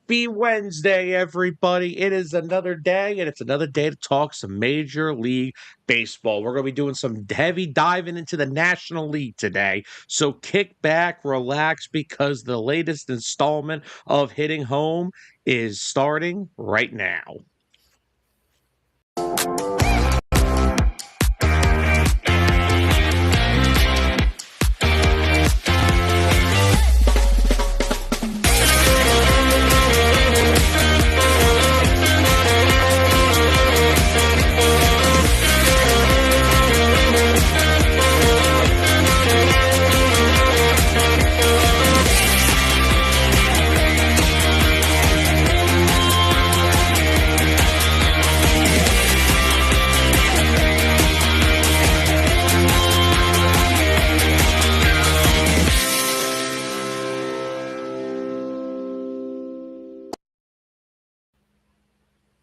Happy Wednesday, everybody. It is another day, and it's another day to talk some Major League Baseball. We're going to be doing some heavy diving into the National League today. So kick back, relax, because the latest installment of Hitting Home is starting right now.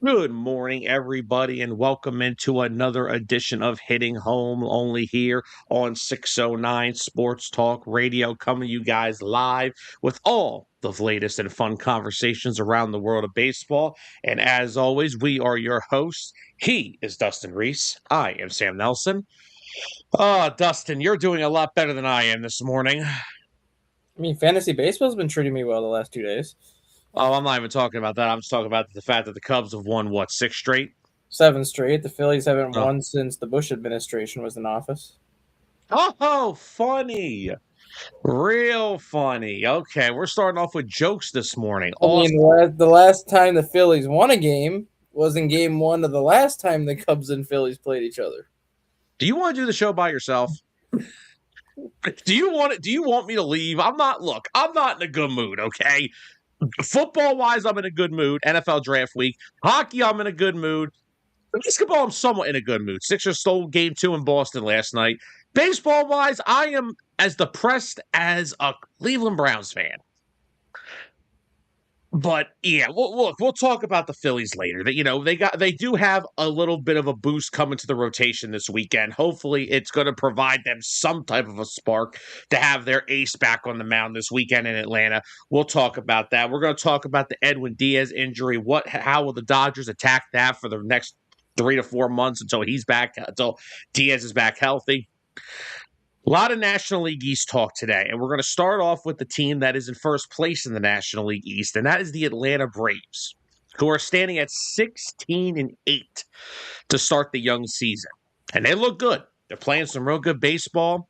Good morning, everybody, and welcome into another edition of Hitting Home, only here on 609 Sports Talk Radio, coming to you guys live with all the latest and fun conversations around the world of baseball. And as always, we are your hosts. He is Dustin Reese. I am Sam Nelson. Dustin, you're doing a lot better than I am this morning. I mean, fantasy baseball's been treating me well the last 2 days. Oh, I'm not even talking about that. I'm just talking about the fact that the Cubs have won, 6 straight? 7 straight. The Phillies haven't won since the Bush administration was in office. Oh, funny. Real funny. Okay, we're starting off with jokes this morning. The last time the Phillies won a game was in game 1 of the last time the Cubs and Phillies played each other. Do you want to do the show by yourself? Do you want me to leave? I'm not in a good mood, okay? Football-wise, I'm in a good mood. NFL draft week. Hockey, I'm in a good mood. Basketball, I'm somewhat in a good mood. Sixers stole game 2 in Boston last night. Baseball-wise, I am as depressed as a Cleveland Browns fan. But yeah, we'll talk about the Phillies later. They do have a little bit of a boost coming to the rotation this weekend. Hopefully, it's going to provide them some type of a spark to have their ace back on the mound this weekend in Atlanta. We'll talk about that. We're going to talk about the Edwin Diaz injury. How will the Dodgers attack that for the next 3 to 4 months until Diaz is back healthy? A lot of National League East talk today, and we're going to start off with the team that is in first place in the National League East, and that is the Atlanta Braves, who are standing at 16-8 to start the young season. And they look good. They're playing some real good baseball.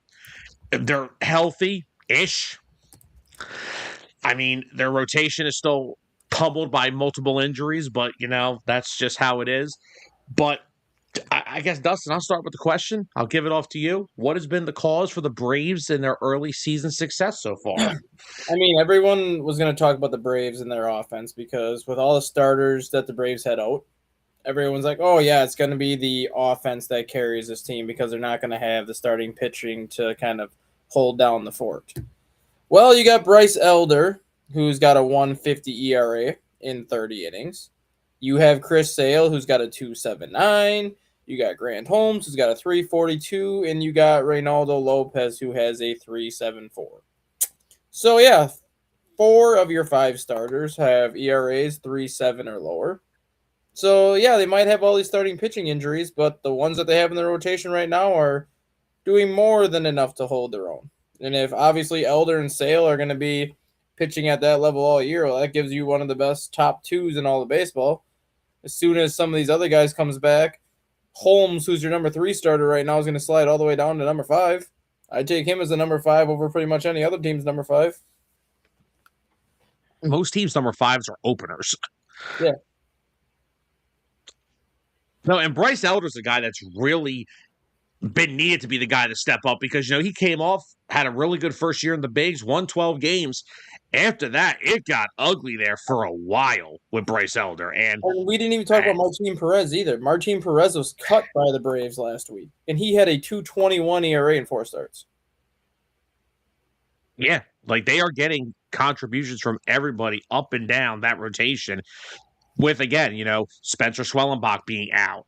They're healthy-ish. I mean, their rotation is still pummeled by multiple injuries, but, that's just how it is. But I guess, Dustin, I'll start with the question. I'll give it off to you. What has been the cause for the Braves in their early season success so far? I mean, everyone was going to talk about the Braves and their offense because with all the starters that the Braves had out, everyone's like, oh, yeah, it's going to be the offense that carries this team because they're not going to have the starting pitching to kind of hold down the fort. Well, you got Bryce Elder, who's got a 1.50 ERA in 30 innings. You have Chris Sale, who's got a 2.79. You got Grant Holmes, who's got a 3.42, and you got Reynaldo Lopez, who has a 3.74. So, yeah, 4 of your 5 starters have ERAs 3.7 or lower. So, yeah, they might have all these starting pitching injuries, but the ones that they have in their rotation right now are doing more than enough to hold their own. And if, obviously, Elder and Sale are going to be pitching at that level all year, well, that gives you one of the best top 2s in all of baseball. As soon as some of these other guys comes back, Holmes, who's your number 3 starter right now, is going to slide all the way down to number 5. I'd take him as a number 5 over pretty much any other team's number 5. Most teams' number 5s are openers. Yeah. No, and Bryce Elder's a guy that's really been needed to be the guy to step up because, he came off, had a really good first year in the bigs, won 12 games. After that, it got ugly there for a while with Bryce Elder. And we didn't even talk about Martin Perez either. Martin Perez was cut by the Braves last week, and he had a 2.21 ERA in 4 starts. Yeah, they are getting contributions from everybody up and down that rotation with, again, Spencer Schwellenbach being out.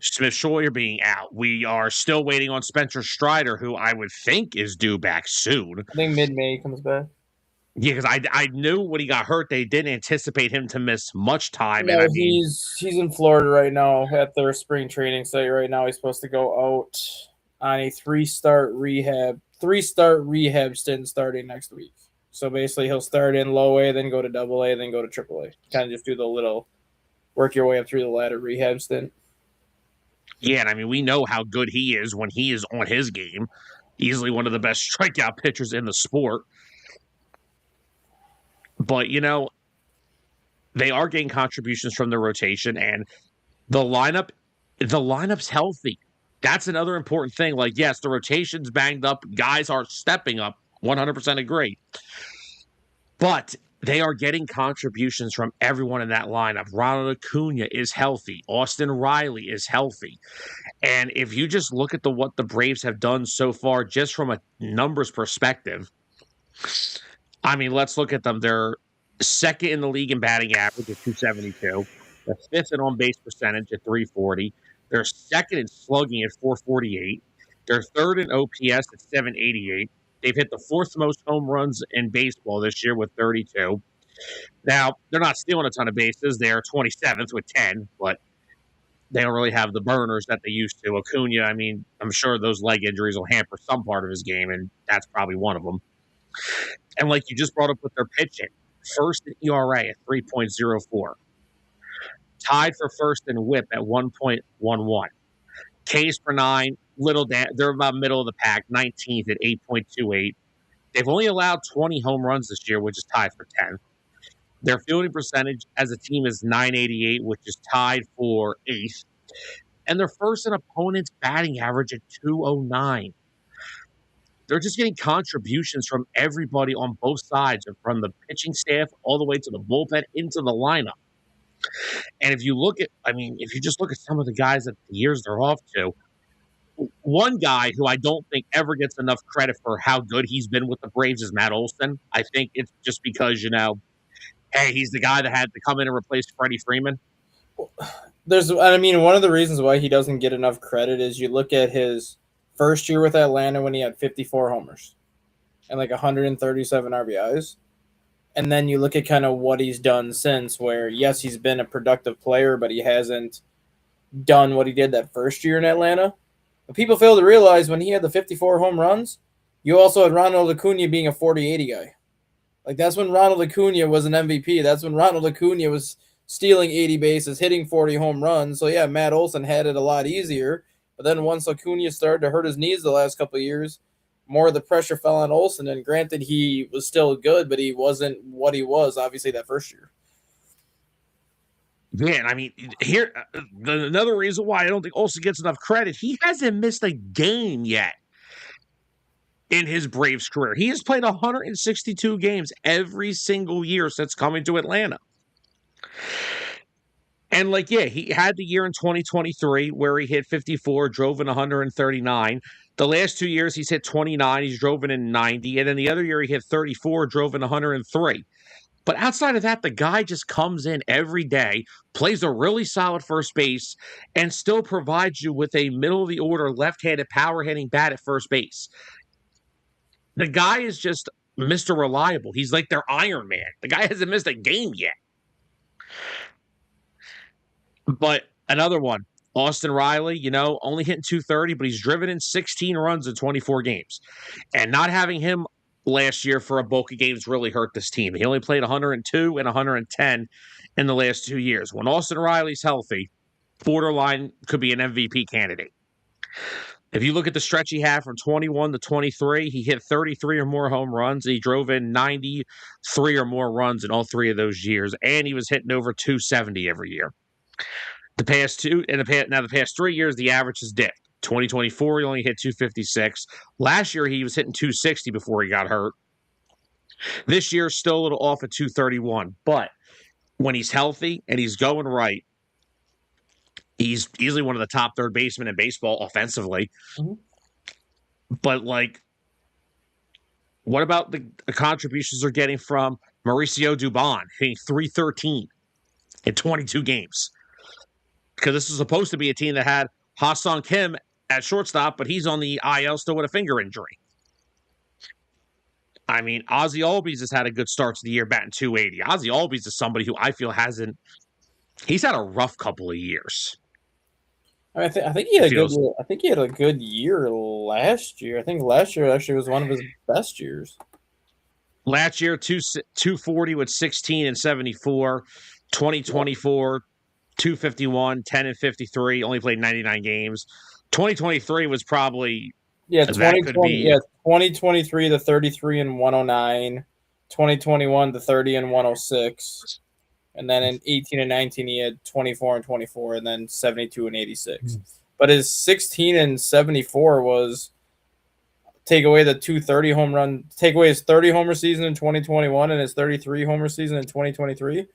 Smith Schroyer being out. We are still waiting on Spencer Strider, who I would think is due back soon. I think mid-May comes back. Yeah, because I knew when he got hurt, they didn't anticipate him to miss much time. And No, I mean, he's in Florida right now at their spring training site. Right now, he's supposed to go out on a three start rehab stint starting next week. So basically, he'll start in low A, then go to double A, then go to triple A. Kind of just do the little work your way up through the ladder rehab stint. yeah, and I mean, we know how good he is when he is on his game. Easily one of the best strikeout pitchers in the sport. But, they are getting contributions from the rotation, and the lineup's healthy. That's another important thing. Like, yes, the rotation's banged up. Guys are stepping up. 100% agree. But they are getting contributions from everyone in that lineup. Ronald Acuna is healthy. Austin Riley is healthy. And if you just look at what the Braves have done so far, just from a numbers perspective, I mean, let's look at them. They're second in the league in batting average at 272. They're fifth in on base percentage at 340. They're second in slugging at 448. They're third in OPS at 788. They've hit the fourth most home runs in baseball this year with 32. Now, they're not stealing a ton of bases. They're 27th with 10, but they don't really have the burners that they used to. Acuna, I mean, I'm sure those leg injuries will hamper some part of his game, and that's probably one of them. And like you just brought up with their pitching, first in ERA at 3.04, tied for first in WHIP at 1.11, Ks per nine, they're about middle of the pack, 19th at 8.28. They've only allowed 20 home runs this year, which is tied for 10th. Their fielding percentage as a team is 988, which is tied for 8th. And they're first in opponent's batting average at 209. They're just getting contributions from everybody on both sides, from the pitching staff all the way to the bullpen into the lineup. And if you just look at some of the guys that the years they're off to, one guy who I don't think ever gets enough credit for how good he's been with the Braves is Matt Olson. I think it's just because, hey, he's the guy that had to come in and replace Freddie Freeman. One of the reasons why he doesn't get enough credit is you look at his first year with Atlanta when he had 54 homers and like 137 RBIs. And then you look at kind of what he's done since, where, yes, he's been a productive player, but he hasn't done what he did that first year in Atlanta. But people fail to realize when he had the 54 home runs, you also had Ronald Acuna being a 40-80 guy. Like, that's when Ronald Acuna was an MVP. That's when Ronald Acuna was stealing 80 bases, hitting 40 home runs. So, yeah, Matt Olson had it a lot easier. But then once Acuna started to hurt his knees the last couple of years, more of the pressure fell on Olson. And granted, he was still good, but he wasn't what he was, obviously, that first year. Man, I mean, another reason why I don't think Olson gets enough credit, he hasn't missed a game yet in his Braves career. He has played 162 games every single year since coming to Atlanta. And he had the year in 2023 where he hit 54, drove in 139. The last 2 years he's hit 29, he's drove in 90, and then the other year he hit 34, drove in 103. But outside of that, the guy just comes in every day, plays a really solid first base, and still provides you with a middle-of-the-order left-handed power-hitting bat at first base. The guy is just Mr. Reliable. He's like their Iron Man. The guy hasn't missed a game yet. But another one, Austin Riley, only hitting 230, but he's driven in 16 runs in 24 games. And not having him last year for a bulk of games really hurt this team. He only played 102 and 110 in the last 2 years. When Austin Riley's healthy, borderline could be an MVP candidate. If you look at the stretch he had from 21 to 23, he hit 33 or more home runs. He drove in 93 or more runs in all 3 of those years, and he was hitting over 270 every year. The past 3 years, the average has dipped. 2024, he only hit 256. Last year, he was hitting 260 before he got hurt. This year, still a little off at 231. But when he's healthy and he's going right, he's easily one of the top third basemen in baseball offensively. Mm-hmm. But, what about the contributions they're getting from Mauricio Dubon, hitting 313 in 22 games? Because this is supposed to be a team that had Ha-Sung Kim at shortstop, but he's on the IL still with a finger injury. I mean, Ozzy Albies has had a good start to the year, batting 280. Ozzy Albies is somebody who I feel hasn't. He's had a rough couple of years. I mean, I think he It had a good feels year. I think he had a good year last year. I think last year actually was one of his best years. last year 240 with 16 and 74. 2024 251, 10 and 53. Only played 99 games. 2023 was probably Yeah, that could 2020. be Yeah, 2023 the 33 and 109. 2021 the 30 and 106. And then in 18 and 19 he had 24 and 24 and then 72 and 86. But his 16 and 74 was take away the 230 home run, take away his 30 homer season in 2021 and his 33 homer season in 2023.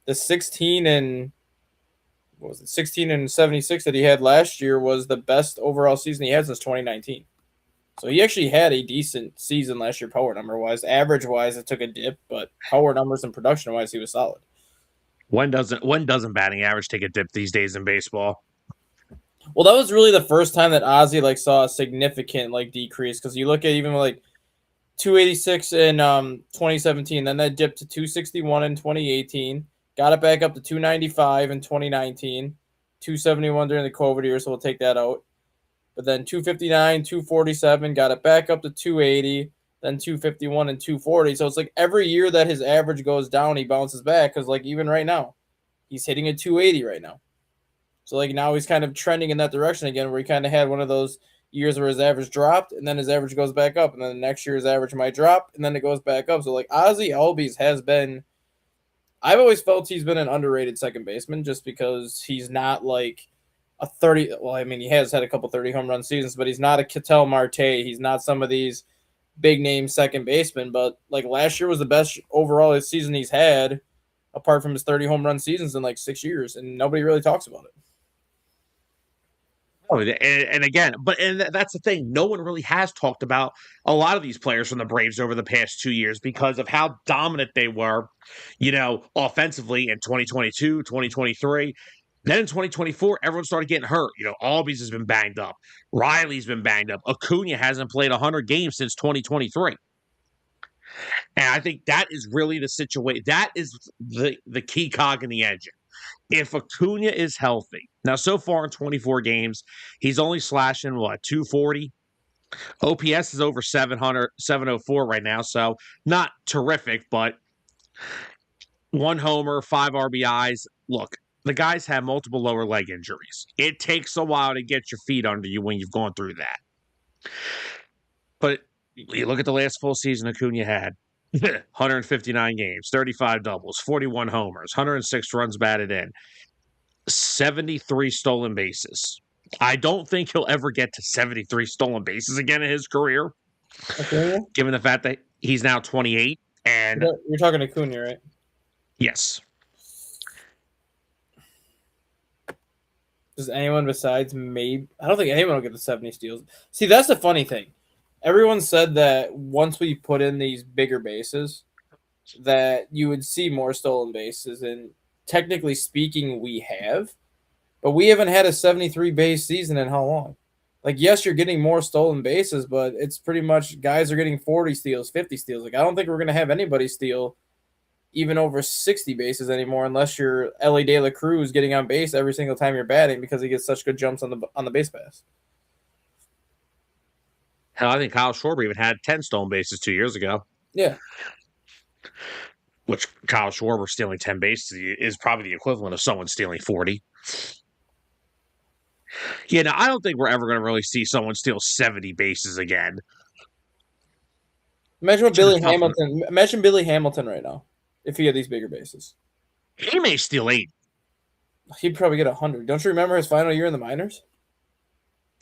The 16 and what was it, 16 and 76 that he had last year was the best overall season he had since 2019. So he actually had a decent season last year, power number wise. Average wise, it took a dip, but power numbers and production wise, he was solid. when doesn't batting average take a dip these days in baseball? Well, that was really the first time that Ozzy saw a significant decrease, because you look at even 286 in 2017, then that dipped to 261 in 2018, got it back up to 295 in 2019, 271 during the COVID year, so we'll take that out. But then 259, 247, got it back up to 280, then 251 and 240. So it's like every year that his average goes down, he bounces back, because even right now, he's hitting a 280 right now. So now he's kind of trending in that direction again, where he kind of had one of those years where his average dropped and then his average goes back up, and then the next year his average might drop and then it goes back up. So Ozzy Albies has been, I've always felt he's been an underrated second baseman, just because he's not a 30. Well, I mean, he has had a couple 30 home run seasons, but he's not a Ketel Marte. He's not some of these big name second basemen. But last year was the best overall season he's had, apart from his 30 home run seasons in 6 years, and nobody really talks about it. Oh, and again, that's the thing. No one really has talked about a lot of these players from the Braves over the past 2 years because of how dominant they were, offensively in 2022, 2023. Then in 2024, everyone started getting hurt. Albies has been banged up. Riley's been banged up. Acuna hasn't played 100 games since 2023. And I think that is really the situation. That is the key cog in the engine. If Acuna is healthy, now so far in 24 games, he's only slashing 240. OPS is over 704 right now, so not terrific, but one homer, 5 RBIs. Look, the guys have multiple lower leg injuries. It takes a while to get your feet under you when you've gone through that. But you look at the last full season Acuna had. 159 games, 35 doubles, 41 homers, 106 runs batted in, 73 stolen bases. I don't think he'll ever get to 73 stolen bases again in his career, Acuna? given the fact that he's now 28. And You're talking Acuna, right? yes. Does anyone besides maybe? I don't think anyone will get the 70 steals. See, that's the funny thing. Everyone said that once we put in these bigger bases, that you would see more stolen bases. And technically speaking, we have. But we haven't had a 73 base season in how long? Yes, you're getting more stolen bases, but it's pretty much guys are getting 40 steals, 50 steals. I don't think we're going to have anybody steal even over 60 bases anymore, unless you're Ellie De La Cruz getting on base every single time you're batting, because he gets such good jumps on the base pass. Hell, I think Kyle Schwarber even had 10 stolen bases 2 years ago. Yeah. Which Kyle Schwarber stealing 10 bases is probably the equivalent of someone stealing 40. Yeah, no, I don't think we're ever going to really see someone steal 70 bases again. Imagine Billy Hamilton right now, if he had these bigger bases. He may steal 80. He'd probably get 100. Don't you remember his final year in the minors?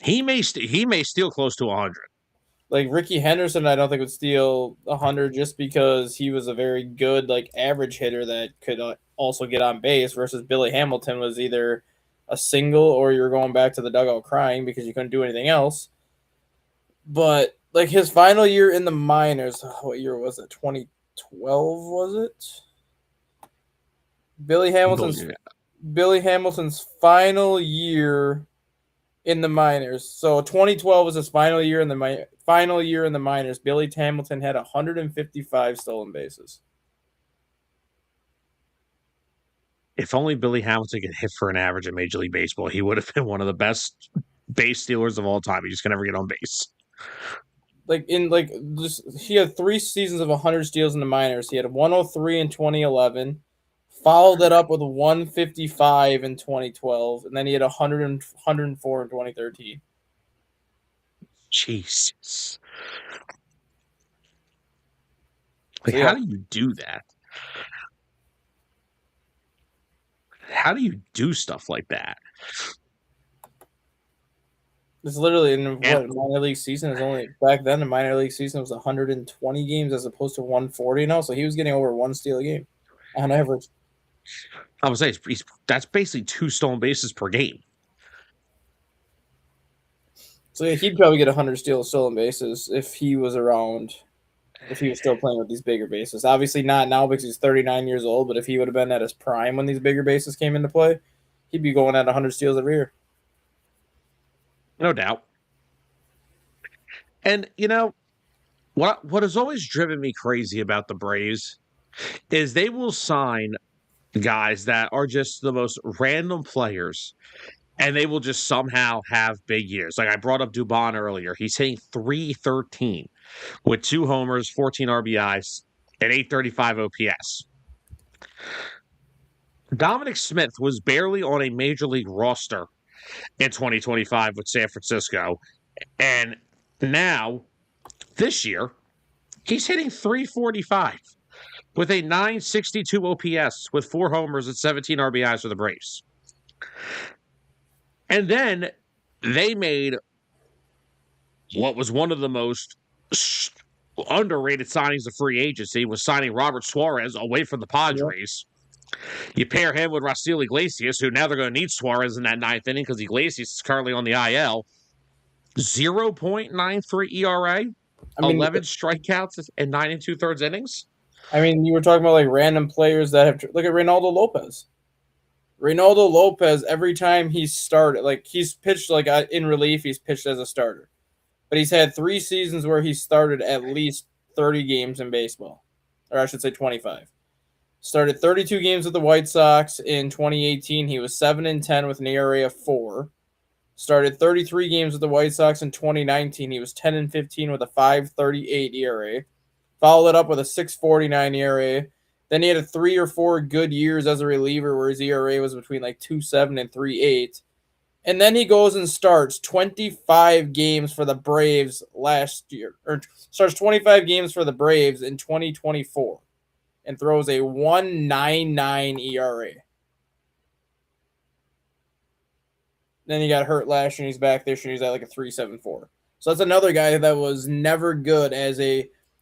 He may steal close to 100. Ricky Henderson, I don't think would steal 100, just because he was a very good average hitter that could also get on base, versus Billy Hamilton was either a single or you were going back to the dugout crying because you couldn't do anything else. But his final year in the minors, what year was it? 2012 was it? Billy Hamilton's final year in the minors. So 2012 was his final year in the minors. Billy Hamilton had 155 stolen bases. If only Billy Hamilton could hit for an average in Major League Baseball, he would have been one of the best base stealers of all time. He just can never get on base. He had 3 seasons of 100 steals in the minors. He had 103 in 2011, followed it up with 155 in 2012, and then he had 104 in 2013. Jesus. So Like, yeah, how do you do that? How do you do stuff like that? it's literally in And what minor league season is only back then. The minor league season was 120 games as opposed to 140 now. So he was getting over 1 steal a game on average. I would say that's basically 2 stolen bases per game. So yeah, he'd probably get 100 stolen bases if he was around. If he was still playing with these bigger bases, obviously not now because he's 39 years old. But if he would have been at his prime when these bigger bases came into play, he'd be going at 100 steals every year. No doubt. And what has always driven me crazy about the Braves is they will sign guys that are just the most random players and they will just somehow have big years. Like I brought up Dubon earlier. He's hitting 313 with 2 homers, 14 RBIs, and 835 OPS. Dominic Smith was barely on a major league roster in 2025 with San Francisco. And now, this year, he's hitting 345 with a 962 OPS with 4 homers and 17 RBIs for the Braves. And then they made what was one of the most underrated signings of free agency was signing Robert Suarez away from the Padres. Yeah. You pair him with Raisel Iglesias, who now they're going to need Suarez in that 9th inning because Iglesias is currently on the IL. 0.93 ERA, 11 strikeouts, and 9 2/3 innings. I mean, you were talking about like random players that have. Look at Reynaldo Lopez. Reynaldo Lopez, every time he's started, like he's pitched like in relief, he's pitched as a starter. But he's had 3 seasons where he started at least 30 games in baseball. Or I should say 25. Started 32 games with the White Sox in 2018. He was 7-10 with an ERA of 4. Started 33 games with the White Sox in 2019. He was 10-15 with a 5.38 ERA. Followed it up with a 6.49 ERA. Then he had 3 or 4 good years as a reliever where his ERA was between like 2.7 and 3.8. And then he goes and starts 25 games for the Braves last year, or starts 25 games for the Braves in 2024 and throws a 1.99 ERA. Then he got hurt last year and he's back this year. He's at like a 3.74. So that's another guy that was never good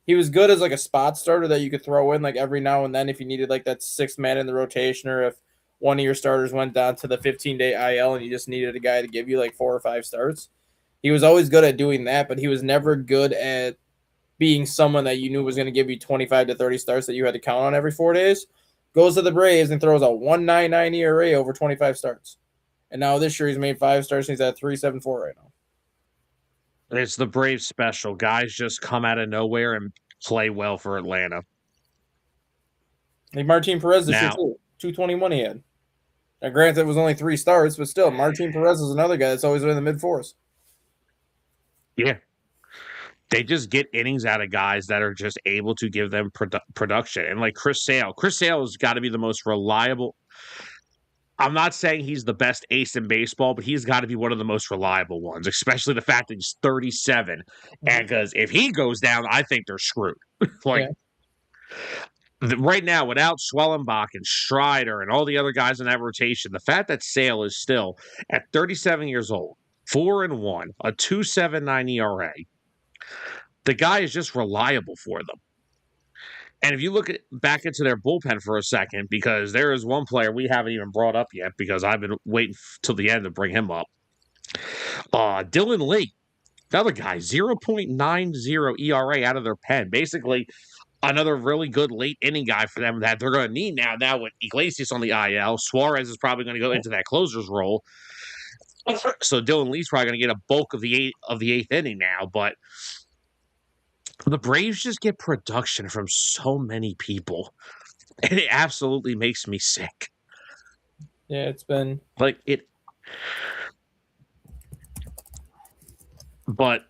he was good as like a spot starter that you could throw in like every now and then if you needed like that 6th man in the rotation or if one of your starters went down to the 15-day IL and you just needed a guy to give you like 4 or 5 starts. He was always good at doing that, but he was never good at being someone that you knew was going to give you 25 to 30 starts that you had to count on every 4 days. Goes to the Braves and throws a 1.99 ERA over 25 starts. And now this year he's made 5 starts and he's at 3.74 right now. It's the Braves special. Guys just come out of nowhere and play well for Atlanta. Like Martin Perez this year too. 221 he had. Now, granted, it was only 3 starts, but still, Martin Perez is another guy that's always been in the mid-4s. Yeah. They just get innings out of guys that are just able to give them production. And like Chris Sale has got to be the most reliable. I'm not saying he's the best ace in baseball, but he's got to be one of the most reliable ones, especially the fact that he's 37. And because if he goes down, I think they're screwed. Right now, without Schwellenbach and Strider and all the other guys in that rotation, the fact that Sale is still at 37 years old, 4-1, a 2.79 ERA, the guy is just reliable for them. And if you look back into their bullpen for a second, because there is one player we haven't even brought up yet because I've been waiting till the end to bring him up. Dylan Lee, the other guy, 0.90 ERA out of their pen. Basically, another really good late inning guy for them that they're going to need now. Now with Iglesias on the IL, Suarez is probably going to go into that closer's role. So Dylan Lee's probably going to get a bulk of the eighth inning now, but the Braves just get production from so many people, and it absolutely makes me sick. Yeah, it's been Like it, but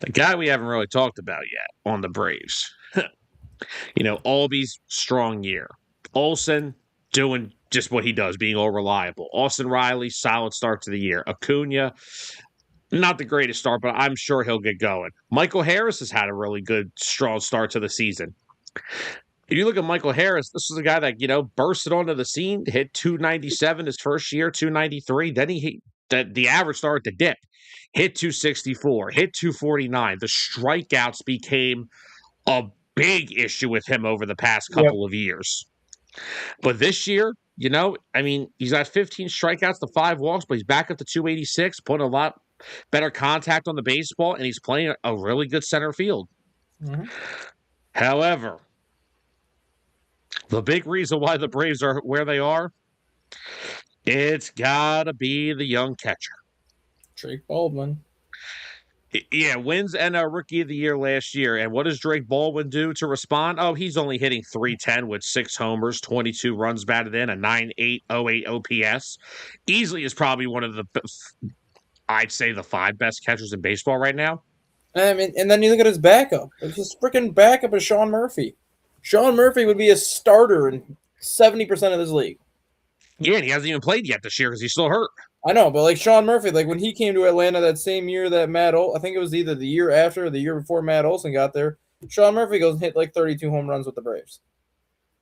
the guy we haven't really talked about yet on the Braves, Albies strong year, Olsen doing just what he does, being all reliable. Austin Riley solid start to the year. Acuna not the greatest start, but I'm sure he'll get going. Michael Harris has had a really good, strong start to the season. If you look at Michael Harris, this is a guy that, bursted onto the scene, hit 297 his first year, 293. Then he hit the average started to dip, hit 264, hit 249. The strikeouts became a big issue with him over the past yep. couple of years. But this year, he's got 15 strikeouts to 5 walks, but he's back up to 286, putting a lot better contact on the baseball, and he's playing a really good center field. Mm-hmm. However, the big reason why the Braves are where they are, it's got to be the young catcher. Drake Baldwin. Yeah, wins and a rookie of the year last year. And what does Drake Baldwin do to respond? Oh, he's only hitting .310 with 6 homers, 22 runs batted in, a 9.808 OPS. Easily is probably one of I'd say the 5 best catchers in baseball right now. And then you look at his backup. Like his freaking backup is Sean Murphy. Sean Murphy would be a starter in 70% of this league. Yeah, and he hasn't even played yet this year because he's still hurt. I know, but like Sean Murphy, like when he came to Atlanta that same year that I think it was either the year after or the year before Matt Olson got there, Sean Murphy goes and hit like 32 home runs with the Braves.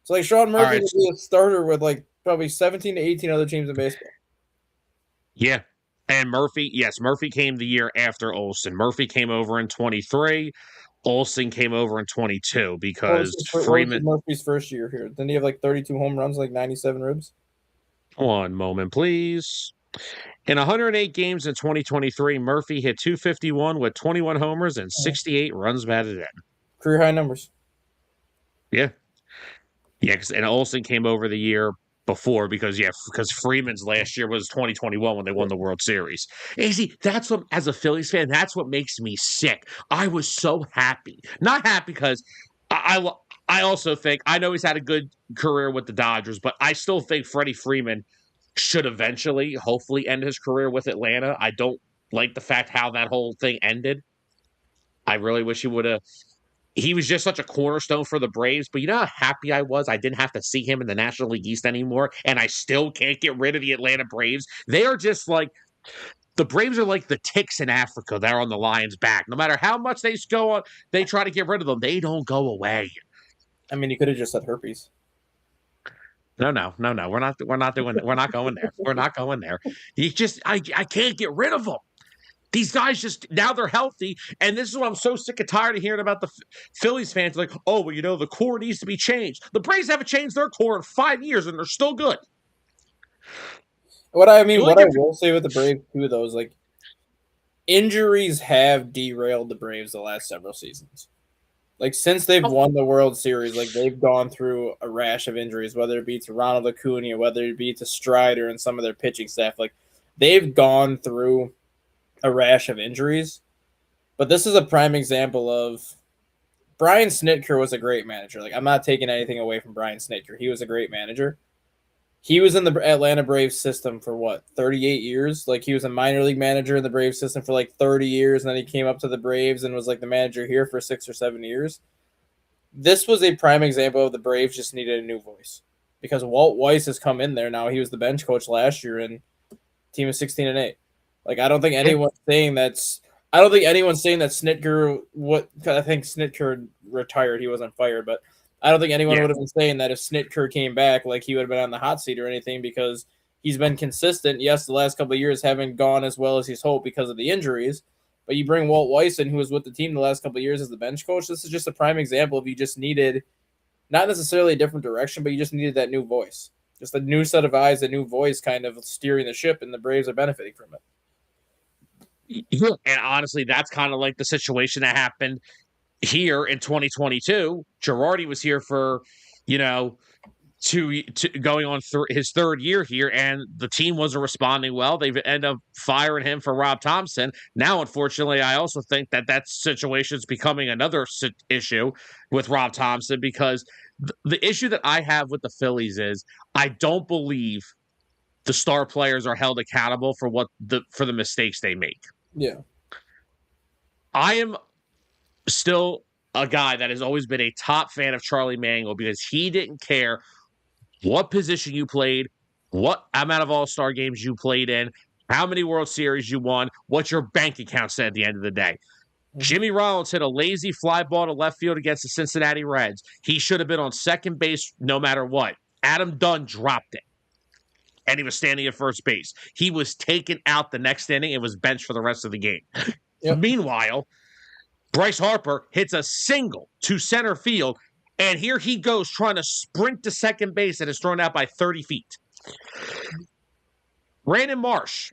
So like Sean Murphy would be a starter with like probably 17 to 18 other teams in baseball. Yeah. And Murphy came the year after Olson. Murphy came over in 23. Olson came over in 22 because Freeman. What was Murphy's first year here? Didn't he have like 32 home runs, like 97 ribs? One moment, please. In 108 games in 2023, Murphy hit 251 with 21 homers and 68 runs batted in. Career high numbers. Yeah. Yeah, and Olson came over the year before because Freeman's last year was 2021 when they won the World Series. And see, that's what, as a Phillies fan, that's what makes me sick. I was so happy. Not happy because I also think, I know he's had a good career with the Dodgers, but I still think Freddie Freeman should eventually, hopefully, end his career with Atlanta. I don't like the fact how that whole thing ended. I really wish he would have. He was just such a cornerstone for the Braves, but you know how happy I was? I didn't have to see him in the National League East anymore, and I still can't get rid of the Atlanta Braves. They are just like, the Braves are like the ticks in Africa. They're on the Lions' back. No matter how much they try to get rid of them, they don't go away. I mean, you could have just said herpes. No. We're not going there. We're not going there. I can't get rid of them. These guys just, now they're healthy, and this is what I'm so sick and tired of hearing about the Phillies fans. Like, oh, well, the core needs to be changed. The Braves haven't changed their core in 5 years, and they're still good. What I will say with the Braves, too, though, is like, injuries have derailed the Braves the last several seasons. Like, since they've won the World Series, like, they've gone through a rash of injuries, whether it be to Ronald Acuna, whether it be to Strider and some of their pitching staff. Like, they've gone through a rash of injuries. But this is a prime example of Brian Snitker was a great manager. Like, I'm not taking anything away from Brian Snitker. He was a great manager. He was in the Atlanta Braves system for 38 years? Like, he was a minor league manager in the Braves system for like 30 years, and then he came up to the Braves and was like the manager here for 6 or 7 years. This was a prime example of the Braves just needed a new voice because Walt Weiss has come in there now. He was the bench coach last year, and team is 16-8. Like, I don't think anyone's saying that Snitker. I think Snitker retired. He wasn't fired, but I don't think anyone would have been saying that if Snitker came back, like, he would have been on the hot seat or anything because he's been consistent. Yes, the last couple of years haven't gone as well as he's hoped because of the injuries, but you bring Walt Weiss in, who was with the team the last couple of years as the bench coach. This is just a prime example of you just needed not necessarily a different direction, but you just needed that new voice. Just a new set of eyes, a new voice kind of steering the ship, and the Braves are benefiting from it. Yeah. And honestly, that's kind of like the situation that happened here in 2022. Girardi was here for, to going on his third year here, and the team wasn't responding well. They've ended up firing him for Rob Thompson. Now, unfortunately, I also think that situation is becoming another issue with Rob Thompson, because the issue that I have with the Phillies is I don't believe the star players are held accountable for for the mistakes they make. Yeah. I am still a guy that has always been a top fan of Charlie Mangle, because he didn't care what position you played, what amount of all-star games you played in, how many World Series you won, what your bank account said at the end of the day. Mm-hmm. Jimmy Rollins hit a lazy fly ball to left field against the Cincinnati Reds. He should have been on second base no matter what. Adam Dunn dropped it, and he was standing at first base. He was taken out the next inning and was benched for the rest of the game. Yep. Meanwhile, Bryce Harper hits a single to center field, and here he goes trying to sprint to second base and is thrown out by 30 feet. Brandon Marsh.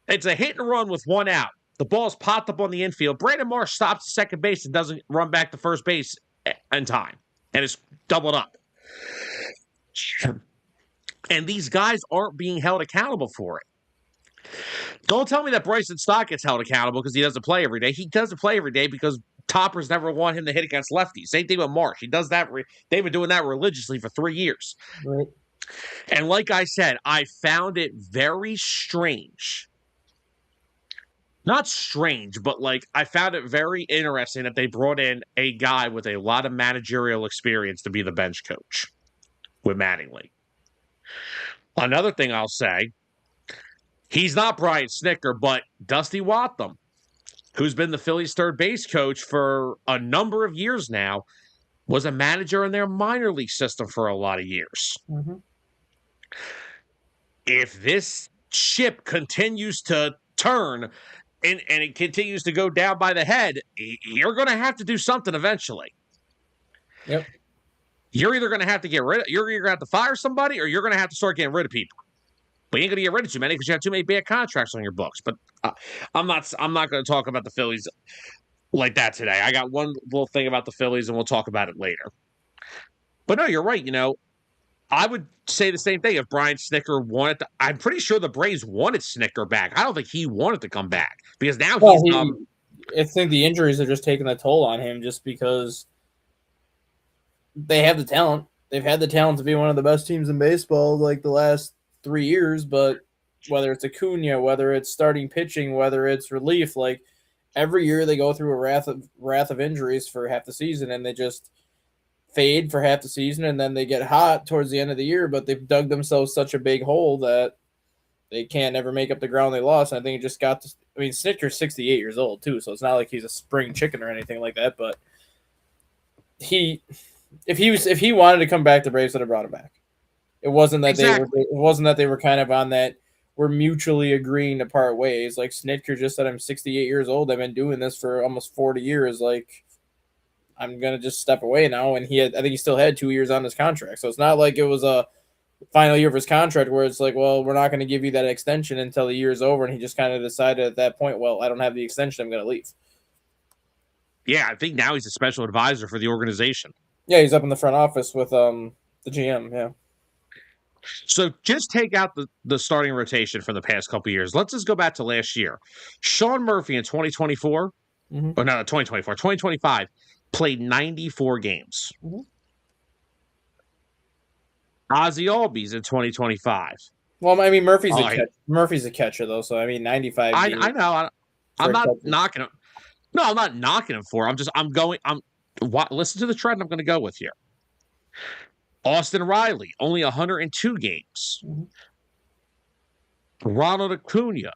It's a hit and run with one out. The ball's popped up on the infield. Brandon Marsh stops at second base and doesn't run back to first base in time, and is doubled up. And these guys aren't being held accountable for it. Don't tell me that Bryson Stott gets held accountable because he doesn't play every day. He doesn't play every day because Toppers never want him to hit against lefties. Same thing with Marsh. He does that. They've been doing that religiously for 3 years. Right. And like I said, I found it very strange. Not strange, but I found it very interesting that they brought in a guy with a lot of managerial experience to be the bench coach with Mattingly. Another thing I'll say, he's not Brian Snitker, but Dusty Wattham, who's been the Phillies' third base coach for a number of years now, was a manager in their minor league system for a lot of years. Mm-hmm. If this ship continues to turn and it continues to go down by the head, you're going to have to do something eventually. Yep. You're either going to have to you're either going to have to fire somebody, or you're going to have to start getting rid of people. But you ain't going to get rid of too many because you have too many bad contracts on your books. But I'm not going to talk about the Phillies like that today. I got one little thing about the Phillies, and we'll talk about it later. But no, you're right. I would say the same thing if Brian Snitker wanted to. I'm pretty sure the Braves wanted Snitker back. I don't think he wanted to come back because now I think the injuries are just taking a toll on him just because they have the talent. They've had the talent to be one of the best teams in baseball the last 3 years, but whether it's Acuna, whether it's starting pitching, whether it's relief, every year they go through a wrath of injuries for half the season, and they just fade for half the season, and then they get hot towards the end of the year, but they've dug themselves such a big hole that they can't ever make up the ground they lost. And I think it just got to, Snitker's 68 years old too, so it's not like he's a spring chicken or anything like that, but if he wanted to come back, the Braves would have brought him back. It wasn't that they were kind of on that we're mutually agreeing to part ways. Snitker just said, I'm 68 years old. I've been doing this for almost 40 years. I'm going to just step away now. And I think he still had 2 years on his contract. So it's not like it was a final year of his contract where it's well, we're not going to give you that extension until the year's over. And he just kind of decided at that point, well, I don't have the extension. I'm going to leave. Yeah, I think now he's a special advisor for the organization. Yeah, he's up in the front office with the GM, yeah. So just take out the starting rotation from the past couple of years. Let's just go back to last year. Sean Murphy in 2024, mm-hmm. or no, 2025, played 94 games. Mm-hmm. Ozzie Albies in 2025. Well, Murphy's a catcher, though, so 95. I know. I'm not knocking him. No, I'm not knocking him for it. Listen to the trend I'm going to go with here. Austin Riley, only 102 games. Mm-hmm. Ronald Acuna,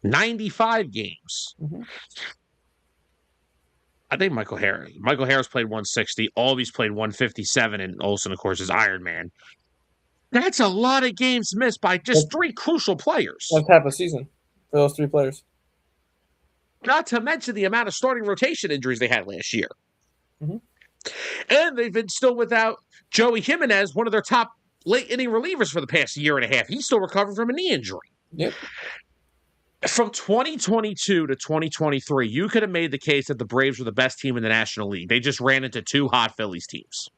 95 games. Mm-hmm. I think Michael Harris played 160. Albies played 157, and Olsen, of course, is Iron Man. That's a lot of games missed by just 3 crucial players. That's half a season for those 3 players. Not to mention the amount of starting rotation injuries they had last year. Mm-hmm. And they've been still without Joey Jimenez, one of their top late inning relievers for the past year and a half. He's still recovering from a knee injury. Yep. From 2022 to 2023, you could have made the case that the Braves were the best team in the National League. They just ran into 2 hot Phillies teams.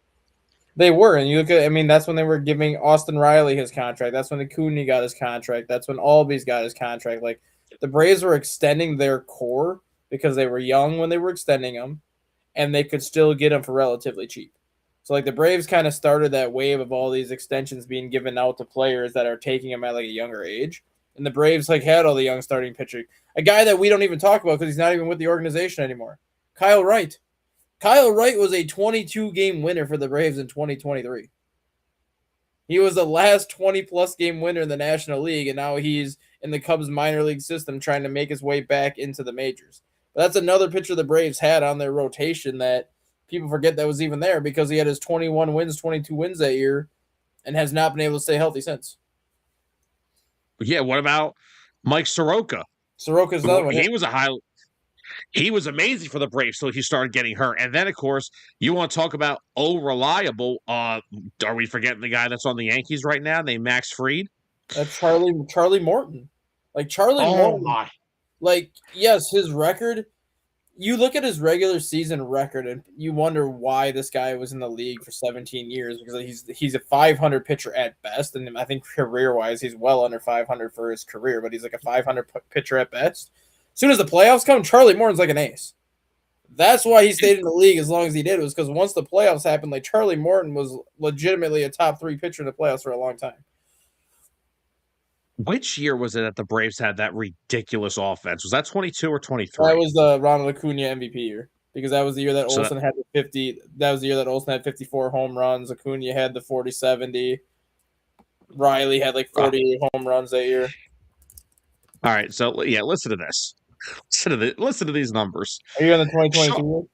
They were, and you look at, I mean, that's when they were giving Austin Riley his contract. That's when Acuna got his contract. That's when Albies got his contract. Like the Braves were extending their core because they were young when they were extending them, and they could still get them for relatively cheap. So like the Braves kind of started that wave of all these extensions being given out to players that are taking them at like a younger age. And the Braves like had all the young starting pitching. A guy that we don't even talk about because he's not even with the organization anymore. Kyle Wright. Kyle Wright was a 22-game winner for the Braves in 2023. He was the last 20-plus game winner in the National League, and now he's in the Cubs minor league system trying to make his way back into the majors. But that's another pitcher the Braves had on their rotation that people forget that was even there because he had his 21 wins, 22 wins that year, and has not been able to stay healthy since. Yeah, what about Mike Soroka? Soroka's another one. He was a high. He was amazing for the Braves, so he started getting hurt. And then, of course, you want to talk about reliable. Are we forgetting the guy that's on the Yankees right now named Max Fried? That's Charlie Morton. Like Charlie Oh Morton. my! Like yes, his record. You look at his regular season record and you wonder why this guy was in the league for 17 years because he's a 500 pitcher at best, and I think career wise he's well under 500 for his career, but he's like a 500 pitcher at best. As soon as the playoffs come, Charlie Morton's like an ace. That's why he stayed in the league as long as he did. It was because once the playoffs happened, like Charlie Morton was legitimately a top 3 pitcher in the playoffs for a long time. Which year was it that the Braves had that ridiculous offense? Was that 22 or 23? That was the Ronald Acuna MVP year because that was the year that So Olsen had the 50. That was the year that Olsen had 54 home runs. Acuna had the 40-70. Riley had like 48 home runs that year. All right, so yeah, listen to this. Listen to these numbers. Are you on the 2022?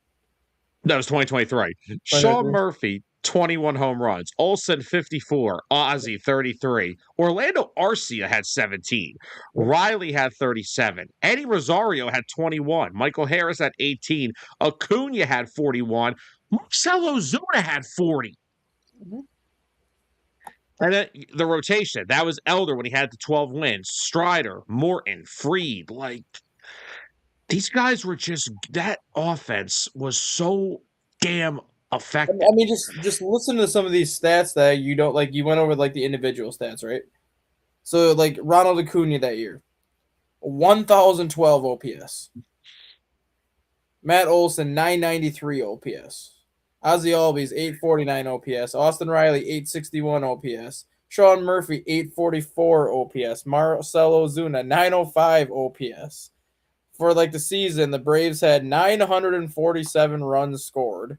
That was 2023. Sean Murphy, 21 home runs. Olsen, 54. Ozzie, 33. Orlando Arcia had 17. Riley had 37. Eddie Rosario had 21. Michael Harris had 18. Acuna had 41. Marcell Ozuna had 40. Mm-hmm. And then the rotation, that was Elder when he had the 12 wins. Strider, Morton, Fried, like these guys were just, that offense was so damn effective. I mean, just listen to some of these stats that you don't like. You went over like the individual stats, right? So like Ronald Acuna that year, 1,012 OPS. Matt Olson, 993 OPS. Ozzie Albies, 849 OPS. Austin Riley, 861 OPS. Sean Murphy, 844 OPS. Marcell Ozuna, 905 OPS. For like the season, the Braves had 947 runs scored.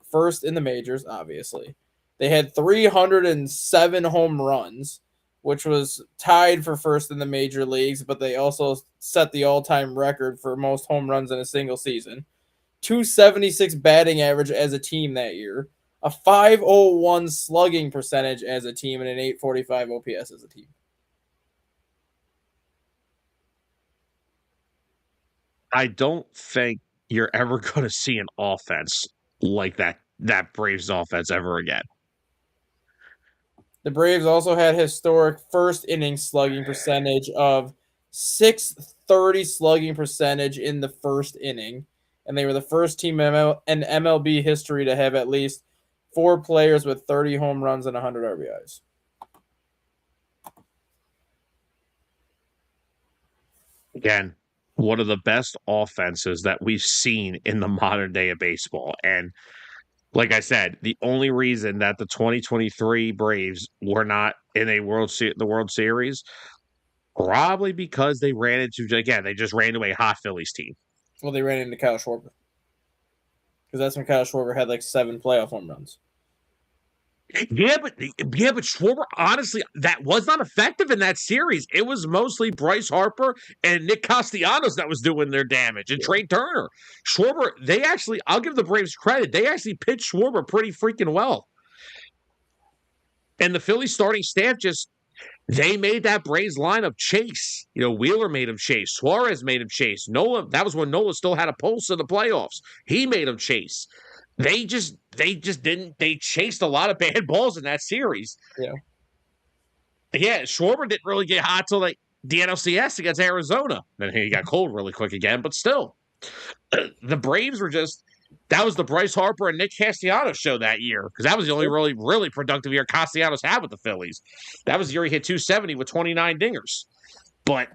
First in the majors, obviously. They had 307 home runs, which was tied for first in the major leagues, but they also set the all-time record for most home runs in a single season. 276 batting average as a team that year, a 501 slugging percentage as a team, and an 845 OPS as a team. I don't think you're ever going to see an offense like that Braves offense ever again. The Braves also had historic first inning slugging percentage of 630 slugging percentage in the first inning. And they were the first team in MLB history to have at least 4 players with 30 home runs and 100 RBIs. Again, one of the best offenses that we've seen in the modern day of baseball. And like I said, the only reason that the 2023 Braves were not in the World Series, probably because they just ran into a hot Phillies team. Well, they ran into Kyle Schwarber. Because that's when Kyle Schwarber had like 7 playoff home runs. Yeah, but Schwarber, honestly, that was not effective in that series. It was mostly Bryce Harper and Nick Castellanos that was doing their damage, and Trey Turner. Schwarber, I'll give the Braves credit. They actually pitched Schwarber pretty freaking well. And the Phillies starting staff they made that Braves lineup chase. You know, Wheeler made him chase. Suarez made him chase. Nola, that was when Nola still had a pulse in the playoffs. He made him chase. They chased a lot of bad balls in that series. Yeah. Yeah, Schwarber didn't really get hot till like the NLCS against Arizona. Then he got cold really quick again, but still. The Braves were just That was the Bryce Harper and Nick Castellanos show that year because that was the only really productive year Castellanos had with the Phillies. That was the year he hit 270 with 29 dingers. But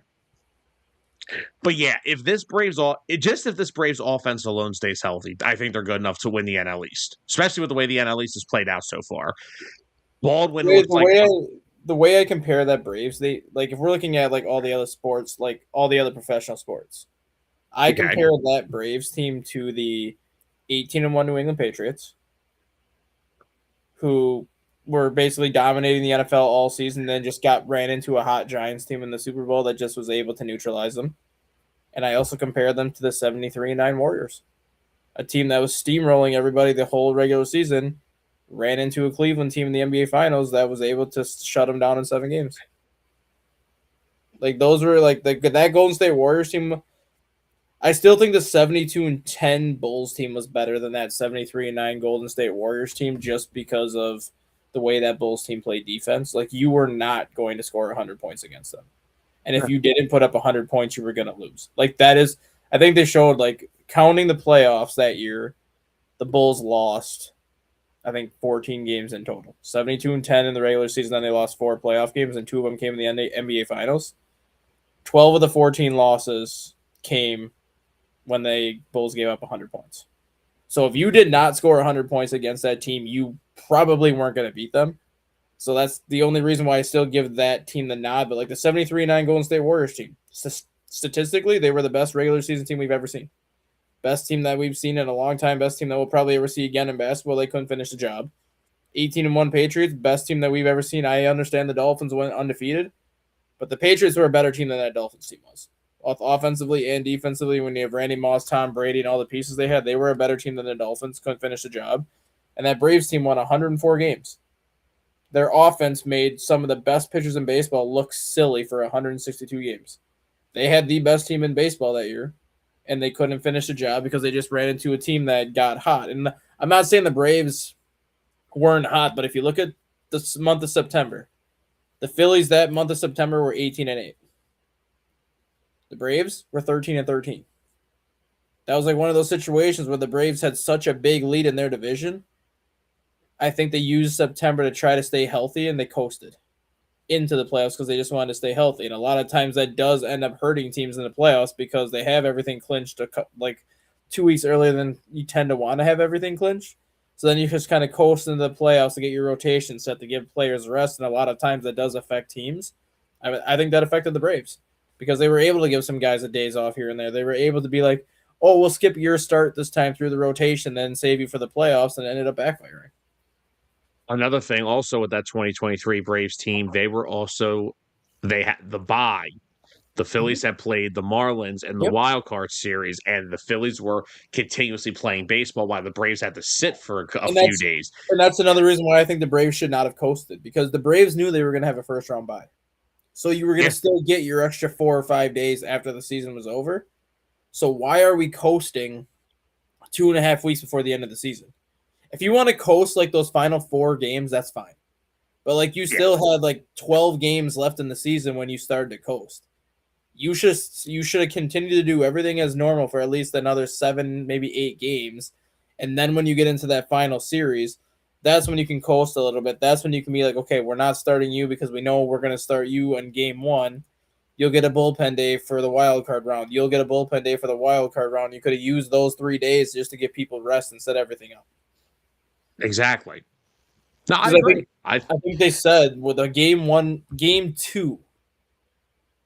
yeah, if this Braves offense alone stays healthy, I think they're good enough to win the NL East, especially with the way the NL East has played out so far. Baldwin The looks like way the way I compare that Braves, they like if we're looking at like all the other sports, like all the other professional sports, I okay. compare that Braves team to the 18-1 New England Patriots, who were basically dominating the NFL all season, then just ran into a hot Giants team in the Super Bowl that just was able to neutralize them. And I also compare them to the 73-9 Warriors, a team that was steamrolling everybody the whole regular season, ran into a Cleveland team in the NBA Finals that was able to shut them down in 7 games. Like those were like that Golden State Warriors team. I still think the 72-10 Bulls team was better than that 73-9 Golden State Warriors team just because of the way that Bulls team played defense. Like you were not going to score 100 points against them. And if you didn't put up 100 points, you were going to lose. Like that is I think they showed like counting the playoffs that year, the Bulls lost I think 14 games in total. 72-10 in the regular season, then they lost 4 playoff games and 2 of them came in the NBA Finals. 12 of the 14 losses came when the Bulls gave up 100 points. So if you did not score 100 points against that team, you probably weren't going to beat them. So that's the only reason why I still give that team the nod. But like the 73-9 Golden State Warriors team, statistically, they were the best regular season team we've ever seen. Best team that we've seen in a long time. Best team that we'll probably ever see again in basketball. They couldn't finish the job. 18-1 Patriots, best team that we've ever seen. I understand the Dolphins went undefeated, but the Patriots were a better team than that Dolphins team was. Both offensively and defensively, when you have Randy Moss, Tom Brady, and all the pieces they had, they were a better team than the Dolphins. Couldn't finish the job. And that Braves team won 104 games. Their offense made some of the best pitchers in baseball look silly for 162 games. They had the best team in baseball that year, and they couldn't finish the job because they just ran into a team that got hot. And I'm not saying the Braves weren't hot, but if you look at the month of September, the Phillies that month of September were 18-8. The Braves were 13-13. That was like one of those situations where the Braves had such a big lead in their division. I think they used September to try to stay healthy, and they coasted into the playoffs because they just wanted to stay healthy. And a lot of times that does end up hurting teams in the playoffs because they have everything clinched like 2 weeks earlier than you tend to want to have everything clinched. So then you just kind of coast into the playoffs to get your rotation set to give players rest. And a lot of times that does affect teams. I think that affected the Braves because they were able to give some guys a days off here and there. They were able to be like, oh, we'll skip your start this time through the rotation, then save you for the playoffs, and it ended up backfiring. Another thing also with that 2023 Braves team, they had the bye. The Phillies had played the Marlins in the wild card series, and the Phillies were continuously playing baseball while the Braves had to sit for a few days. And that's another reason why I think the Braves should not have coasted, because the Braves knew they were going to have a first round bye. So you were going to still get your extra 4 or 5 days after the season was over. So why are we coasting 2.5 weeks before the end of the season? If you want to coast like those final 4 games, that's fine. But like you still had like 12 games left in the season when you started to coast. You should have continued to do everything as normal for at least another 7, maybe 8 games. And then when you get into that final series, that's when you can coast a little bit. That's when you can be like, okay, we're not starting you because we know we're going to start you in game 1. You'll get a bullpen day for the wild card round. You'll get a bullpen day for the wild card round. You could have used those 3 days just to give people rest and set everything up. Exactly. No, I agree. I think they said with a game 2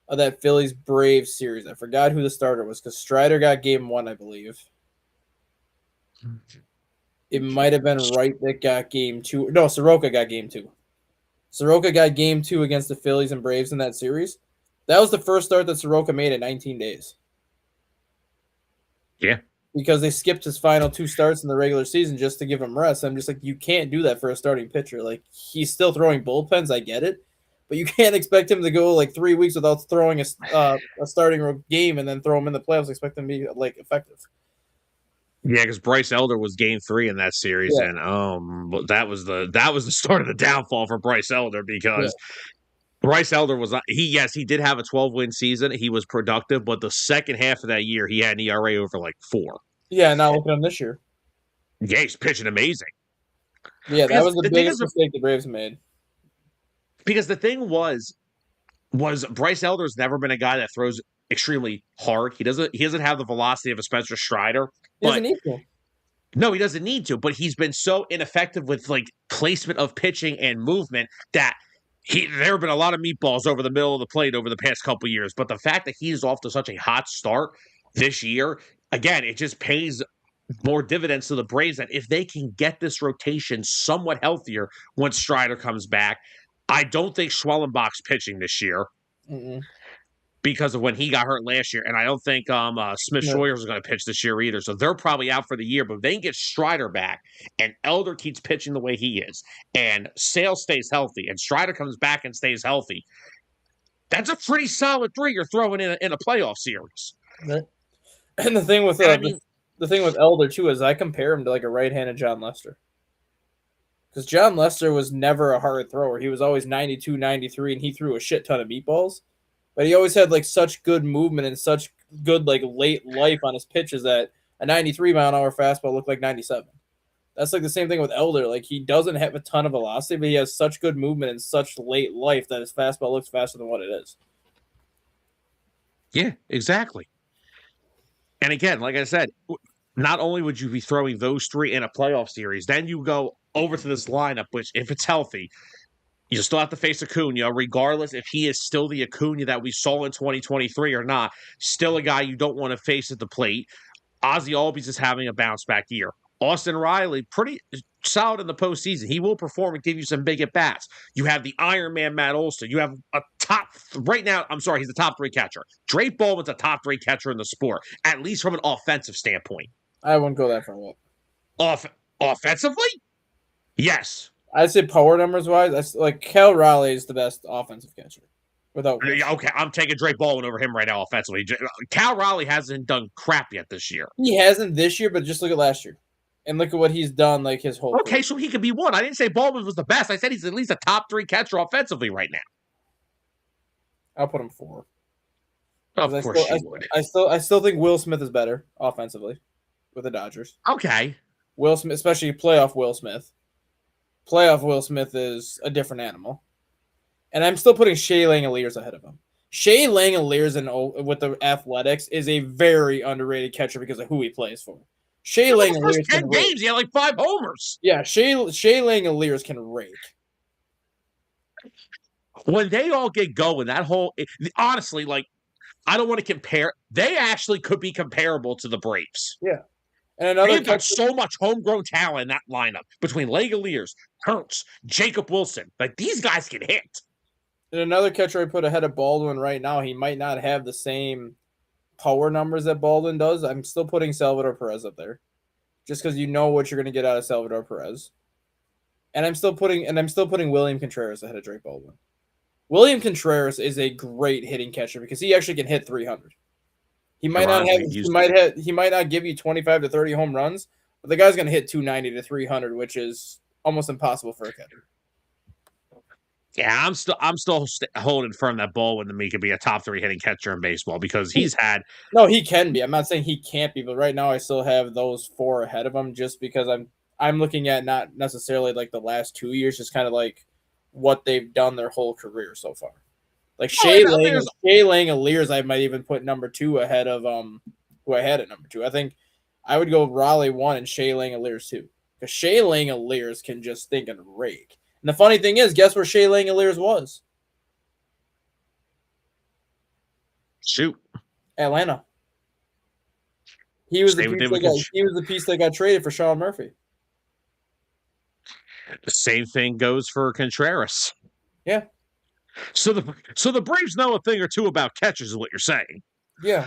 of that Phillies Braves series. I forgot who the starter was because Strider got game 1, I believe. It might have been Wright that got game 2. No, Soroka got game 2. Soroka got game 2 against the Phillies and Braves in that series. That was the first start that Soroka made in 19 days. Yeah. Because they skipped his final 2 starts in the regular season just to give him rest. I'm just like, you can't do that for a starting pitcher. Like, he's still throwing bullpens. I get it. But you can't expect him to go like 3 weeks without throwing a starting game and then throw him in the playoffs. Expect him to be like effective. Yeah, because Bryce Elder was game 3 in that series, and that was the start of the downfall for Bryce Elder because Bryce Elder was he did have a 12-win season. He was productive, but the second half of that year he had an ERA over like 4. Yeah, now look at him this year. Yeah, he's pitching amazing. Yeah, that Because was the the thing biggest is, mistake the Braves made. because the thing was Bryce Elder's never been a guy that throws extremely hard. He doesn't have the velocity of a Spencer Strider, He doesn't but need to. no, he doesn't need to. But he's been so ineffective with like placement of pitching and movement that there have been a lot of meatballs over the middle of the plate over the past couple of years. But the fact that he's off to such a hot start this year, again, it just pays more dividends to the Braves that if they can get this rotation somewhat healthier when Strider comes back, I don't think Schwellenbach's pitching this year Mm-mm. because of when he got hurt last year. And I don't think Smith No. Schroyer is going to pitch this year either. So they're probably out for the year. But if they can get Strider back and Elder keeps pitching the way he is and Sale stays healthy and Strider comes back and stays healthy, that's a pretty solid three you're throwing in a playoff series. Right. And the thing with And I mean, the thing with Elder too is I compare him to like a right-handed John Lester. Because John Lester was never a hard thrower. He was always 92, 93, and he threw a shit ton of meatballs. But he always had like such good movement and such good like late life on his pitches that a 93-mile-an-hour fastball looked like 97. That's like the same thing with Elder. Like he doesn't have a ton of velocity, but he has such good movement and such late life that his fastball looks faster than what it is. yeah, exactly. And again, like I said, not only would you be throwing those three in a playoff series, then you go over to this lineup, which if it's healthy, you still have to face Acuna, regardless if he is still the Acuna that we saw in 2023 or not. Still a guy you don't want to face at the plate. Ozzy Albies is having a bounce back year. Austin Riley, pretty solid in the postseason. He will perform and give you some big at bats. You have the Iron Man, Matt Olson. You have a right now, I'm sorry, he's the top three catcher. Drake Baldwin's a top three catcher in the sport, at least from an offensive standpoint. I wouldn't go that far yet. Offensively? Yes. I'd say power numbers wise, like Cal Raleigh is the best offensive catcher. Without question. Okay, I'm taking Drake Baldwin over him right now offensively. Cal Raleigh hasn't done crap yet this year. He hasn't this year, but just look at last year. And look at what he's done like his whole Okay, career. so he could be one. I didn't say Baldwin was the best. I said he's at least a top three catcher offensively right now. I'll put him 4. Of course you would. I still think Will Smith is better offensively with the Dodgers. Okay. Will Smith, especially playoff Will Smith. Playoff Will Smith is a different animal. And I'm still putting Shea Langoliers ahead of him. Shea Langoliers with the Athletics is a very underrated catcher because of who he plays for. Shea Langoliers can 10 games, he had like 5 homers. Yeah, Shea Langoliers can rake. When they all get going, that whole honestly, like I don't want to compare. They actually could be comparable to the Braves. Yeah. And another they've got so much homegrown talent in that lineup between Langoliers, Kurtz, Jacob Wilson. Like these guys can hit. And another catcher I put ahead of Baldwin right now, he might not have the same power numbers that Baldwin does. I'm still putting Salvador Perez up there. Just because you know what you're going to get out of Salvador Perez. And I'm still putting William Contreras ahead of Drake Baldwin. William Contreras is a great hitting catcher because he actually can hit 300. He might not give you 25 to 30 home runs, but the guy's going to hit 290 to 300, which is almost impossible for a catcher. Yeah, I'm still holding firm that Baldwin to me could be a top 3 hitting catcher in baseball because he's had. No, he can be. I'm not saying he can't be, but right now I still have those 4 ahead of him just because I'm looking at not necessarily like the last 2 years, just kind of like what they've done their whole career so far. Like Shea Langoliers, I might even put number 2 ahead of who I had at number 2. I think I would go Raleigh 1 and Shea Langoliers 2 because Shea Langoliers can just think and rake. And the funny thing is, guess where Shea Langoliers was? Shoot, Atlanta. He was the piece that got traded for Sean Murphy. The same thing goes for Contreras. Yeah. So the Braves know a thing or two about catchers, is what you're saying. Yeah.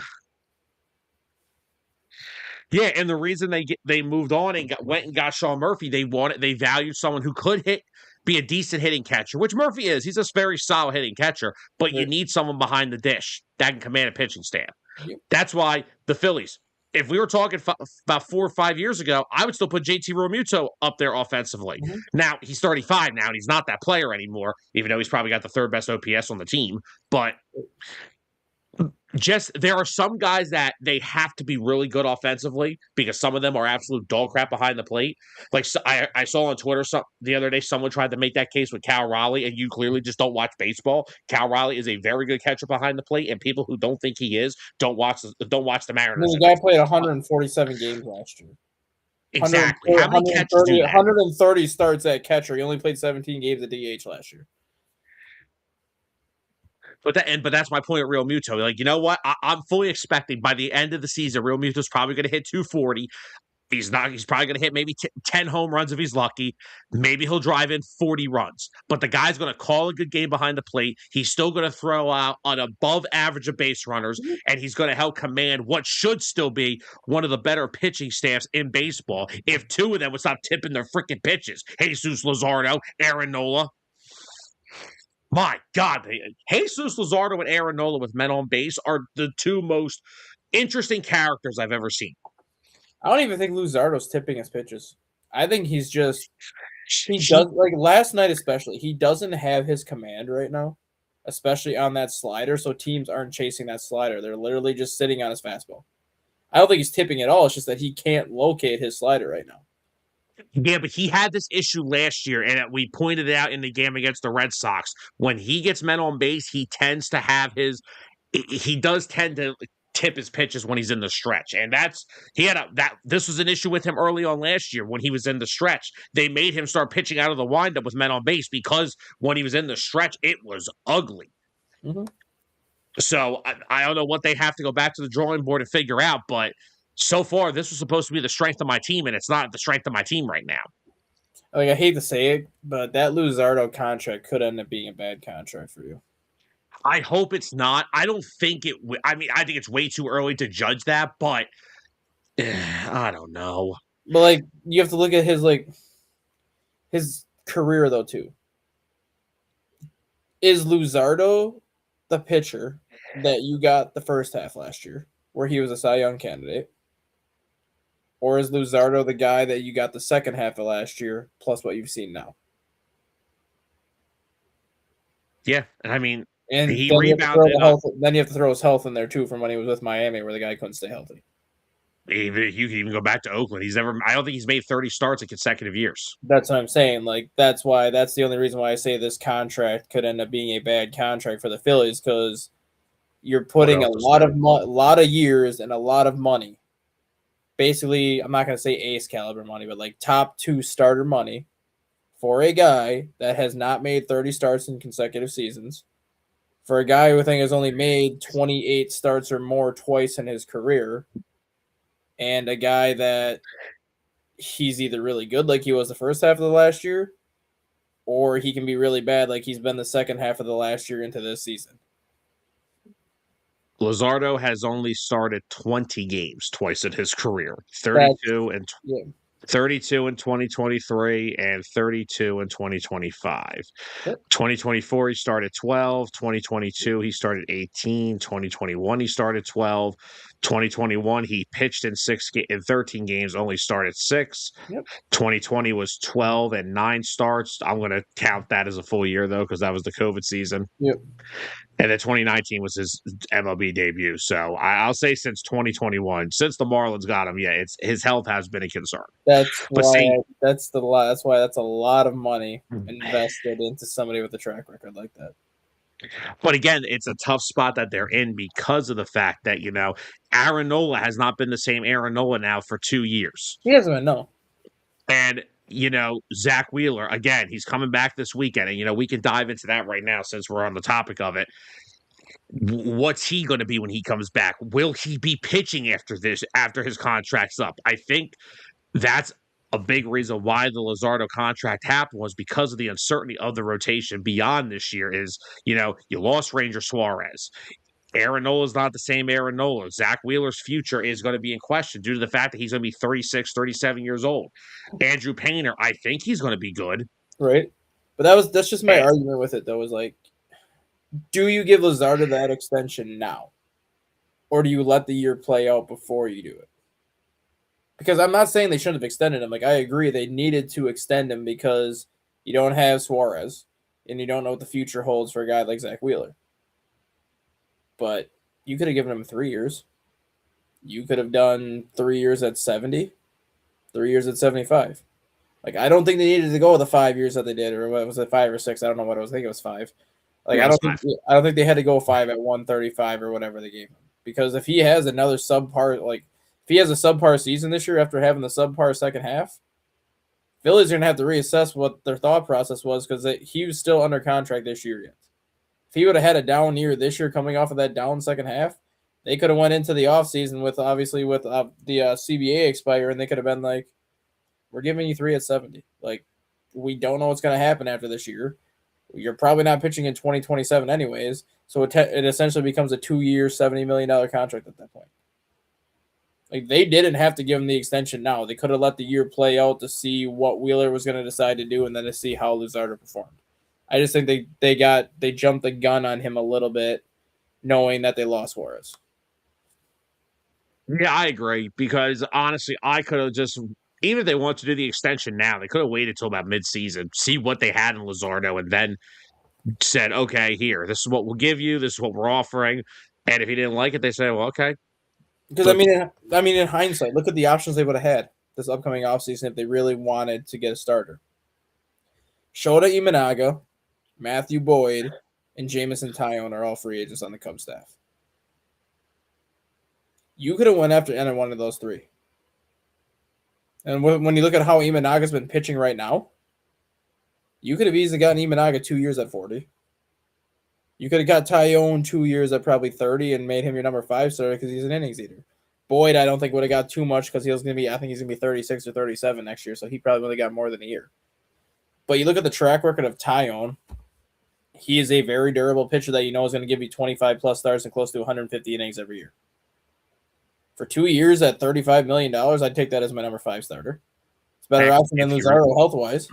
Yeah, and the reason they moved on and went and got Sean Murphy, they valued someone who could be a decent hitting catcher, which Murphy is. He's a very solid hitting catcher, but you need someone behind the dish that can command a pitching staff. Yep. That's why the Phillies. If we were talking about 4 or 5 years ago, I would still put JT Realmuto up there offensively. Mm-hmm. Now, he's 35 now, and he's not that player anymore, even though he's probably got the 3rd best OPS on the team. But Just there are some guys that they have to be really good offensively because some of them are absolute dog crap behind the plate. Like I saw on Twitter the other day, someone tried to make that case with Cal Raleigh, and you clearly just don't watch baseball. Cal Raleigh is a very good catcher behind the plate, and people who don't think he is don't watch the I mean, Mariners the at this guy played point. 147 games last year. Exactly. How many catches do that? 130 starts at catcher. He only played 17 games at DH last year. But that's my point at Real Muto. Like, you know what? I'm fully expecting by the end of the season, Real Muto's probably going to hit 240. He's not. He's probably going to hit maybe 10 home runs if he's lucky. Maybe he'll drive in 40 runs. But the guy's going to call a good game behind the plate. He's still going to throw out an above average of base runners, and he's going to help command what should still be one of the better pitching staffs in baseball. If two of them would stop tipping their freaking pitches, Jesus Luzardo, Aaron Nola. My God, Jesus Luzardo and Aaron Nola with men on base are the two most interesting characters I've ever seen. I don't even think Luzardo's tipping his pitches. I think he does, like last night especially, he doesn't have his command right now, especially on that slider, so teams aren't chasing that slider. They're literally just sitting on his fastball. I don't think he's tipping at all. It's just that he can't locate his slider right now. Yeah, but he had this issue last year, and we pointed it out in the game against the Red Sox. When he gets men on base, he tends to have he does tend to tip his pitches when he's in the stretch. And this was an issue with him early on last year when he was in the stretch. They made him start pitching out of the windup with men on base because when he was in the stretch, it was ugly. Mm-hmm. So I don't know what they have to go back to the drawing board and figure out, but so far, this was supposed to be the strength of my team, and it's not the strength of my team right now. Like, I hate to say it, but that Luzardo contract could end up being a bad contract for you. I hope it's not. I don't think it. I mean, I think it's way too early to judge that, but I don't know. But like, you have to look at his career though too. Is Luzardo the pitcher that you got the first half last year, where he was a Cy Young candidate? Or is Luzardo the guy that you got the second half of last year, plus what you've seen now? Yeah, I mean, And he then rebounded. Then you have to throw his health in there too from when he was with Miami, where the guy couldn't stay healthy. You can even go back to Oakland. I don't think he's made 30 starts in consecutive years. That's what I'm saying. Like, that's the only reason why I say this contract could end up being a bad contract for the Phillies, because you're putting a lot of years and a lot of money. Basically, I'm not going to say ace caliber money, but like top 2 starter money for a guy that has not made 30 starts in consecutive seasons, for a guy who I think has only made 28 starts or more twice in his career, and a guy that he's either really good like he was the first half of the last year, or he can be really bad like he's been the second half of the last year into this season. Luzardo has only started 20 games twice in his career. 32 in 2023 and 32 in 2025. Yep. 2024 he started 12, 2022 he started 18, 2021 he started 12, 2021 he pitched in 13 games, only started 6. Yep. 2020 was 12 and 9 starts. I'm going to count that as a full year though, because that was the COVID season. Yep. And then 2019 was his MLB debut. So I'll say since 2021, since the Marlins got him, yeah, his health has been a concern. That's why that's a lot of money invested into somebody with a track record like that. But again, it's a tough spot that they're in because of the fact that, Aaron Nola has not been the same Aaron Nola now for 2 years. He hasn't been, no. And Zack Wheeler, again, he's coming back this weekend. And, we can dive into that right now since we're on the topic of it. What's he going to be when he comes back? Will he be pitching after his contract's up? I think that's a big reason why the Luzardo contract happened, was because of the uncertainty of the rotation beyond this year. Is, you lost Ranger Suarez. Aaron Nola's not the same Aaron Nola. Zack Wheeler's future is going to be in question due to the fact that he's going to be 36, 37 years old. Andrew Painter, I think he's going to be good. Right. But that's just my argument with it, though, is like, do you give Luzardo that extension now? Or do you let the year play out before you do it? Because I'm not saying they shouldn't have extended him. Like, I agree they needed to extend him because you don't have Suarez and you don't know what the future holds for a guy like Zack Wheeler. But You could have given him 3 years. You could have done 3 years at 70, 3 years at 75. Like, I don't think they needed to go with the 5 years that they did, or what was it, 5 or 6? I don't know what it was. I think it was 5. Like, Yeah, I it's don't think five. I don't think they had to go 5 at 135 or whatever they gave him. Because if he has another subpar, like if he has a subpar season this year after having the subpar second half, Phillies are gonna have to reassess what their thought process was because he was still under contract this year yet. If he would have had a down year this year coming off of that down second half, they could have went into the offseason with obviously with the CBA expire, and they could have been like, we're giving you 3 at 70. Like, we don't know what's going to happen after this year. You're probably not pitching in 2027 anyways. So it essentially becomes a 2-year, $70 million contract at that point. Like, they didn't have to give him the extension now. They could have let the year play out to see what Wheeler was going to decide to do and then to see how Luzardo performed. I just think they jumped the gun on him a little bit, knowing that they lost Juarez. Yeah, I agree because honestly, I could have just even if they want to do the extension now, they could have waited till about midseason, see what they had in Luzardo, and then said, "Okay, here, this is what we'll give you. This is what we're offering." And if he didn't like it, they say, "Well, okay." Because But in hindsight, look at the options they would have had this upcoming offseason if they really wanted to get a starter. Shota Imanaga, Matthew Boyd, and Jamison Tyone are all free agents on the Cubs staff. You could have went after any one of those three. And when you look at how Imanaga's been pitching right now, you could have easily gotten Imanaga 2 years at 40. You could have got Tyone 2 years at probably 30 and made him your number 5 starter because he's an innings eater. Boyd, I don't think would have got too much because I think he's going to be 36 or 37 next year, so he probably would have got more than a year. But you look at the track record of Tyone, he is a very durable pitcher that you know is going to give you 25 plus starts and close to 150 innings every year. For 2 years at $35 million, I'd take that as my number 5 starter. It's a better heck, option than Luzardo health wise.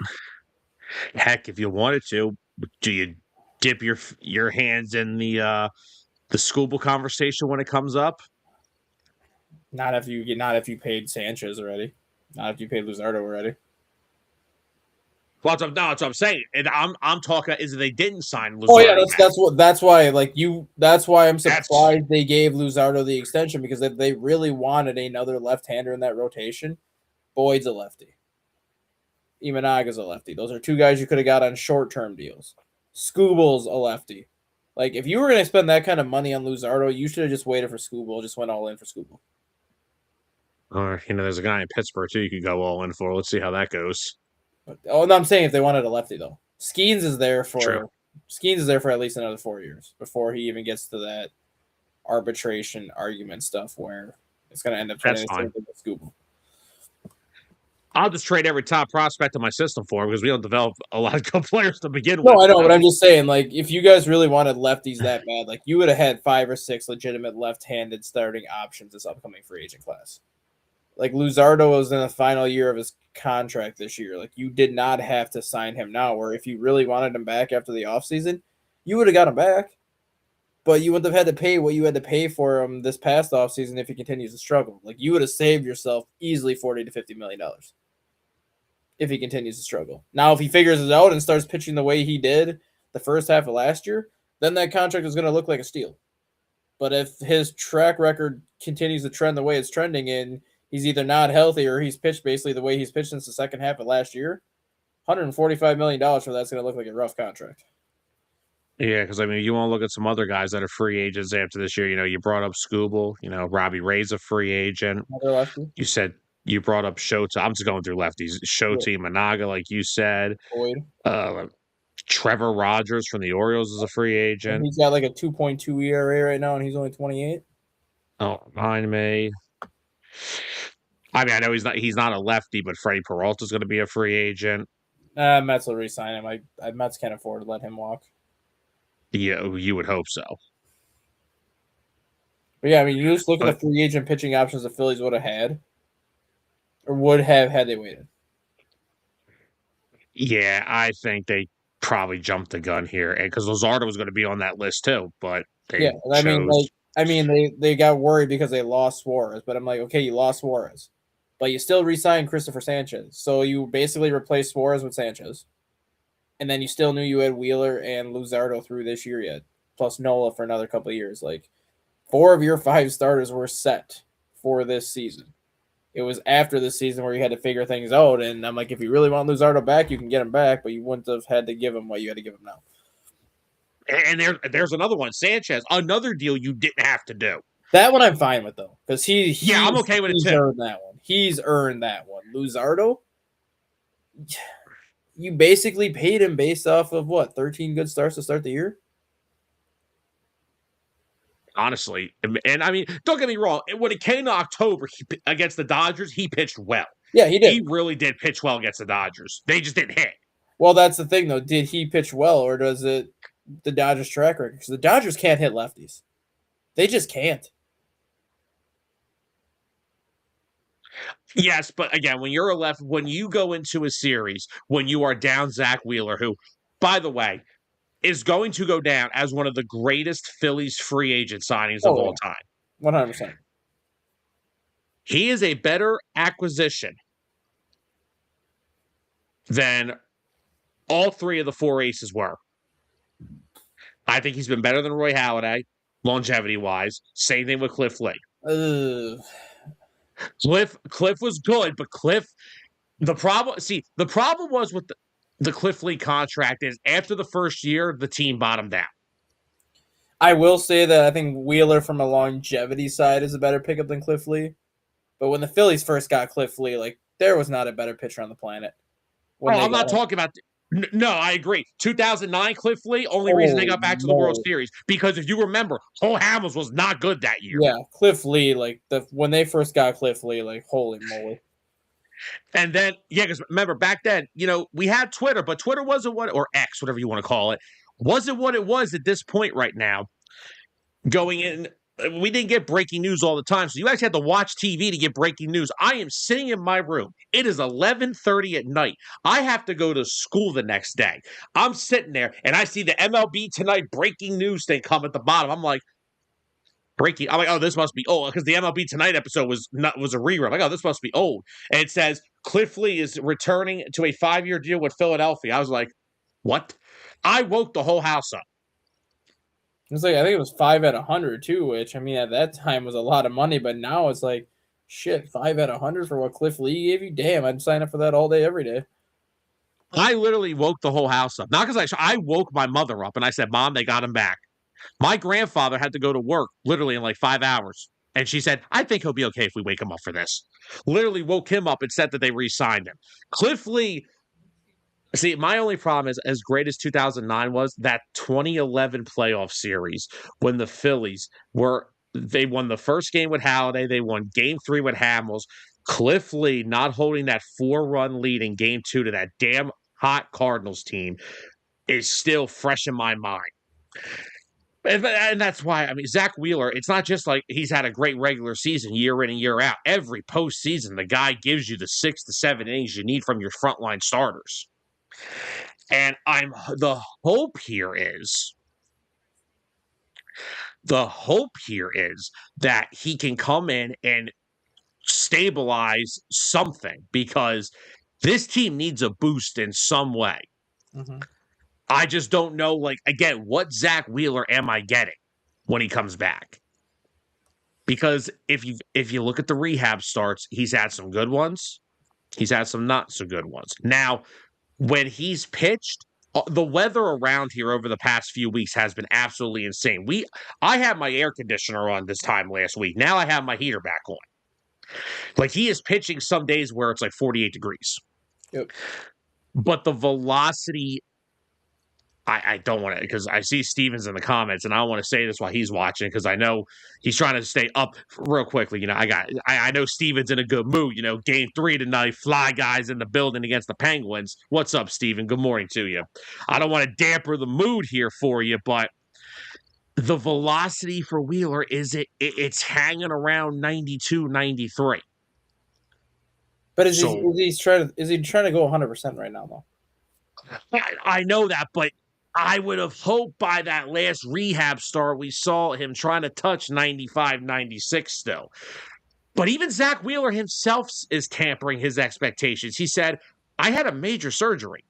heck, if you wanted to, do you dip your hands in the Scooble conversation when it comes up? Not if you paid Sanchez already. Not if you paid Luzardo already. Well, that's what I'm saying, and I'm talking is they didn't sign Oh yeah, Luzardo back. that's why that's why I'm That's surprised they gave Luzardo the extension because if they really wanted another left-hander in that rotation, Boyd's a lefty. Imanaga's a lefty. Those are two guys you could have got on short-term deals. Scooble's a lefty. Like if you were going to spend that kind of money on Luzardo, you should have just waited for Scooble. Just went all in for Scooble. or there's a guy in Pittsburgh too you could go all in for. Let's see how that goes. Oh, no, I'm saying if they wanted a lefty though, True. Skeens is there for at least another 4 years before he even gets to that arbitration argument stuff where it's going to end up That's turning fine. into Scooble. I'll just trade every top prospect in my system for him because we don't develop a lot of good players to begin No, with. I know, but So. I'm just saying, like, if you guys really wanted lefties that bad, like, you would have had 5 or 6 legitimate left-handed starting options this upcoming free agent class. Like, Luzardo was in the final year of his contract this year. Like, you did not have to sign him now, where if you really wanted him back after the offseason, you would have got him back. But you wouldn't have had to pay what you had to pay for him this past offseason if he continues to struggle. Like, you would have saved yourself easily $40 to $50 million if he continues to struggle. Now, if he figures it out and starts pitching the way he did the first half of last year, then that contract is going to look like a steal. But if his track record continues to trend the way it's trending and he's either not healthy or he's pitched basically the way he's pitched since the second half of last year, $145 million for that's going to look like a rough contract. Yeah, because you want to look at some other guys that are free agents after this year. You brought up Scooble. Robbie Ray's a free agent. Another lefty. You said you brought up Shota. I'm just going through lefties. Yeah. Shota Managa, like you said. Boyd. Trevor Rogers from the Orioles is a free And agent. he's got like a 2.2 ERA right now, and he's only 28. Oh, mind me. I know he's not a lefty, but Freddie Peralta's going to be a free agent. Mets will re-sign him. Mets can't afford to let him walk. Yeah, you would hope so. But yeah, I mean, you just look at the But free agent pitching options the Phillies would have had, or would have had they waited. yeah, I think they probably jumped the gun here, and because Luzardo was going to be on that list too, but Yeah, they and chose. they got worried because they lost Suarez, but I'm like, okay, you lost Suarez, but you still re-signed Christopher Sanchez, so you basically replaced Suarez with Sanchez, and then you still knew you had Wheeler and Luzardo through this year yet, plus Nola for another couple of years. Like 4 of your 5 starters were set for this season. It was after the season where you had to figure things out, and I'm like, if you really want Luzardo back, you can get him back, but you wouldn't have had to give him what you had to give him now. And there's another one, Sanchez, another deal you didn't have to do. That one I'm fine with though, because Yeah, I'm okay with it he's too. earned that one. He's earned that one. Luzardo, you basically paid him based off of what 13 good starts to start the year. Honestly, and I mean, don't get me wrong. When it came to October against the Dodgers, he pitched well. Yeah, he did. He really did pitch well against the Dodgers. They just didn't hit. Well, that's the thing though. Did he pitch well, or does it the Dodgers track record? Because the Dodgers can't hit lefties. They just can't. Yes, but again, when you go into a series, when you are down Zack Wheeler, who, by the way, is going to go down as one of the greatest Phillies free agent signings of all time. 100%. He is a better acquisition than all three of the four aces were. I think he's been better than Roy Halladay, longevity-wise. Same thing with Cliff Lee. Cliff was good, but the problem was with the Cliff Lee contract is after the first year, the team bottomed out. I will say that I think Wheeler from a longevity side is a better pickup than Cliff Lee. But when the Phillies first got Cliff Lee, like there was not a better pitcher on the planet. I'm not talking about. No, I agree. 2009 Cliff Lee, only reason they got back to the World Series because if you remember, Cole Hamels was not good that year. Yeah, Cliff Lee, like when they first got Cliff Lee, like holy moly. And then, because remember back then, we had Twitter, but Twitter wasn't or X, whatever you want to call it, wasn't what it was at this point right now. Going in, we didn't get breaking news all the time, so you actually had to watch TV to get breaking news. I am sitting in my room. It is 11:30 at night. I have to go to school the next day. I'm sitting there, and I see the MLB Tonight breaking news thing come at the bottom. I'm like, breaking. I'm like, oh, this must be old because the MLB Tonight episode was a rerun. I'm like, oh, this must be old. And it says Cliff Lee is returning to a 5-year deal with Philadelphia. I was like, what? I woke the whole house up. It was like I think it was 5 at 100 too, which I mean at that time was a lot of money, but now it's like shit, 5 at 100 for what Cliff Lee gave you. Damn, I'd sign up for that all day, every day. I literally woke the whole house up. Not because I woke my mother up and I said, Mom, they got him back. My grandfather had to go to work literally in like 5 hours. And she said, I think he'll be okay if we wake him up for this. Literally woke him up and said that they re-signed him. Cliff Lee, see, my only problem is as great as 2009 was, that 2011 playoff series when the Phillies they won the first game with Halladay, they won game 3 with Hamels. Cliff Lee not holding that 4-run lead in game 2 to that damn hot Cardinals team is still fresh in my mind. And that's why, I mean, Zack Wheeler, it's not just like he's had a great regular season year in and year out. Every postseason, the guy gives you the 6 to 7 innings you need from your frontline starters. And the hope here is that he can come in and stabilize something because this team needs a boost in some way. Mm-hmm. I just don't know, like, again, what Zack Wheeler am I getting when he comes back? Because if you look at the rehab starts, he's had some good ones. He's had some not so good ones. Now, when he's pitched, the weather around here over the past few weeks has been absolutely insane. I had my air conditioner on this time last week. Now I have my heater back on. Like, he is pitching some days where it's like 48 degrees. Yep. But the velocity, I don't want to, because I see Stevens in the comments, and I don't want to say this while he's watching, because I know he's trying to stay up real quickly. I know Stevens in a good mood. Game 3 tonight, Fly Guys in the building against the Penguins. What's up, Steven? Good morning to you. I don't want to damper the mood here for you, but the velocity for Wheeler it's hanging around 92, 93. But is he trying to go 100% right now though? I know that, but I would have hoped by that last rehab start we saw him trying to touch 95, 96 still. But even Zack Wheeler himself is tampering his expectations. He said, I had a major surgery.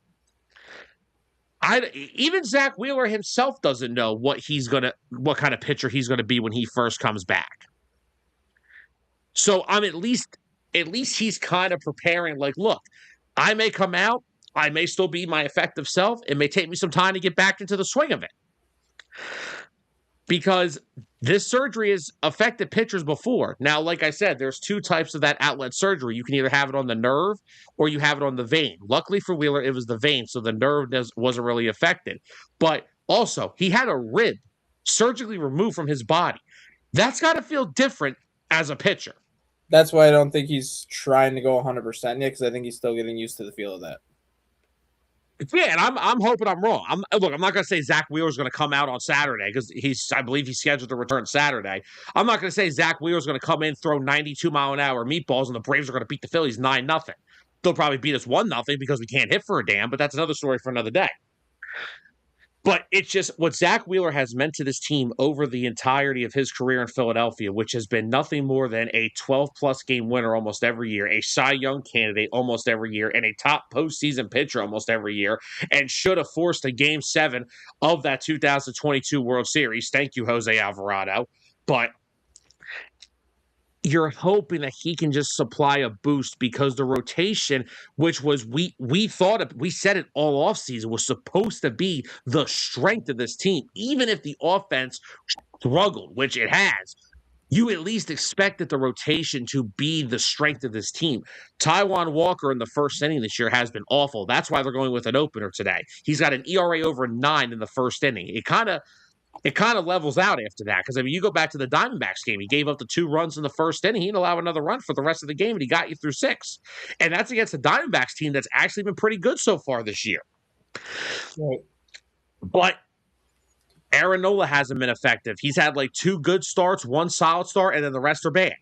Even Zack Wheeler himself doesn't know what kind of pitcher he's gonna be when he first comes back. So I'm at least he's kind of preparing. Like, look, I may come out, I may still be my effective self. It may take me some time to get back into the swing of it because this surgery has affected pitchers before. Now, like I said, there's two types of that outlet surgery. You can either have it on the nerve or you have it on the vein. Luckily for Wheeler, it was the vein, so the nerve wasn't really affected. But also, he had a rib surgically removed from his body. That's got to feel different as a pitcher. That's why I don't think he's trying to go 100% yet, because I think he's still getting used to the feel of that. Yeah, and I'm hoping I'm wrong. I'm not going to say Zack Wheeler's going to come out on Saturday because I believe he's scheduled to return Saturday. I'm not going to say Zack Wheeler's going to come in, throw 92-mile-an-hour meatballs, and the Braves are going to beat the Phillies 9-0. They'll probably beat us 1-0 because we can't hit for a damn, but that's another story for another day. But it's just what Zack Wheeler has meant to this team over the entirety of his career in Philadelphia, which has been nothing more than a 12-plus game winner almost every year, a Cy Young candidate almost every year, and a top postseason pitcher almost every year, and should have forced a Game 7 of that 2022 World Series. Thank you, Jose Alvarado. But you're hoping that he can just supply a boost because the rotation, which was we said it all offseason, was supposed to be the strength of this team. Even if the offense struggled, which it has, you at least expected the rotation to be the strength of this team. Taijuan Walker in the first inning this year has been awful. That's why they're going with an opener today. He's got an ERA over 9 in the first inning. It kind of levels out after that. Because, I mean, you go back to the Diamondbacks game. He gave up the 2 runs in the first inning. He didn't allow another run for the rest of the game, and he got you through 6. And that's against the Diamondbacks team that's actually been pretty good so far this year. Right. But Aaron Nola hasn't been effective. He's had like 2 good starts, 1 solid start, and then the rest are bad.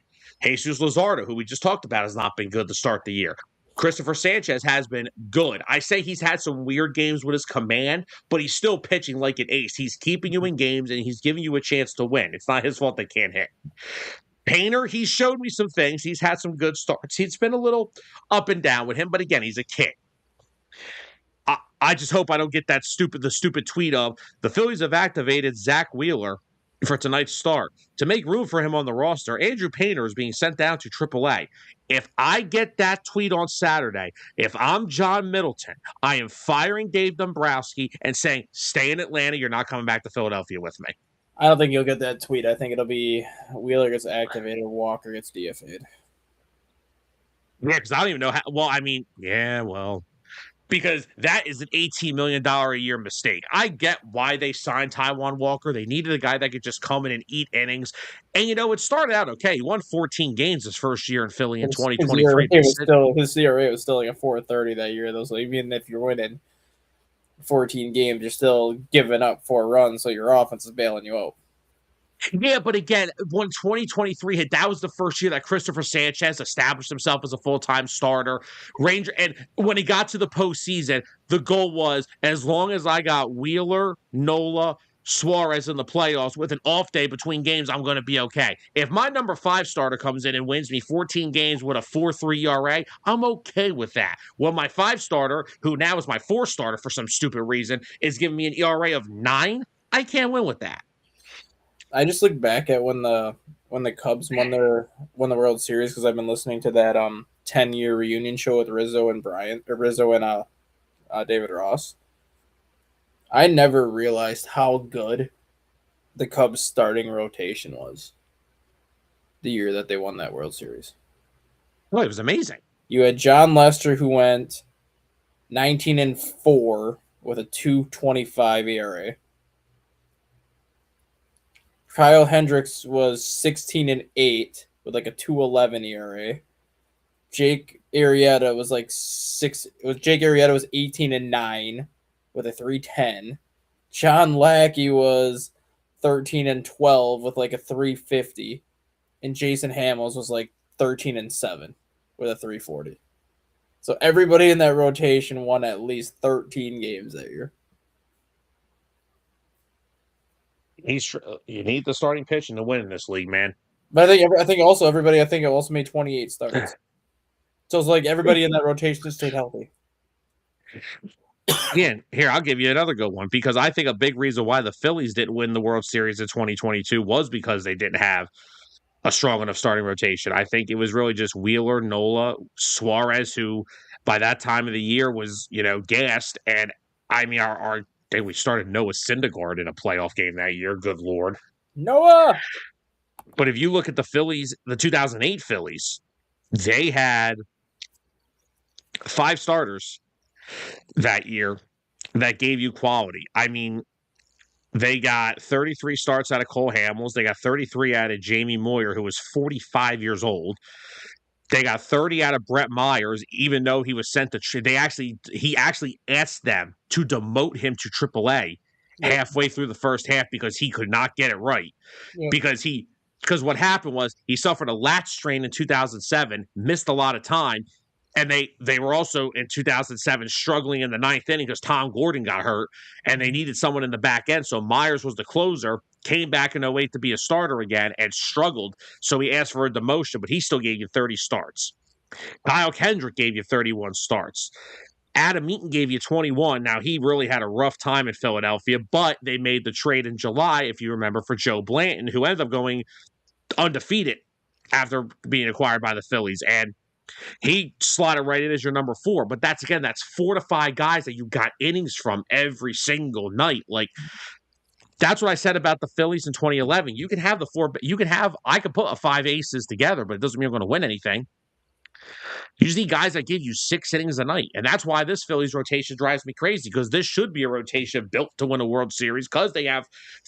Jesus Luzardo, who we just talked about, has not been good to start the year. Christopher Sanchez has been good. I say he's had some weird games with his command, but he's still pitching like an ace. He's keeping you in games, and he's giving you a chance to win. It's not his fault they can't hit. Painter, he's showed me some things. He's had some good starts. He's been a little up and down with him, but again, he's a kid. I just hope I don't get the stupid tweet of the Phillies have activated Zack Wheeler for tonight's start. To make room for him on the roster, Andrew Painter is being sent down to AAA. If I get that tweet on Saturday, if I'm John Middleton, I am firing Dave Dombrowski and saying, stay in Atlanta. You're not coming back to Philadelphia with me. I don't think you'll get that tweet. I think it'll be Wheeler gets activated, Walker gets DFA'd. Yeah, because I don't even know how. Well, I mean, yeah, well. Because that is an $18 million a year mistake. I get why they signed Taijuan Walker. They needed a guy that could just come in and eat innings. And, it started out okay. He won 14 games his first year in Philly in 2023. His CRA was still like a 4.30 that year. Those, even if you're winning 14 games, you're still giving up 4 runs, so your offense is bailing you out. Yeah, but again, when 2023 hit, that was the first year that Christopher Sanchez established himself as a full-time starter. And when he got to the postseason, the goal was, as long as I got Wheeler, Nola, Suarez in the playoffs with an off day between games, I'm going to be okay. If my number 5 starter comes in and wins me 14 games with a 4.3 ERA, I'm okay with that. Well, my 5 starter, who now is my 4 starter for some stupid reason, is giving me an ERA of 9, I can't win with that. I just look back at when the Cubs won the World Series, because I've been listening to that 10-year reunion show with Rizzo and David Ross. I never realized how good the Cubs starting rotation was the year that they won that World Series. Well, it was amazing. You had John Lester, who went 19-4 with a 2.25 ERA. Kyle Hendricks was 16-8 with like a 2.11 ERA. Jake Arrieta was Jake Arrieta was 18-9 with a 3.10. John Lackey was 13-12 with like a 3.50, and Jason Hamels was like 13-7 with a 3.40. So everybody in that rotation won at least 13 games that year. You need the starting pitching to win in this league, man. But I think also made 28 starts. So it's like everybody in that rotation stayed healthy. Again, here, I'll give you another good one because I think a big reason why the Phillies didn't win the World Series in 2022 was because they didn't have a strong enough starting rotation. I think it was really just Wheeler, Nola, Suarez, who by that time of the year was, gassed. And I mean, we started Noah Syndergaard in a playoff game that year. Good Lord. Noah. But if you look at the Phillies, the 2008 Phillies, they had 5 starters that year that gave you quality. I mean, they got 33 starts out of Cole Hamels. They got 33 out of Jamie Moyer, who was 45 years old. They got 30 out of Brett Myers, even though he was sent to. He actually asked them to demote him to AAA Yep. halfway through the first half because he could not get it right. Yep. Because what happened was he suffered a lat strain in 2007, missed a lot of time, and they were also in 2007 struggling in the ninth inning because Tom Gordon got hurt, and they needed someone in the back end. So Myers was the closer, came back in 08 to be a starter again, and struggled. So he asked for a demotion, but he still gave you 30 starts. Kyle Kendrick gave you 31 starts. Adam Eaton gave you 21. Now, he really had a rough time in Philadelphia, but they made the trade in July, if you remember, for Joe Blanton, who ended up going undefeated after being acquired by the Phillies. And he slotted right in as your number 4. But that's 4 to 5 guys that you got innings from every single night. Like, that's what I said about the Phillies in 2011. You can have I could put 5 aces together, but it doesn't mean you're going to win anything. You just need guys that give you 6 innings a night. And that's why this Phillies rotation drives me crazy, because this should be a rotation built to win a World Series because they have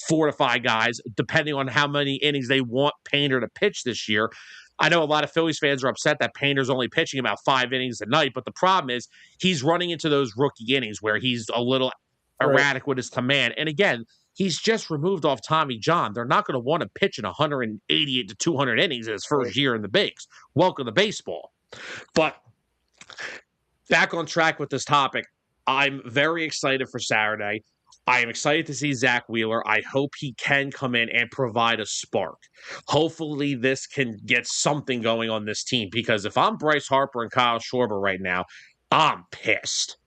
4 to 5 guys, depending on how many innings they want Painter to pitch this year. I know a lot of Phillies fans are upset that Painter's only pitching about 5 innings a night, but the problem is he's running into those rookie innings where he's a little erratic with his command. And again, he's just removed off Tommy John. They're not going to want to pitch in 188 to 200 innings in his first year in the bigs. Welcome to baseball. But back on track with this topic, I'm very excited for Saturday. I am excited to see Zack Wheeler. I hope he can come in and provide a spark. Hopefully, this can get something going on this team, because if I'm Bryce Harper and Kyle Schwarber right now, I'm pissed.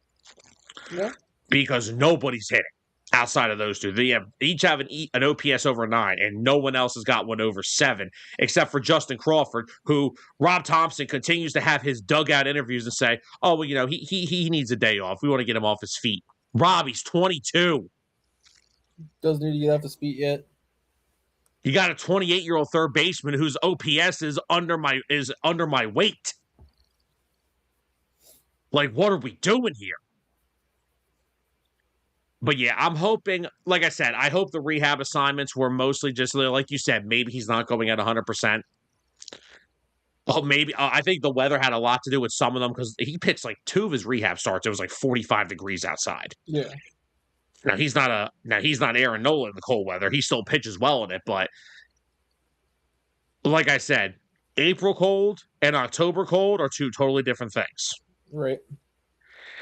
Yeah. Because nobody's hitting outside of those two. They each have an OPS over 9, and no one else has got one over 7, except for Justin Crawford, who Rob Thompson continues to have his dugout interviews and say, "Oh, well, he needs a day off. We want to get him off his feet." Robbie's 22. Doesn't need to get off his feet yet. You got a 28-year-old third baseman whose OPS is under my weight. Like, what are we doing here? But yeah, I'm hoping, like I said, I hope the rehab assignments were mostly just like you said, maybe he's not going at 100%. Oh, maybe. I think the weather had a lot to do with some of them, because he pitched like 2 of his rehab starts. It was like 45 degrees outside. Yeah. Now he's not Aaron Nola in the cold weather. He still pitches well in it, but like I said, April cold and October cold are 2 totally different things. Right.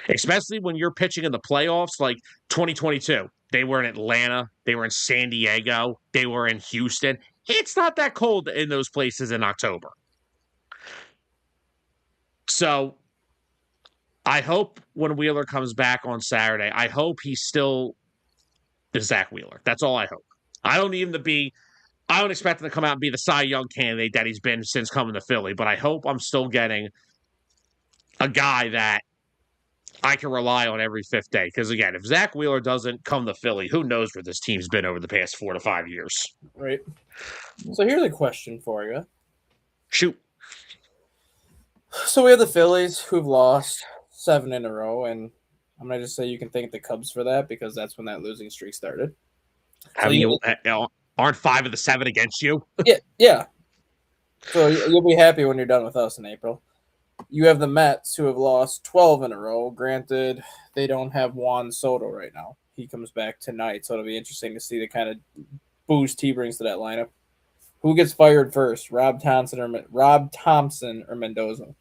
Especially when you're pitching in the playoffs, like 2022. They were in Atlanta. They were in San Diego. They were in Houston. It's not that cold in those places in October. So I hope when Wheeler comes back on Saturday, I hope he's still Zack Wheeler. That's all I hope. I don't expect him to come out and be the Cy Young candidate that he's been since coming to Philly, but I hope I'm still getting a guy that I can rely on every 5th day. Because again, if Zack Wheeler doesn't come to Philly, who knows where this team's been over the past 4 to 5 years. Right. So here's a question for you. Shoot. So we have the Phillies, who've lost 7 in a row, and I'm going to just say you can thank the Cubs for that, because that's when that losing streak started. Aren't 5 of the 7 against you? Yeah. So you'll be happy when you're done with us in April. You have the Mets, who have lost 12 in a row. Granted, they don't have Juan Soto right now. He comes back tonight, so it'll be interesting to see the kind of boost he brings to that lineup. Who gets fired first, Rob Thompson or Mendoza?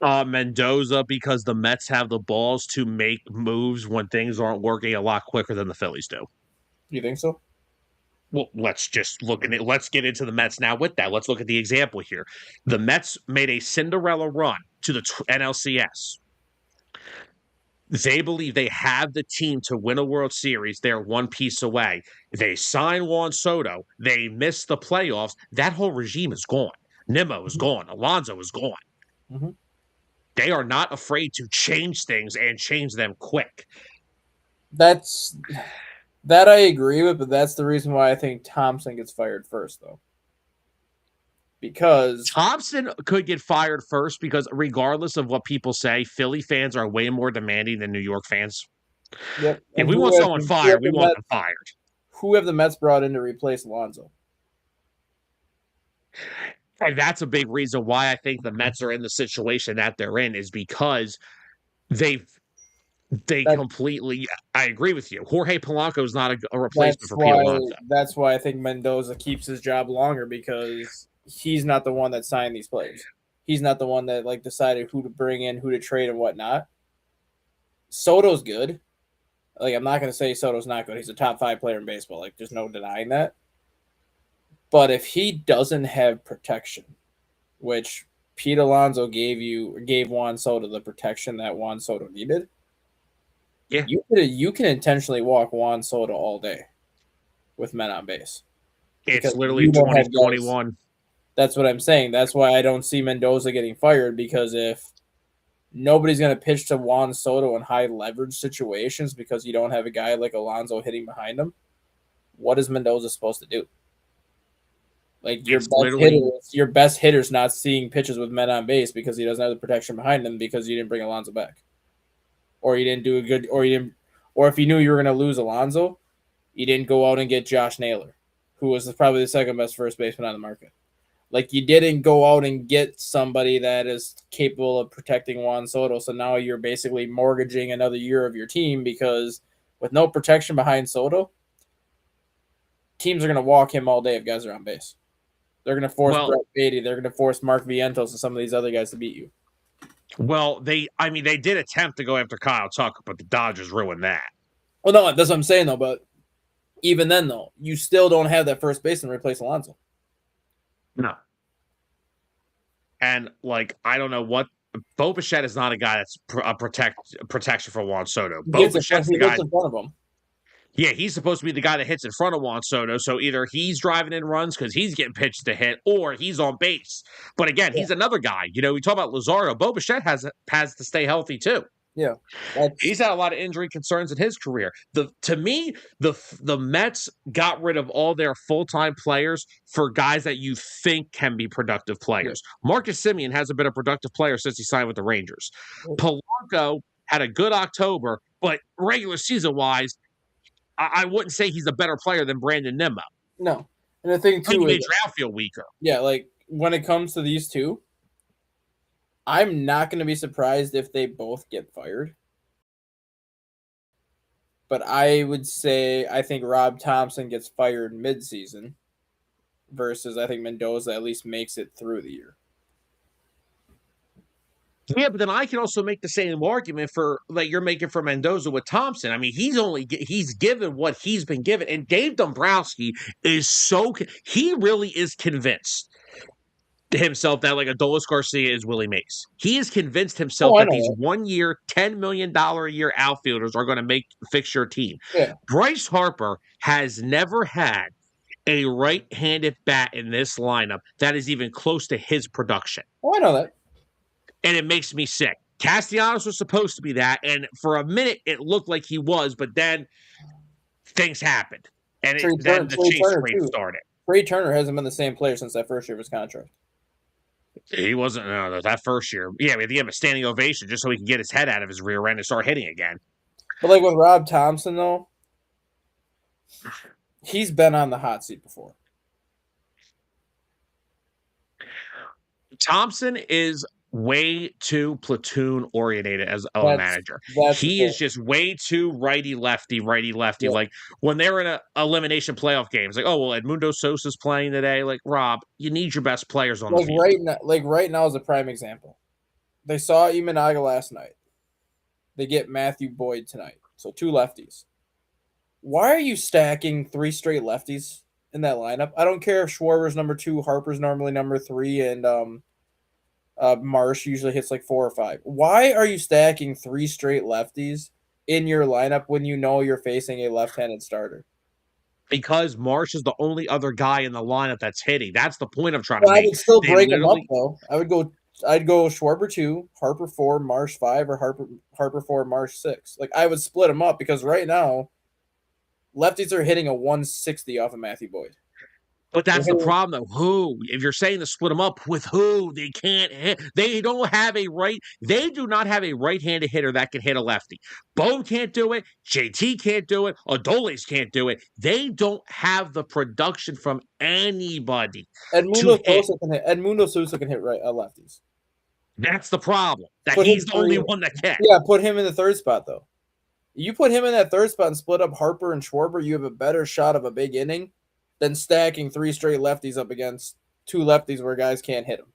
Mendoza, because the Mets have the balls to make moves when things aren't working a lot quicker than the Phillies do. You think so? Well, let's just look at it. Let's get into the Mets now with that. Let's look at the example here. The Mets made a Cinderella run to the NLCS. They believe they have the team to win a World Series. They're one piece away. They sign Juan Soto. They miss the playoffs. That whole regime is gone. Nimmo is gone. Alonso is gone. Mm-hmm. They are not afraid to change things and change them quick. That I agree with, but that's the reason why I think Thompson gets fired first, though. Because Thompson could get fired first because, regardless of what people say, Philly fans are way more demanding than New York fans. yep, If and we want someone fired, we want them fired. Who have the Mets brought in to replace Alonso? And that's a big reason why I think the Mets are in the situation that they're in, is because they completely. I agree with you. Jorge Polanco is not a replacement for Pete Alonso. That's why I think Mendoza keeps his job longer, because he's not the one that signed these players. He's not the one that decided who to bring in, who to trade, and whatnot. Soto's good. I'm not going to say Soto's not good. He's a top 5 player in baseball. There's no denying that. But if he doesn't have protection, which Pete Alonso gave Juan Soto the protection that Juan Soto needed, yeah, you can intentionally walk Juan Soto all day with men on base. It's literally 2021. That's what I'm saying. That's why I don't see Mendoza getting fired, because if nobody's going to pitch to Juan Soto in high leverage situations because you don't have a guy like Alonso hitting behind him, what is Mendoza supposed to do? Your best hitter's not seeing pitches with men on base because he doesn't have the protection behind him, because you didn't bring Alonso back, or you didn't do a good, or if you knew you were going to lose Alonso, you didn't go out and get Josh Naylor, who was probably the second best first baseman on the market. You didn't go out and get somebody that is capable of protecting Juan Soto. So now you're basically mortgaging another year of your team, because with no protection behind Soto, teams are going to walk him all day if guys are on base. They're going to force Brett Beatty. They're going to force Mark Vientos and some of these other guys to beat you. Well, they did attempt to go after Kyle Tucker, but the Dodgers ruined that. Well, no, that's what I'm saying, though. But even then, though, you still don't have that first baseman to replace Alonso. No. And, I don't know what – Bo Bichette is not a guy that's a protection for Juan Soto. Bo Bichette's the guy – in front of him. Yeah, he's supposed to be the guy that hits in front of Juan Soto, so either he's driving in runs because he's getting pitched to hit, or he's on base. But again, he's another guy. We talk about Luzardo. Bo Bichette has to stay healthy too. Yeah, he's had a lot of injury concerns in his career. To me, the Mets got rid of all their full-time players for guys that you think can be productive players. Yeah. Marcus Semien hasn't been a productive player since he signed with the Rangers. Polanco had a good October, but regular season-wise, I wouldn't say he's a better player than Brandon Nimmo. No. And the thing, too, he made your outfield weaker. Yeah, when it comes to these two, I'm not going to be surprised if they both get fired. But I would say I think Rob Thompson gets fired mid-season versus I think Mendoza at least makes it through the year. Yeah, but then I can also make the same argument for you're making for Mendoza with Thompson. I mean, he's given what he's been given, and Dave Dombrowski he really is convinced himself that Adolis Garcia is Willie Mays. He is convinced himself that these 1 year, $10 million a year outfielders are going to fix your team. Yeah. Bryce Harper has never had a right-handed bat in this lineup that is even close to his production. Oh, I know that. And it makes me sick. Castellanos was supposed to be that, and for a minute it looked like he was, but then things happened, and then the chase train started. Trey Turner hasn't been the same player since that first year of his contract. He wasn't that first year. Yeah, we had to give him a standing ovation just so he could get his head out of his rear end and start hitting again. But with Rob Thompson, though, he's been on the hot seat before. Thompson is way too platoon oriented as a manager. He is just way too righty lefty. Yeah. When they're in elimination playoff games, Edmundo Sosa's playing today. Rob, you need your best players on the field. Right now is a prime example. They saw Imanaga last night. They get Matthew Boyd tonight. So 2 lefties. Why are you stacking 3 straight lefties in that lineup? I don't care if Schwarber's number 2, Harper's normally number 3, and Marsh usually hits like 4 or 5. Why are you stacking 3 straight lefties in your lineup when you know you're facing a left-handed starter? Because Marsh is the only other guy in the lineup that's hitting. That's the point I'm trying to Well, I make. would still They break them up literally though. I'd go Schwarber 2, Harper 4, Marsh 5, or Harper 4, Marsh 6. Like I would split them up because right now lefties are hitting a 160 off of Matthew Boyd. But They're that's the hitting problem, though. Who? If you're saying to split them up, with who? They can't hit. They don't have a right. They do not have a right-handed hitter that can hit a lefty. Bone can't do it. JT can't do it. Adolis can't do it. They don't have the production from anybody to hit. Edmundo Sosa can hit right lefties. That's the problem. That Put him he's the only three. one that can. Yeah, put him in the third spot though. You put him in that third spot and split up Harper and Schwarber, you have a better shot of a big inning than stacking 3 straight lefties up against 2 lefties where guys can't hit them.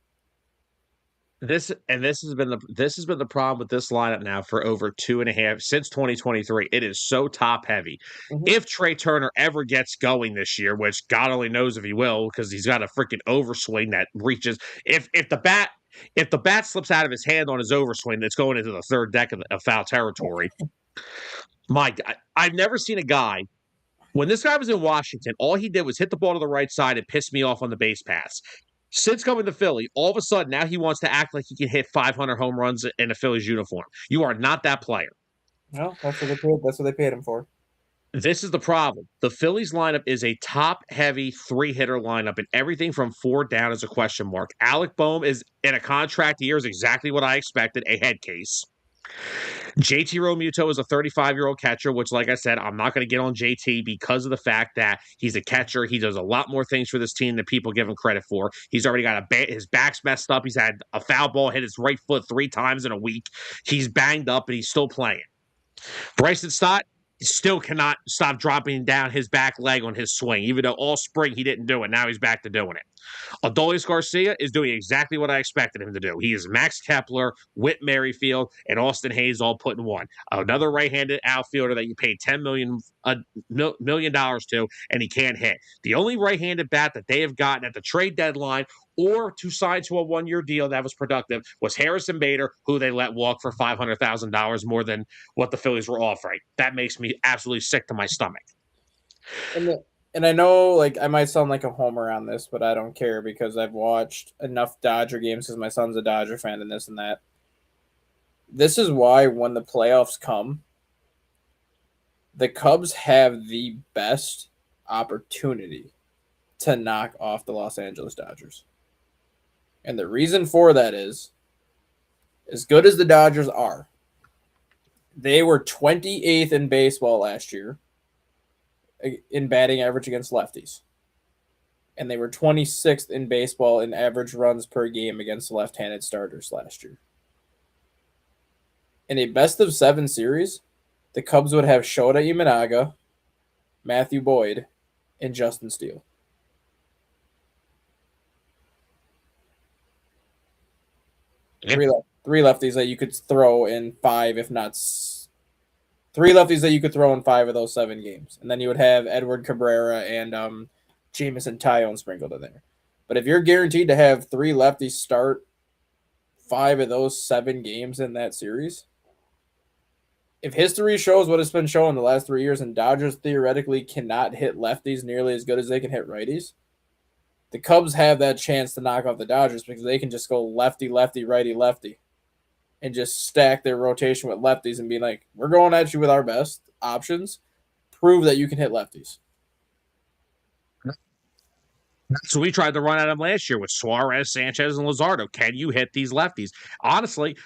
This has been the problem with this lineup now for over 2.5 since 2023. It is so top heavy. Mm-hmm. If Trey Turner ever gets going this year, which God only knows if he will, because he's got a freaking overswing that reaches. If the bat slips out of his hand on his overswing, that's going into the third deck of foul territory. My God, I've never seen a guy. When this guy was in Washington, all he did was hit the ball to the right side and piss me off on the base pass. Since coming to Philly, all of a sudden now he wants to act like he can hit 500 home runs in a Phillies uniform. You are not that player. No, that's what they paid. That's what they paid him for. This is the problem. The Phillies lineup is a top-heavy 3-hitter lineup, and everything from 4 down is a question mark. Alec Boehm is in a contract year, is exactly what I expected, a head case. JT Realmuto is a 35-year-old catcher, which, like I said, I'm not going to get on JT because of the fact that he's a catcher. He does a lot more things for this team than people give him credit for. He's already got his back's messed up. He's had a foul ball hit his right foot 3 times in a week. He's banged up, and he's still playing. Bryson Stott still cannot stop dropping down his back leg on his swing, even though all spring he didn't do it. Now he's back to doing it. Adolis Garcia is doing exactly what I expected him to do. He is Max Kepler, Whit Merrifield, and Austin Hayes all put in one. Another right-handed outfielder that you paid $10 million to, and he can't hit. The only right-handed bat that they have gotten at the trade deadline or to sign to a 1-year deal that was productive was Harrison Bader, who they let walk for $500,000 more than what the Phillies were offering. That makes me absolutely sick to my stomach. And I know, like, I might sound like a homer on this, but I don't care because I've watched enough Dodger games because my son's a Dodger fan and this and that. This is why when the playoffs come, the Cubs have the best opportunity to knock off the Los Angeles Dodgers. And the reason for that is, as good as the Dodgers are, they were 28th in baseball last year in batting average against lefties. And they were 26th in baseball in average runs per game against left-handed starters last year. In a best-of-7 series, the Cubs would have Shota Imanaga, Matthew Boyd, and Justin Steele. Yep. Three lefties that you could throw in 5, if not 3 lefties that you could throw in 5 of those 7 games. And then you would have Edward Cabrera and Jameson Taillon sprinkled in there. But if you're guaranteed to have 3 lefties start 5 of those 7 games in that series, if history shows what it's been shown the last 3 years and Dodgers theoretically cannot hit lefties nearly as good as they can hit righties, the Cubs have that chance to knock off the Dodgers because they can just go lefty, lefty, righty, lefty and just stack their rotation with lefties and be like, we're going at you with our best options. Prove that you can hit lefties. So we tried to run at him last year with Suarez, Sanchez, and Luzardo. Can you hit these lefties? Honestly,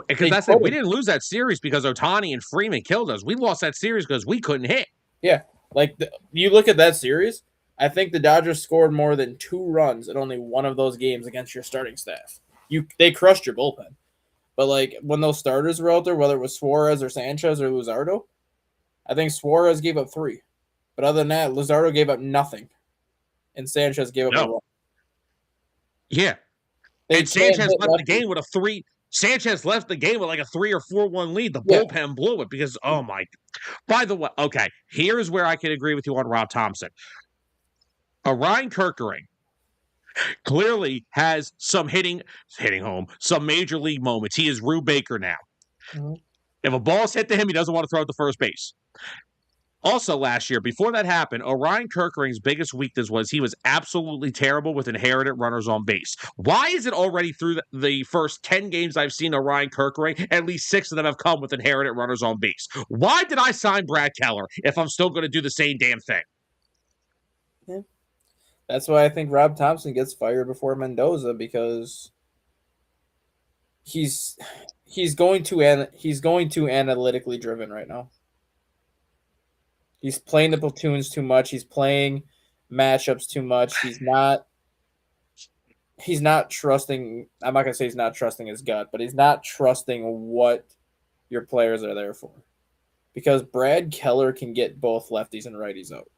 because that's it. We didn't lose that series because Ohtani and Freeman killed us. We lost that series because we couldn't hit. Yeah. Like, you look at that series, I think the Dodgers scored more than 2 runs in only one of those games against your starting staff. They crushed your bullpen. But, like, when those starters were out there, whether it was Suarez or Sanchez or Luzardo, I think Suarez gave up 3. But other than that, Luzardo gave up nothing. And Sanchez gave up a run. Yeah. And Sanchez left the game with a 3. Sanchez left the game with like a 3 or 4-1 lead. The bullpen blew it because, oh my. By the way, okay, here's where I can agree with you on Rob Thompson. Ryan Kerkering Clearly has some hitting home, some major league moments. He is Rue Baker now. Mm-hmm. If a ball's hit to him, he doesn't want to throw it to first base. Also, last year, before that happened, Orion Kerkering's biggest weakness was he was absolutely terrible with inherited runners on base. Why is it already through the first 10 games I've seen Orion Kerkering, at least 6 of them have come with inherited runners on base? Why did I sign Brad Keller if I'm still going to do the same damn thing? Yeah. That's why I think Rob Thompson gets fired before Mendoza, because he's going too analytically driven right now. He's playing the platoons too much. He's playing matchups too much. He's not trusting. I'm not gonna say he's not trusting his gut, but he's not trusting what your players are there for. Because Brad Keller can get both lefties and righties out.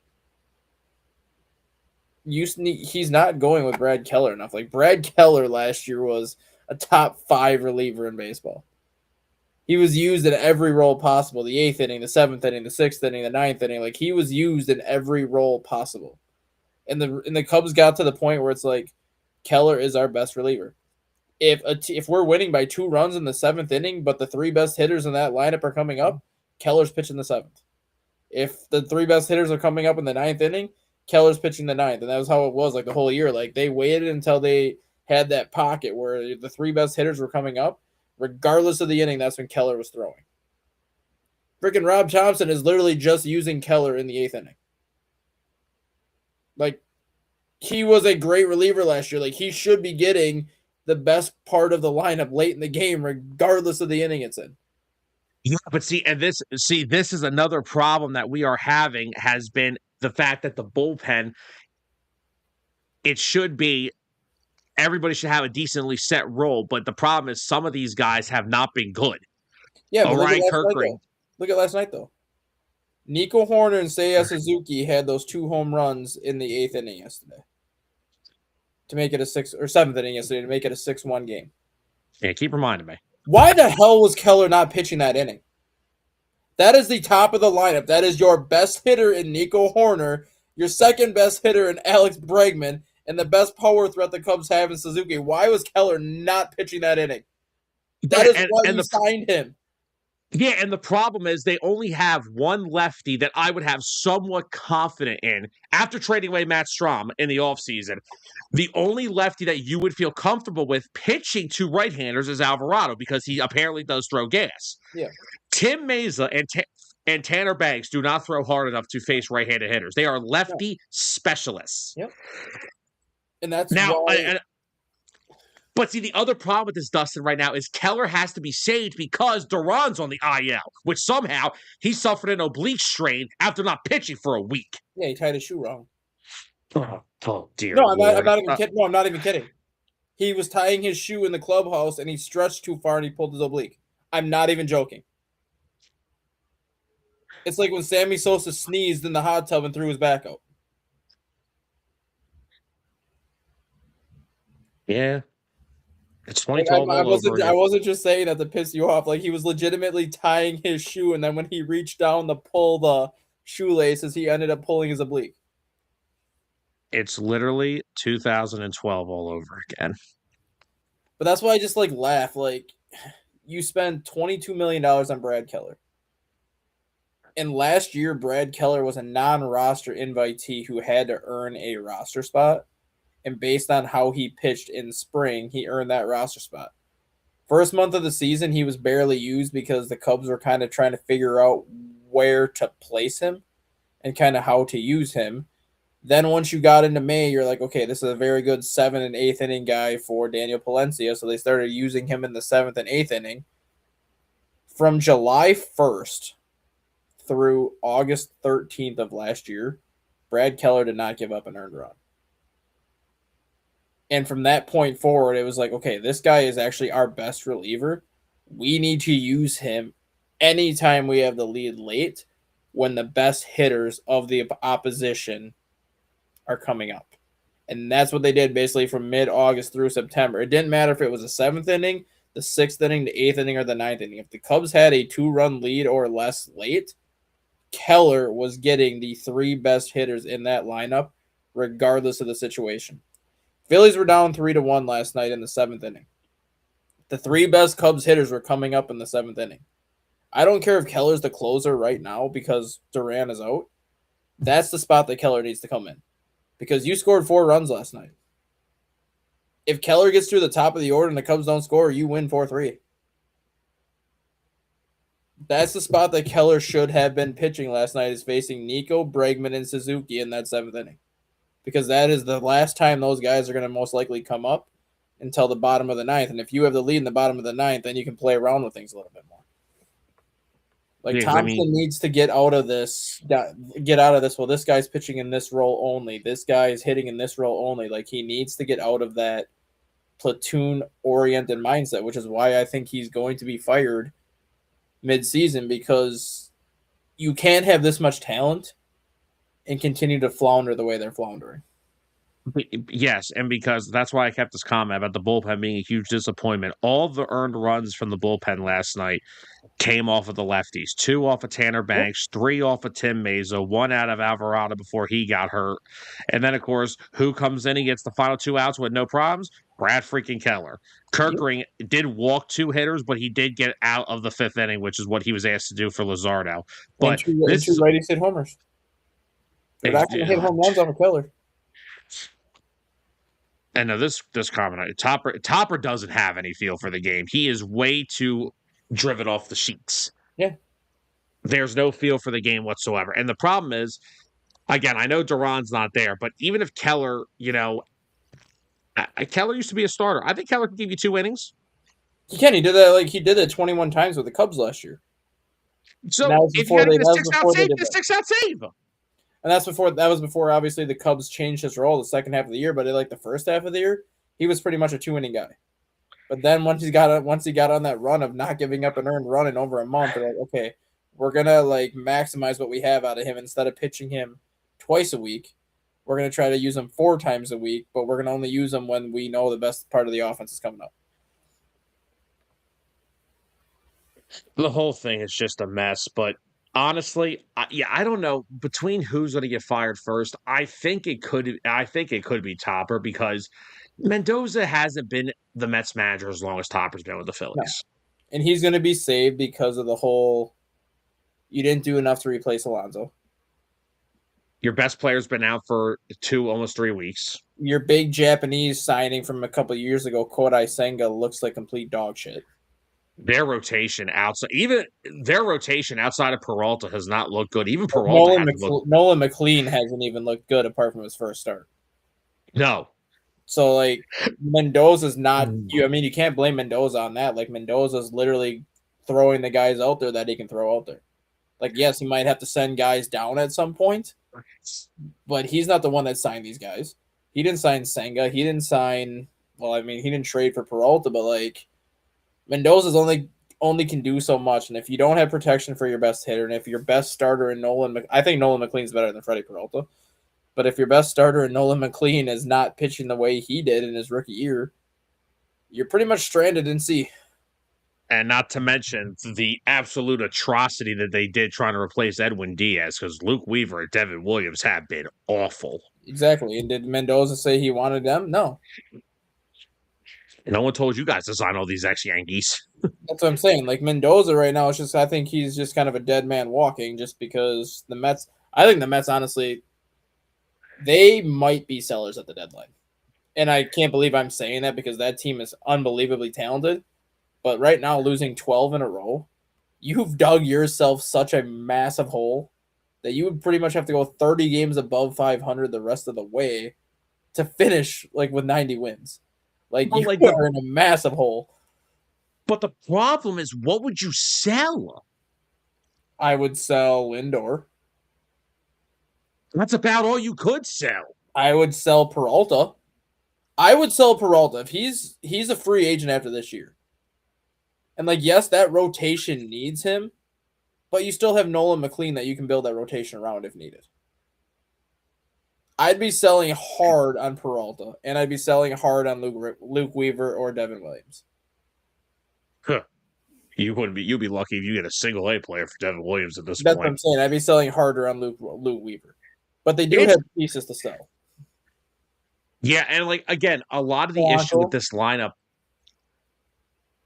He's not going with Brad Keller enough. Like, Brad Keller last year was a top 5 reliever in baseball. He was used in every role possible. The 8th inning, the 7th inning, the 6th inning, the 9th inning. Like, he was used in every role possible. And the Cubs got to the point where it's like, Keller is our best reliever. If we're winning by 2 runs in the 7th inning, but the 3 best hitters in that lineup are coming up, Keller's pitching the 7th. If the 3 best hitters are coming up in the 9th inning, Keller's pitching the 9th. And that was how it was like the whole year. Like, they waited until they had that pocket where the 3 best hitters were coming up. Regardless of the inning, that's when Keller was throwing. Freaking Rob Thompson is literally just using Keller in the 8th inning. Like, he was a great reliever last year. Like, he should be getting the best part of the lineup late in the game, regardless of the inning it's in. Yeah, but this is another problem that we are having, has been the fact that the bullpen, it should be, everybody should have a decently set role, but the problem is some of these guys have not been good. Yeah, but Orion Kerkering. Look at last night, though. Nico Horner and Seiya Suzuki had those 2 home runs in the 8th inning yesterday to make it a 7th inning yesterday to make it a 6-1 game. Yeah, keep reminding me. Why the hell was Keller not pitching that inning? That is the top of the lineup. That is your best hitter in Nico Horner, your second best hitter in Alex Bregman, and the best power threat the Cubs have in Suzuki. Why was Keller not pitching that inning? That is why you signed him. Yeah, and the problem is they only have one lefty that I would have somewhat confident in after trading away Matt Strahm in the offseason. The only lefty that you would feel comfortable with pitching to right-handers is Alvarado, because he apparently does throw gas. Yeah. Tim Meza and Tanner Banks do not throw hard enough to face right-handed hitters. They are lefty specialists. Yep. And that's now, why... But see, the other problem with this, Dustin, right now is Keller has to be saved because Duran's on the IL, which somehow he suffered an oblique strain after not pitching for a week. Yeah, he tied his shoe wrong. Oh dear. No, I'm not even kidding. No, I'm not even kidding. He was tying his shoe in the clubhouse and he stretched too far and he pulled his oblique. I'm not even joking. It's like when Sammy Sosa sneezed in the hot tub and threw his back out. Yeah. It's 2012 I wasn't just saying that to piss you off. Like, he was legitimately tying his shoe, and then when he reached down to pull the shoelaces, he ended up pulling his oblique. It's literally 2012 all over again. But that's why I just, like, laugh. Like, you spend $22 million on Brad Keller. And last year, Brad Keller was a non-roster invitee who had to earn a roster spot. And based on how he pitched in spring, he earned that roster spot. First month of the season, he was barely used because the Cubs were kind of trying to figure out where to place him and kind of how to use him. Then once you got into May, you're like, okay, this is a very good 7th and 8th inning guy for Daniel Palencia. So they started using him in the 7th and 8th inning. From July 1st through August 13th of last year, Brad Keller did not give up an earned run. And from that point forward, it was like, okay, this guy is actually our best reliever. We need to use him anytime we have the lead late when the best hitters of the opposition are coming up. And that's what they did basically from mid-August through September. It didn't matter if it was the 7th inning, the 6th inning, the 8th inning, or the 9th inning. If the Cubs had a 2-run lead or less late, Keller was getting the 3 best hitters in that lineup regardless of the situation. Phillies were down 3-1 last night in the seventh inning. The three best Cubs hitters were coming up in the seventh inning. I don't care if Keller's the closer right now because Duran is out. That's the spot that Keller needs to come in because you scored 4 runs last night. If Keller gets through the top of the order and the Cubs don't score, you win 4-3. That's the spot that Keller should have been pitching last night, is facing Nico, Bregman, and Suzuki in that seventh inning. Because that is the last time those guys are going to most likely come up until the bottom of the ninth. And if you have the lead in the bottom of the ninth, then you can play around with things a little bit more. Like Because, Thompson needs to get out of this. Well, this guy's pitching in this role only. This guy is hitting in this role only. Like he needs to get out of that platoon-oriented mindset, which is why I think he's going to be fired mid-season, because you can't have this much talent and continue to flounder the way they're floundering. yes, and because that's why I kept this comment about the bullpen being a huge disappointment. All the earned runs from the bullpen last night came off of the lefties. 2 off of Tanner Banks, 3 off of Tim Meza, 1 out of Alvarado before he got hurt. And then, of course, who comes in and gets the final 2 outs with no problems? Brad freaking Keller. Kirkring did walk 2 hitters, but he did get out of the 5th inning, which is what he was asked to do for Luzardo. But and this two righties hit homers. They're not going to hit home runs off of Keller. And now this comment, Topper doesn't have any feel for the game. He is way too driven off the sheets. Yeah. There's no feel for the game whatsoever. And the problem is, again, I know Duran's not there, but even if Keller, Keller used to be a starter. I think Keller can give you 2 innings. He can. He did that. Like he did it 21 times with the Cubs last year. So if you got a 6-out save. And that was before obviously the Cubs changed his role the second half of the year, but like the first half of the year, he was pretty much a 2-inning guy. But then once he got on that run of not giving up an earned run in over a month, they're like, okay, we're gonna like maximize what we have out of him. Instead of pitching him twice a week, we're gonna try to use him 4 times a week, but we're gonna only use him when we know the best part of the offense is coming up. The whole thing is just a mess, but honestly, I don't know between who's going to get fired first. I think it could be Topper, because Mendoza hasn't been the Mets manager as long as Topper's been with the Phillies. No. And he's going to be saved because of the whole, you didn't do enough to replace Alonso. Your best player's been out for almost 3 weeks. Your big Japanese signing from a couple of years ago, Kodai Senga, looks like complete dog shit. Their rotation outside of Peralta has not looked good. Even Peralta Nolan McLean hasn't even looked good apart from his first start. No. So like Mendoza's not you can't blame Mendoza on that. Like Mendoza's literally throwing the guys out there that he can throw out there. Like yes, he might have to send guys down at some point, but he's not the one that signed these guys. He didn't sign Senga. He didn't trade for Peralta, but like Mendoza's only can do so much, and if you don't have protection for your best hitter, and if your best starter in I think Nolan McLean's better than Freddie Peralta, but if your best starter in Nolan McLean is not pitching the way he did in his rookie year, you're pretty much stranded in C. And not to mention the absolute atrocity that they did trying to replace Edwin Diaz, because Luke Weaver and Devin Williams have been awful. Exactly. And did Mendoza say he wanted them? No. No one told you guys to sign all these ex-Yankees. That's what I'm saying. Like Mendoza right now, I think he's just kind of a dead man walking, just because I think the Mets, honestly, they might be sellers at the deadline. And I can't believe I'm saying that because that team is unbelievably talented. But right now, losing 12 in a row, you've dug yourself such a massive hole that you would pretty much have to go 30 games above 500 the rest of the way to finish like with 90 wins. Like you are in a massive hole. But the problem is, what would you sell? I would sell Lindor. That's about all you could sell. I would sell Peralta. If he's a free agent after this year. And like, yes, that rotation needs him, but you still have Nolan McLean that you can build that rotation around if needed. I'd be selling hard on Peralta, and I'd be selling hard on Luke Weaver or Devin Williams. Huh. You'd be lucky if you get a single A player for Devin Williams at this point. That's what I'm saying. I'd be selling harder on Luke Weaver. But they do have pieces to sell. Yeah, and like again, a lot of the issue with Polanco, this lineup.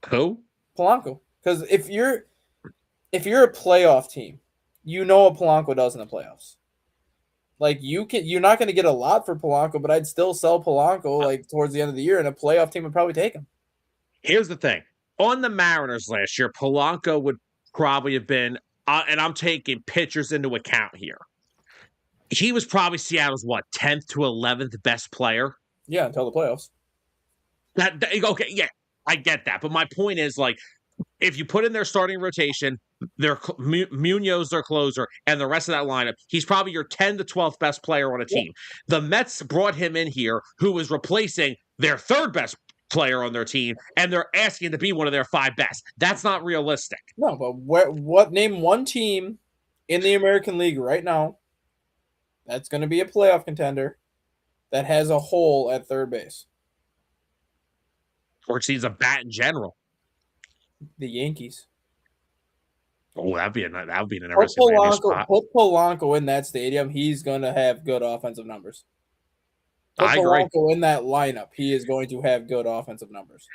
Who? Polanco. Because if you're a playoff team, you know what Polanco does in the playoffs. Like you're not going to get a lot for Polanco, but I'd still sell Polanco like towards the end of the year, and a playoff team would probably take him. Here's the thing: on the Mariners last year, Polanco would probably have been, and I'm taking pitchers into account here. He was probably Seattle's what 10th to 11th best player. Yeah, until the playoffs. Okay, yeah, I get that, but my point is like if you put in their starting rotation, their Munoz their closer, and the rest of that lineup, he's probably your 10 to 12th best player on a Yeah. team. The Mets brought him in here, who was replacing their third best player on their team, and they're asking to be one of their 5 best. That's not realistic. No, but what name one team in the American League right now that's going to be a playoff contender that has a hole at third base? Or he's a bat in general. The Yankees. Oh, that would be an interesting landing spot. Put Polanco in that stadium. He's going to have good offensive numbers. Put I agree. Polanco in that lineup. He is going to have good offensive numbers.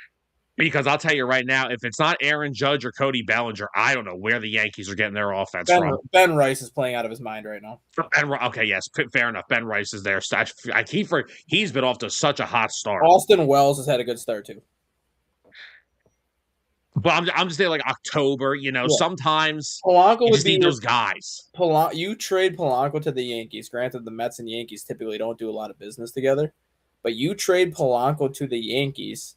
Because I'll tell you right now, if it's not Aaron Judge or Cody Bellinger, I don't know where the Yankees are getting their offense from. Ben Rice is playing out of his mind right now. Okay, yes, fair enough. Ben Rice is there. He's been off to such a hot start. Austin Wells has had a good start too. But I'm just saying, like October. Sometimes Polanco you would just be need those guys. You trade Polanco to the Yankees. Granted, the Mets and Yankees typically don't do a lot of business together, but you trade Polanco to the Yankees.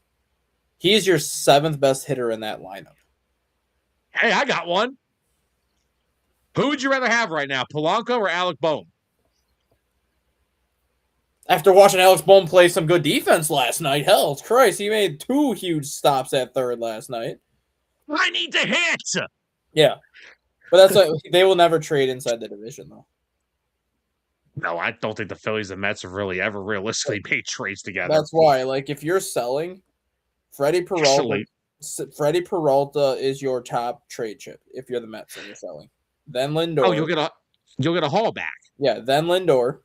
He is your 7th best hitter in that lineup. Hey, I got one. Who would you rather have right now, Polanco or Alec Bohm? After watching Alex Bohm play some good defense last night, hell, Christ, he made 2 huge stops at third last night. I need to hit. Yeah, but that's like they will never trade inside the division though. No, I don't think the Phillies and Mets have really ever realistically made trades together. That's why, like, if you're selling, Freddie Peralta, Freddie Peralta is your top trade chip if you're the Mets and you're selling. Then Lindor. Oh, you'll get a haul back. Yeah, then Lindor,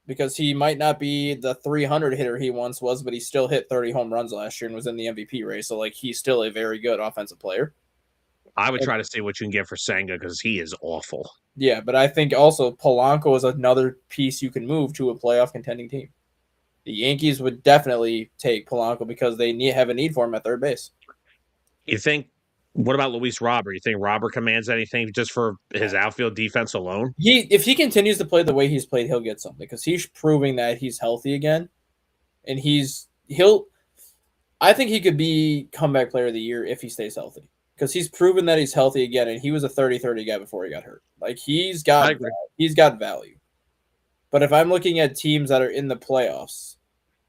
because he might not be the 300 hitter he once was, but he still hit 30 home runs last year and was in the MVP race. So, like, he's still a very good offensive player. I would try to see what you can get for Senga because he is awful. Yeah, but I think also Polanco is another piece you can move to a playoff contending team. The Yankees would definitely take Polanco because they have a need for him at third base. You think? What about Luis Robert? You think Robert commands anything just for his outfield defense alone? If he continues to play the way he's played, he'll get something because he's proving that he's healthy again, and I think he could be comeback player of the year if he stays healthy because he's proven that he's healthy again, and he was a 30-30 guy before he got hurt. Like he's got value. But if I'm looking at teams that are in the playoffs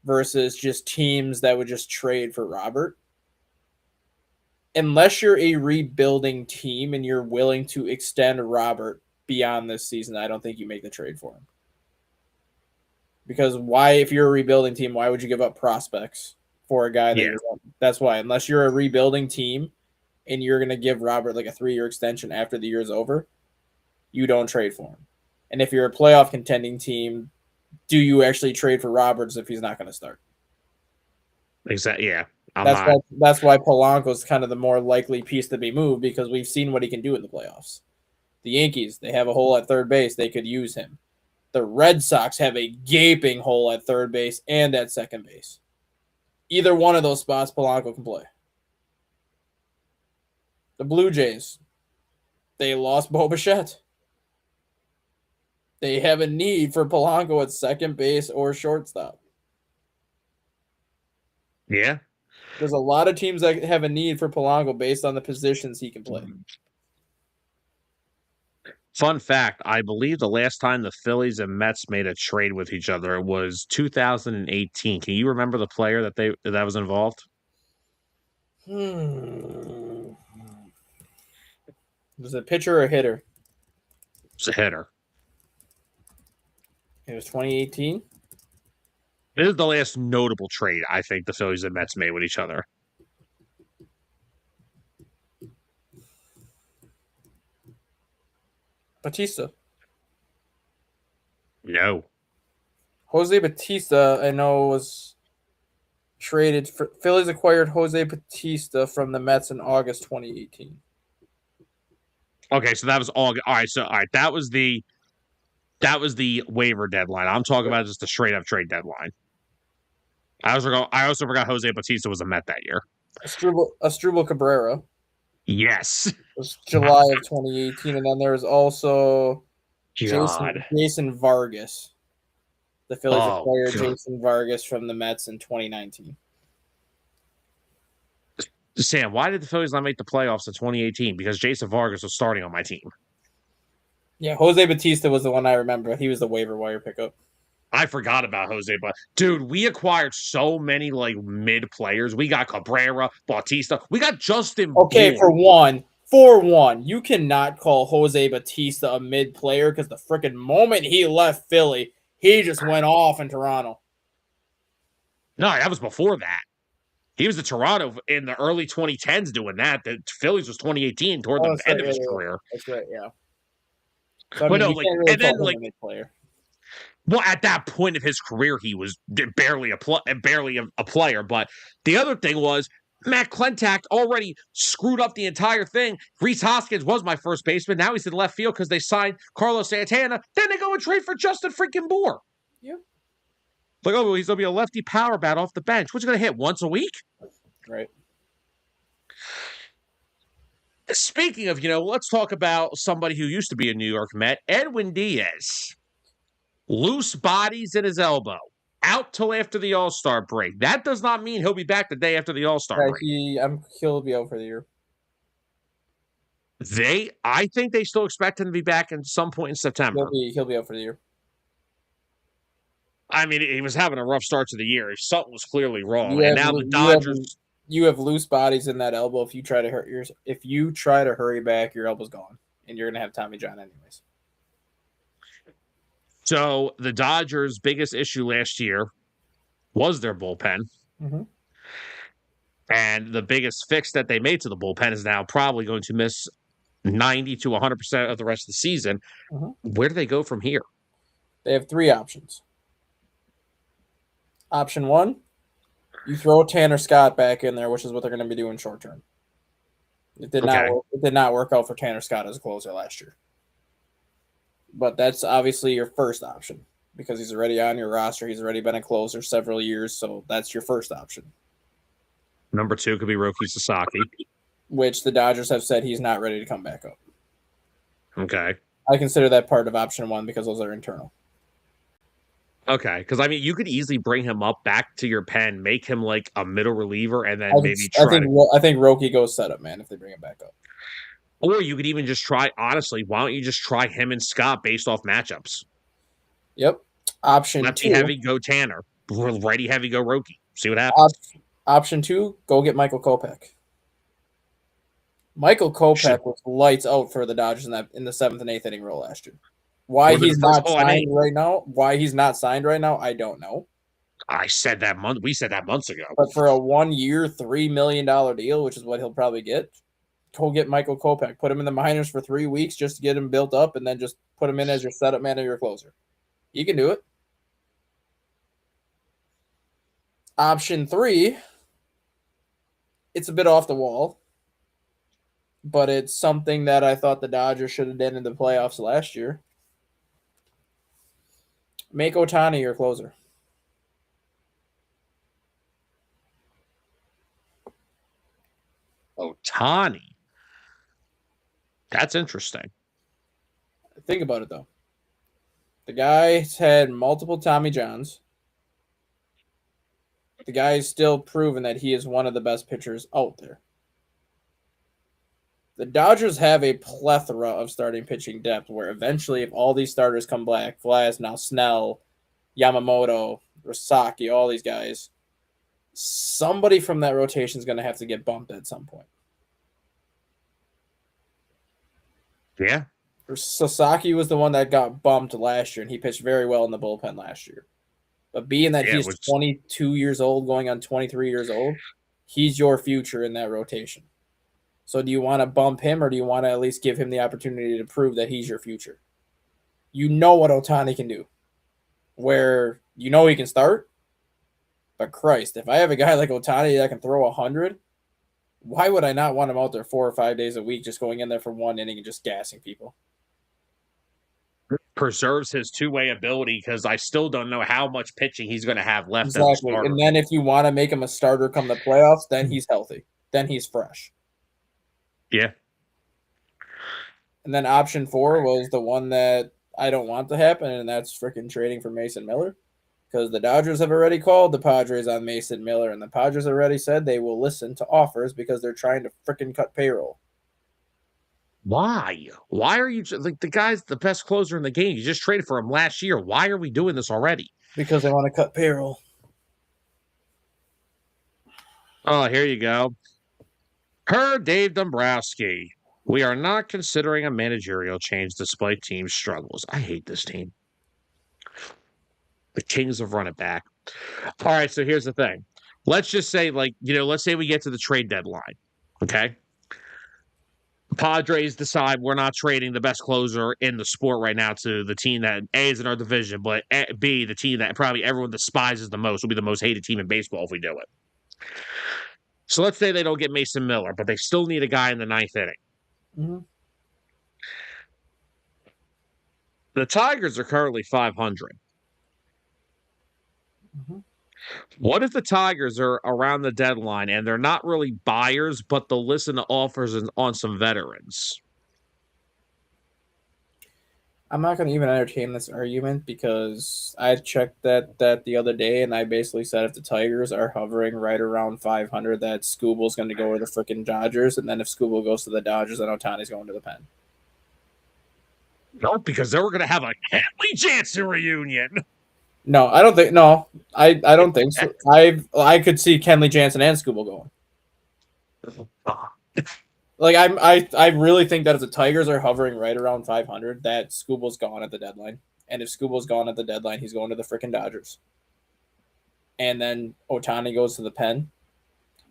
versus just teams that would just trade for Robert, unless you're a rebuilding team and you're willing to extend Robert beyond this season, I don't think you make the trade for him. Because if you're a rebuilding team, why would you give up prospects for a guy that's why. Unless you're a rebuilding team and you're going to give Robert like a 3-year extension after the year's over, you don't trade for him. And if you're a playoff contending team, do you actually trade for Roberts if he's not going to start? Exactly. Yeah. That's why Polanco's kind of the more likely piece to be moved because we've seen what he can do in the playoffs. The Yankees, they have a hole at third base. They could use him. The Red Sox have a gaping hole at third base and at second base. Either one of those spots, Polanco can play. The Blue Jays, they lost Bo Bichette. They have a need for Polanco at second base or shortstop. Yeah. There's a lot of teams that have a need for Polanco based on the positions he can play. Fun fact, I believe the last time the Phillies and Mets made a trade with each other was 2018. Can you remember the player that was involved? Was it a pitcher or a hitter? It was a hitter. It was 2018. This is the last notable trade I think the Phillies and Mets made with each other. Batista. No. Jose Batista, I know, was traded for Phillies acquired Jose Batista from the Mets in August 2018. Okay, so that was all right. So all right, that was the waiver deadline. I'm talking about just the straight up trade deadline. I also forgot Jose Batista was a Met that year. Asdrubal Cabrera Yes. was July of 2018, and then there was also God. Jason Vargas. The Phillies Oh, acquired God. Jason Vargas from the Mets in 2019. Sam, why did the Phillies not make the playoffs in 2018? Because Jason Vargas was starting on my team. Yeah, Jose Batista was the one I remember. He was the waiver wire pickup. I forgot about Jose, but dude, we acquired so many like mid players. We got Cabrera, Bautista. We got Justin Okay, Bourne. for one, you cannot call Jose Batista a mid player because the freaking moment he left Philly, he just went off in Toronto. No, that was before that. He was at Toronto in the early 2010s doing that. The Phillies was 2018 toward Oh, the that's right. end of his Yeah. career. That's right. Yeah. So I But mean, no, you like, can't really and then call him like, a mid player. well, at that point of his career, he was barely a player. But the other thing was Matt Klentak already screwed up the entire thing. Rhys Hoskins was my first baseman. Now he's in left field because they signed Carlos Santana. Then they go and trade for Justin freaking Bour. Yeah. Like, oh, he's gonna be a lefty power bat off the bench. What's he gonna hit once a week? Right. Speaking of, let's talk about somebody who used to be a New York Met, Edwin Diaz. Loose bodies in his elbow. Out till after the All-Star break. That does not mean he'll be back the day after the All-Star break. He'll be out for the year. I think they still expect him to be back at some point in September. He'll be out for the year. I mean, he was having a rough start to the year. Something was clearly wrong. And now the Dodgers. You have loose bodies in that elbow. If you try to hurry back, your elbow's gone, and you're gonna have Tommy John anyways. So the Dodgers' biggest issue last year was their bullpen. Mm-hmm. And the biggest fix that they made to the bullpen is now probably going to miss 90 to 100% of the rest of the season. Mm-hmm. Where do they go from here? They have three options. Option one, you throw Tanner Scott back in there, which is what they're going to be doing short term. It did not work out for Tanner Scott as a closer last year. But that's obviously your first option because he's already on your roster. He's already been a closer several years, so that's your first option. Number two could be Roki Sasaki, which the Dodgers have said he's not ready to come back up. Okay. I consider that part of option one because those are internal. Okay, because I mean, you could easily bring him up back to your pen, make him like a middle reliever, and then I think Roki goes setup man if they bring him back up. Or you could even just try. Honestly, why don't you just try him and Scott based off matchups? Yep. Option lefty two. Heavy go Tanner. Righty heavy go Roki. See what happens. Option two, go get Michael Kopech. Michael Kopech was lights out for the Dodgers in the seventh and eighth inning role last year. Why he's not signed right now, I don't know. I said that we said that months ago. But for a 1 year, $3 million deal, which is what he'll probably get, go get Michael Kopech. Put him in the minors for 3 weeks just to get him built up, and then just put him in as your setup man or your closer. You can do it. Option three, it's a bit off the wall, but it's something that I thought the Dodgers should have done in the playoffs last year. Make Ohtani your closer. Ohtani. That's interesting. Think about it, though. The guy's had multiple Tommy Johns. The guy's still proven that he is one of the best pitchers out there. The Dodgers have a plethora of starting pitching depth where eventually, if all these starters come back, Vlad, now Snell, Yamamoto, Rasaki, all these guys, somebody from that rotation is going to have to get bumped at some point. Yeah. Sasaki was the one that got bumped last year, and he pitched very well in the bullpen last year. But being that he's 22 years old, going on 23 years old, he's your future in that rotation. So do you want to bump him, or do you want to at least give him the opportunity to prove that he's your future? You know what Ohtani can do. Where You know he can start, but Christ, if I have a guy like Ohtani that can throw 100, why would I not want him out there 4 or 5 days a week just going in there for one inning and just gassing people? Preserves his two-way ability because I still don't know how much pitching he's going to have left as a Exactly. starter. And then if you want to make him a starter come the playoffs, then he's healthy. Then he's fresh. Yeah. And then option 4 was the one that I don't want to happen, and that's freaking trading for Mason Miller. Because the Dodgers have already called the Padres on Mason Miller, and the Padres already said they will listen to offers because they're trying to freaking cut payroll. Why? Why are you like the guy's the best closer in the game? You just traded for him last year. Why are we doing this already? Because they want to cut payroll. Oh, here you go. Per Dave Dombrowski, we are not considering a managerial change despite team struggles. I hate this team. The Kings have run it back. All right, so here's the thing. Let's just say, let's say we get to the trade deadline. Okay. Padres decide we're not trading the best closer in the sport right now to the team that A is in our division, but B, the team that probably everyone despises the most, will be the most hated team in baseball if we do it. So let's say they don't get Mason Miller, but they still need a guy in the ninth inning. Mm-hmm. The Tigers are currently 500. Mm-hmm. What if the Tigers are around the deadline and they're not really buyers, but they'll listen to offers on some veterans? I'm not going to even entertain this argument because I checked that the other day, and I basically said if the Tigers are hovering right around 500, that Scooble's going to go to the freaking Dodgers, and then if Scooble goes to the Dodgers, then Otani's going to the pen. No, because they were going to have a Kenley Jansen reunion. No, I don't think. No, I don't think so. I could see Kenley Jansen and Scooble going. Like I really think that if the Tigers are hovering right around 500, that Scooble's gone at the deadline. And if Scooble's gone at the deadline, he's going to the freaking Dodgers. And then Ohtani goes to the pen.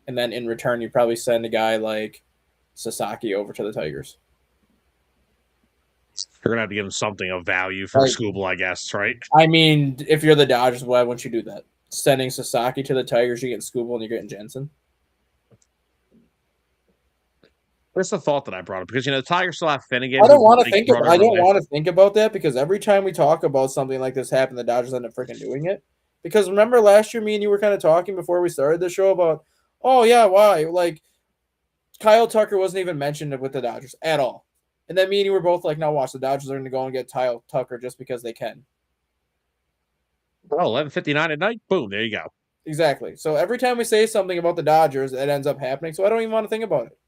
And then in return, you probably send a guy like Sasaki over to the Tigers. You're going to have to give him something of value for Scooble, I guess, right? I mean, if you're the Dodgers, why wouldn't you do that? Sending Sasaki to the Tigers, you're getting Scooble and you're getting Jensen. That's the thought that I brought up because the Tigers still have Finnegan. I don't want to think about that because every time we talk about something like this happen, the Dodgers end up freaking doing it. Because remember last year, me and you were kind of talking before we started the show about, oh yeah, why? Like Kyle Tucker wasn't even mentioned with the Dodgers at all. And then me and you were both like, now watch, the Dodgers are going to go and get Kyle Tucker just because they can. Well, 11:59 at night, boom, there you go. Exactly. So every time we say something about the Dodgers, it ends up happening. So I don't even want to think about it.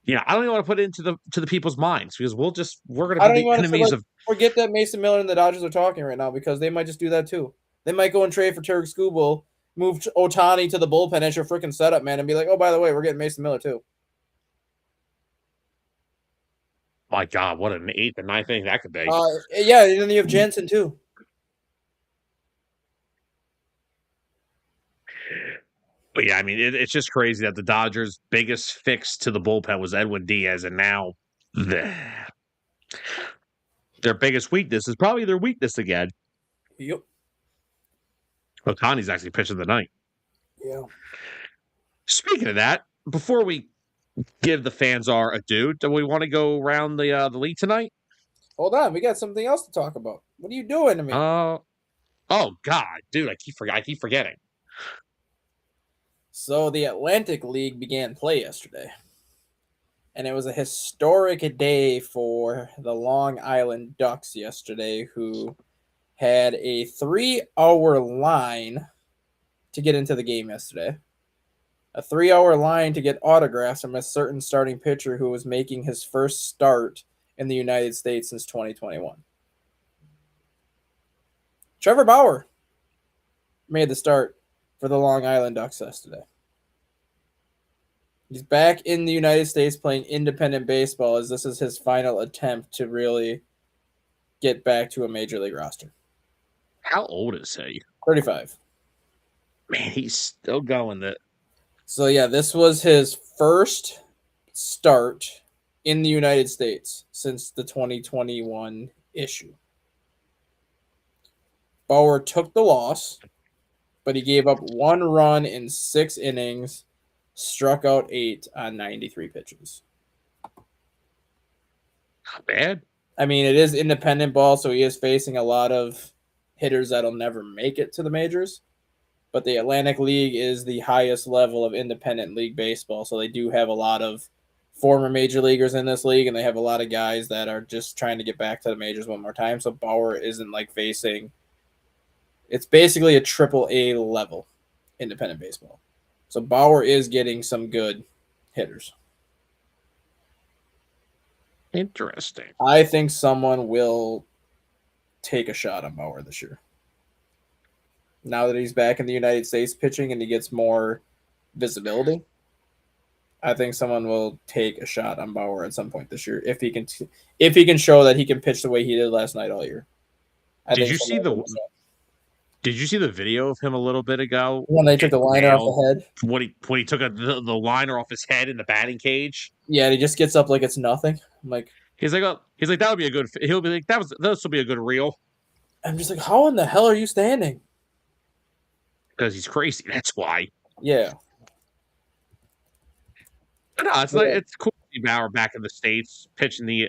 Yeah, I don't even want to put it into the people's minds because we're going I to don't be even the want to enemies of. forget that Mason Miller and the Dodgers are talking right now because they might just do that too. They might go and trade for Turk Scooble, move Ohtani to the bullpen as your freaking setup man, and be like, oh, by the way, we're getting Mason Miller too. My God, what an 8th and 9th inning that could be. Yeah, and then you have Jensen too. But yeah, I mean, it's just crazy that the Dodgers' biggest fix to the bullpen was Edwin Diaz, and now their biggest weakness is probably their weakness again. Yep. Otani's actually pitching the night. Yeah. Speaking of that, before we give the fans our adieu, do we want to go around the league tonight? Hold on, we got something else to talk about. What are you doing to me? Oh God, dude, I keep forgetting. So the Atlantic League began play yesterday. And it was a historic day for the Long Island Ducks yesterday, who had a 3-hour line to get into the game yesterday. A 3-hour line to get autographs from a certain starting pitcher who was making his first start in the United States since 2021. Trevor Bauer made the start for the Long Island Ducks yesterday. He's back in the United States playing independent baseball as this is his final attempt to really get back to a major league roster. How old is he? 35. Man, he's still going. So, yeah, this was his first start in the United States since the 2021 issue. Bauer took the loss, but he gave up 1 run in 6 innings, struck out 8 on 93 pitches. Not bad. I mean, it is independent ball, so he is facing a lot of hitters that'll never make it to the majors. But the Atlantic League is the highest level of independent league baseball, so they do have a lot of former major leaguers in this league, and they have a lot of guys that are just trying to get back to the majors one more time. So Bauer isn't like facing. It's basically a AAA level independent baseball. So Bauer is getting some good hitters. Interesting. I think someone will take a shot on Bauer this year. Now that he's back in the United States pitching and he gets more visibility, I think someone will take a shot on Bauer at some point this year if he can show that he can pitch the way he did last night all year. Did you see the video of him a little bit ago when they took the liner off the head? When he took the liner off his head in the batting cage? Yeah, and he just gets up like it's nothing. I'm like, he's like that would be a good. He'll be like this will be a good reel. I'm just like, how in the hell are you standing? Because he's crazy. That's why. Yeah. No, it's cool to see Bauer back in the States pitching the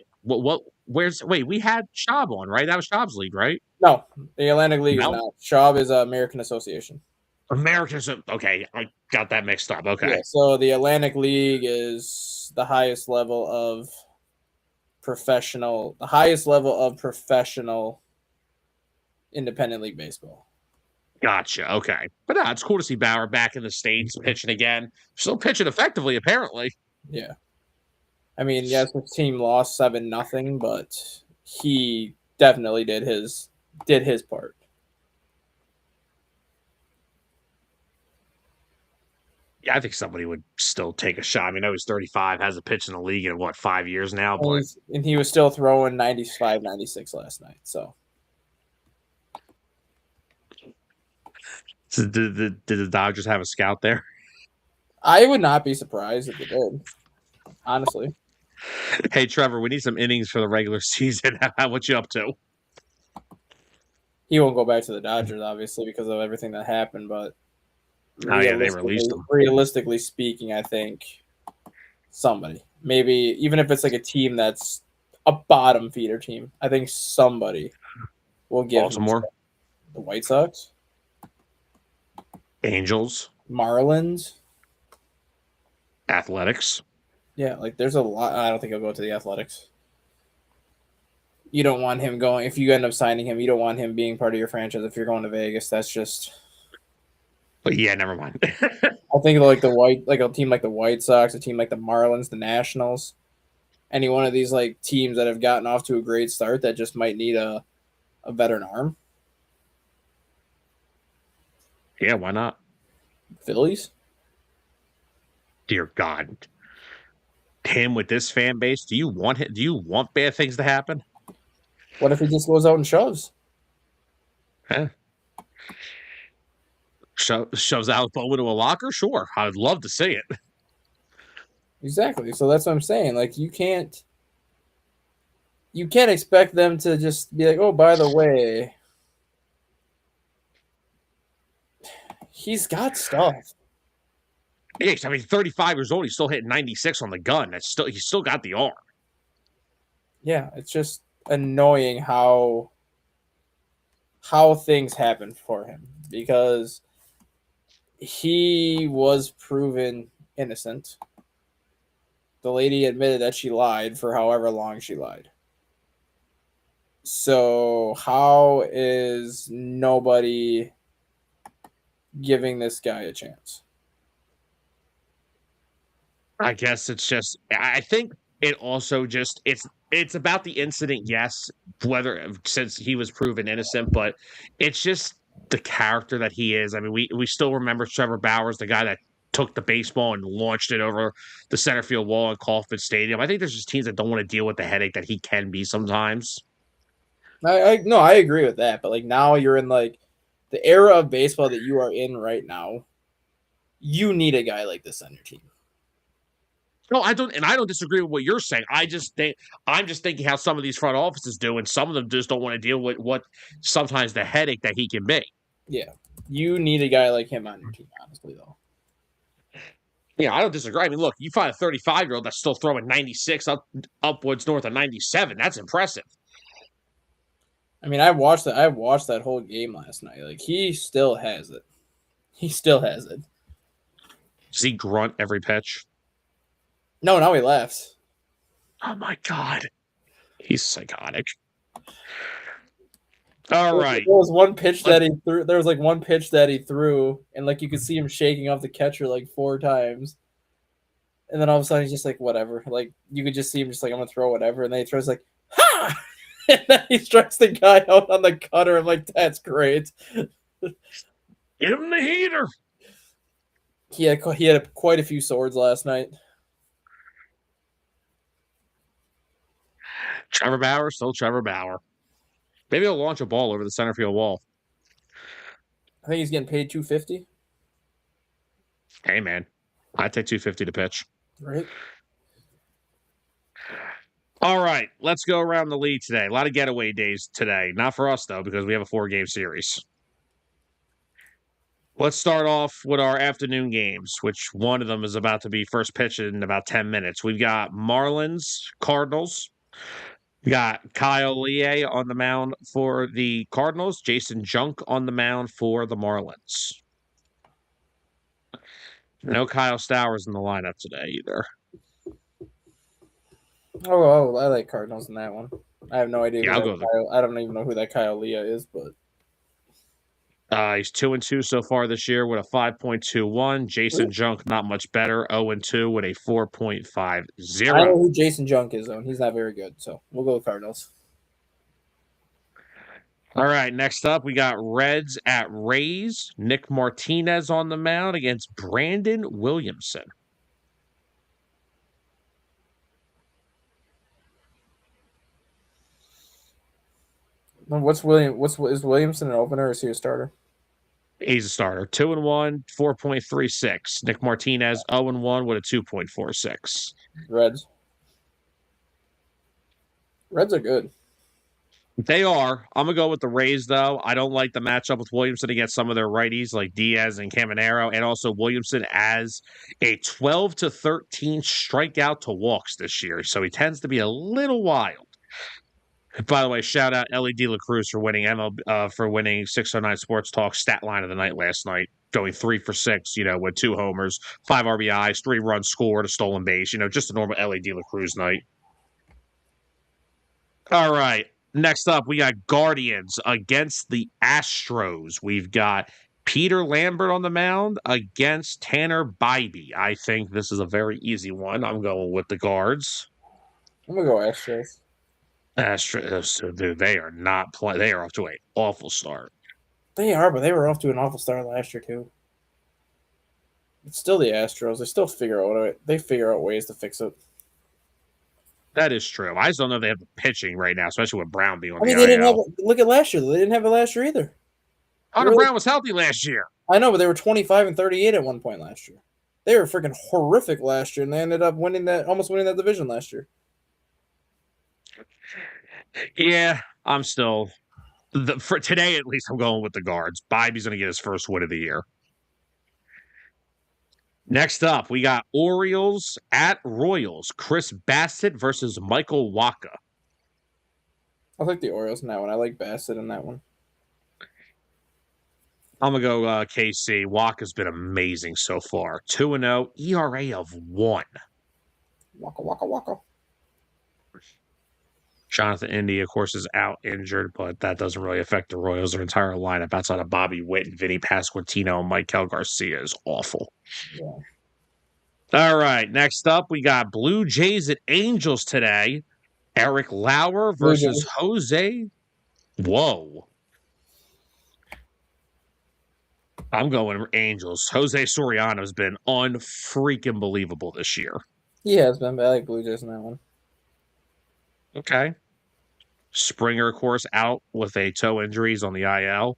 we had Schaub on, right? That was Schaub's league, right? No, the Atlantic League is not. Schaub is American Association. Okay, I got that mixed up. Okay. Yeah, so the Atlantic League is the highest level of professional independent league baseball. Gotcha. Okay. But it's cool to see Bauer back in the States pitching again. Still pitching effectively, apparently. Yeah. I mean, yes, his team lost 7-0, but he definitely did his part. Yeah, I think somebody would still take a shot. I mean, I was 35, hasn't pitched in the league in 5 years now, and he was still throwing 95, 96 last night. So did the Dodgers have a scout there? I would not be surprised if they did. Honestly. Hey, Trevor, we need some innings for the regular season. What you up to? He won't go back to the Dodgers, obviously, because of everything that happened. But they released him. Realistically speaking, I think somebody, maybe even if it's like a team that's a bottom feeder team, I think somebody will give Baltimore, the White Sox, Angels, Marlins, Athletics. Yeah, like there's a lot. I don't think he'll go to the Athletics. You don't want him going. If you end up signing him, you don't want him being part of your franchise. If you're going to Vegas, that's just. But yeah, never mind. I think like a team like the White Sox, a team like the Marlins, the Nationals, any one of these like teams that have gotten off to a great start that just might need a veteran arm. Yeah, why not? Phillies. Dear God, him with this fan base. Do you want bad things to happen? What if he just goes out and shoves? Huh? Shoves Alec Bowen to a locker? Sure. I'd love to see it. Exactly. So that's what I'm saying. Like you can't expect them to just be like, oh, by the way, he's got stuff. Yeah, I mean, 35 years old, he's still hitting 96 on the gun. He's still got the arm. Yeah, it's just annoying how things happen for him because he was proven innocent. The lady admitted that she lied for however long she lied. So how is nobody giving this guy a chance? I guess it's just. I think it also just it's about the incident. Yes, whether since he was proven innocent, but it's just the character that he is. I mean, we still remember Trevor Bauer, the guy that took the baseball and launched it over the center field wall at Kauffman Stadium. I think there's just teams that don't want to deal with the headache that he can be sometimes. I agree with that, but like now you're in like the era of baseball that you are in right now. You need a guy like this on your team. No, I don't, and I don't disagree with what you're saying. I'm just thinking how some of these front offices do, and some of them just don't want to deal with what sometimes the headache that he can be. Yeah, you need a guy like him on your team, honestly, though. Yeah, I don't disagree. I mean, look, you find a 35-year-old that's still throwing 96 upwards north of 97. That's impressive. I mean, I watched that. I watched that whole game last night. Like he still has it. He still has it. Does he grunt every pitch? No, now he laughs. Oh my god, he's psychotic. All right. There was one pitch that he threw. There was like one pitch that he threw, and like you could see him shaking off the catcher like 4 times. And then all of a sudden he's just like, whatever. Like you could just see him just like, I'm gonna throw whatever, and then he throws like, ha! And then he strikes the guy out on the cutter. I'm like, that's great. Get him the heater. He had quite a few swords last night. Trevor Bauer, still Trevor Bauer. Maybe he'll launch a ball over the center field wall. I think he's getting paid $250. Hey man, I'd take $250 to pitch. Right. All right, let's go around the league today. A lot of getaway days today. Not for us though, because we have a 4-game series. Let's start off with our afternoon games, which one of them is about to be first pitch in about 10 minutes. We've got Marlins, Cardinals. We got Kyle Lee on the mound for the Cardinals, Jason Junk on the mound for the Marlins. No Kyle Stowers in the lineup today either. Oh, I like Cardinals in that one. I have no idea. Yeah, I'll go there. I don't even know who that Kyle Lee is, but he's 2-2 so far this year with a 5.21. Jason Junk not much better, 0-2 with a 4.50. I know who Jason Junk is, though. He's not very good, so we'll go with Cardinals. All right, next up we got Reds at Rays. Nick Martinez on the mound against Brandon Williamson. Is Williamson an opener or is he a starter? He's a starter. 2-1, 4.36. Nick Martinez 0-1 with a 2.46. Reds. Reds are good. They are. I'm going to go with the Rays, though. I don't like the matchup with Williamson against some of their righties like Diaz and Caminero, and also Williamson as a 12-13 strikeout to walks this year. So he tends to be a little wild. By the way, shout out LED La Cruz for winning for winning 609 Sports Talk stat line of the night last night, going 3 for 6, with 2 homers, 5 RBIs, 3 runs scored, a stolen base, just a normal LED La Cruz night. All right. Next up, we got Guardians against the Astros. We've got Peter Lambert on the mound against Tanner Bybee. I think this is a very easy one. I'm going with the Guards. I'm going to go Astros. Astros, dude, they are not playing. They are off to an awful start. They are, but they were off to an awful start last year, too. It's still the Astros. They still figure out ways to fix it. That is true. I just don't know if they have the pitching right now, especially with Brown being on the they IL. didn't have. Look at last year. They didn't have it last year either. Hunter Brown was healthy last year. I know, but they were 25 and 38 at one point last year. They were freaking horrific last year, and they ended up almost winning that division last year. Yeah, I'm still for today at least. I'm going with the Guards. Bybee's going to get his first win of the year. Next up, we got Orioles at Royals. Chris Bassett versus Michael Wacha. I like the Orioles in that one. I like Bassett in that one. I'm going to go KC. Wacha's been amazing so far. 2-0, ERA of 1. Waka. Jonathan Indy, of course, is out injured, but that doesn't really affect the Royals. Their entire lineup outside of Bobby Witt and Vinny Pasquantino and Michael Garcia is awful. Yeah. All right, next up, we got Blue Jays at Angels today. Eric Lauer versus Jose. Whoa. I'm going Angels. Jose Soriano has been unfreaking believable this year. Yeah, it's been bad. I like Blue Jays in that one. Okay. Springer, of course, out with a toe injuries on the IL.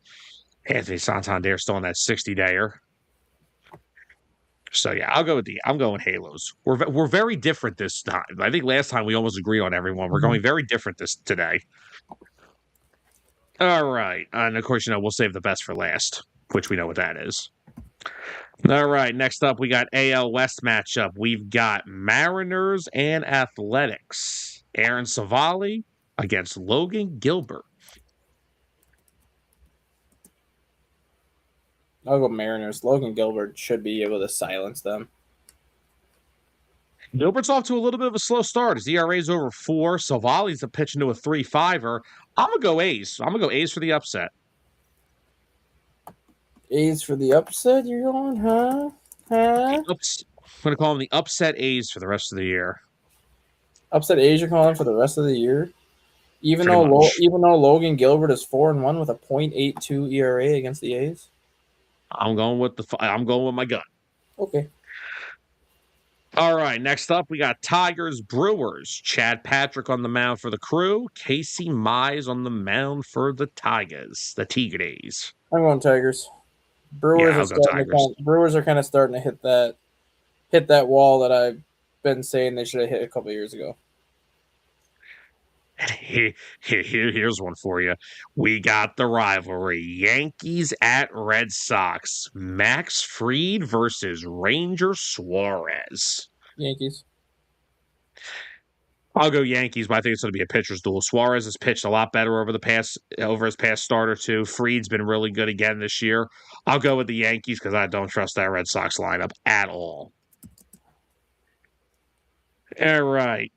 Anthony Santander still on that 60-dayer. So yeah, I'm going Halos. We're very different this time. I think last time we almost agreed on everyone. We're going very different this today. All right, and of course, we'll save the best for last, which we know what that is. All right, next up we got AL West matchup. We've got Mariners and Athletics. Aaron Savali against Logan Gilbert. I'll go Mariners. Logan Gilbert should be able to silence them. Gilbert's off to a little bit of a slow start. His ERA is over 4. Savali's a pitch into a 3.5er. I'm gonna go A's. I'm gonna go A's for the upset. A's for the upset, you're going, huh? I'm gonna call them the upset A's for the rest of the year. Upset A's you're calling for the rest of the year? Even Pretty though much. even though Logan Gilbert is 4-1 with a .82 ERA against the A's? I'm going with my gut. Okay. All right, next up we got Tigers Brewers. Chad Patrick on the mound for the Crew. Casey Mize on the mound for the Tigers. The Tigres. I'm going Tigers. Yeah, I'll go Tigers. Brewers are kind of starting to hit that wall that I've been saying they should have hit a couple years ago. Here's one for you. We got the rivalry. Yankees at Red Sox. Max Fried versus Ranger Suarez. Yankees. I'll go Yankees, but I think it's going to be a pitcher's duel. Suarez has pitched a lot better over his past start or two. Fried's been really good again this year. I'll go with the Yankees because I don't trust that Red Sox lineup at all. All right.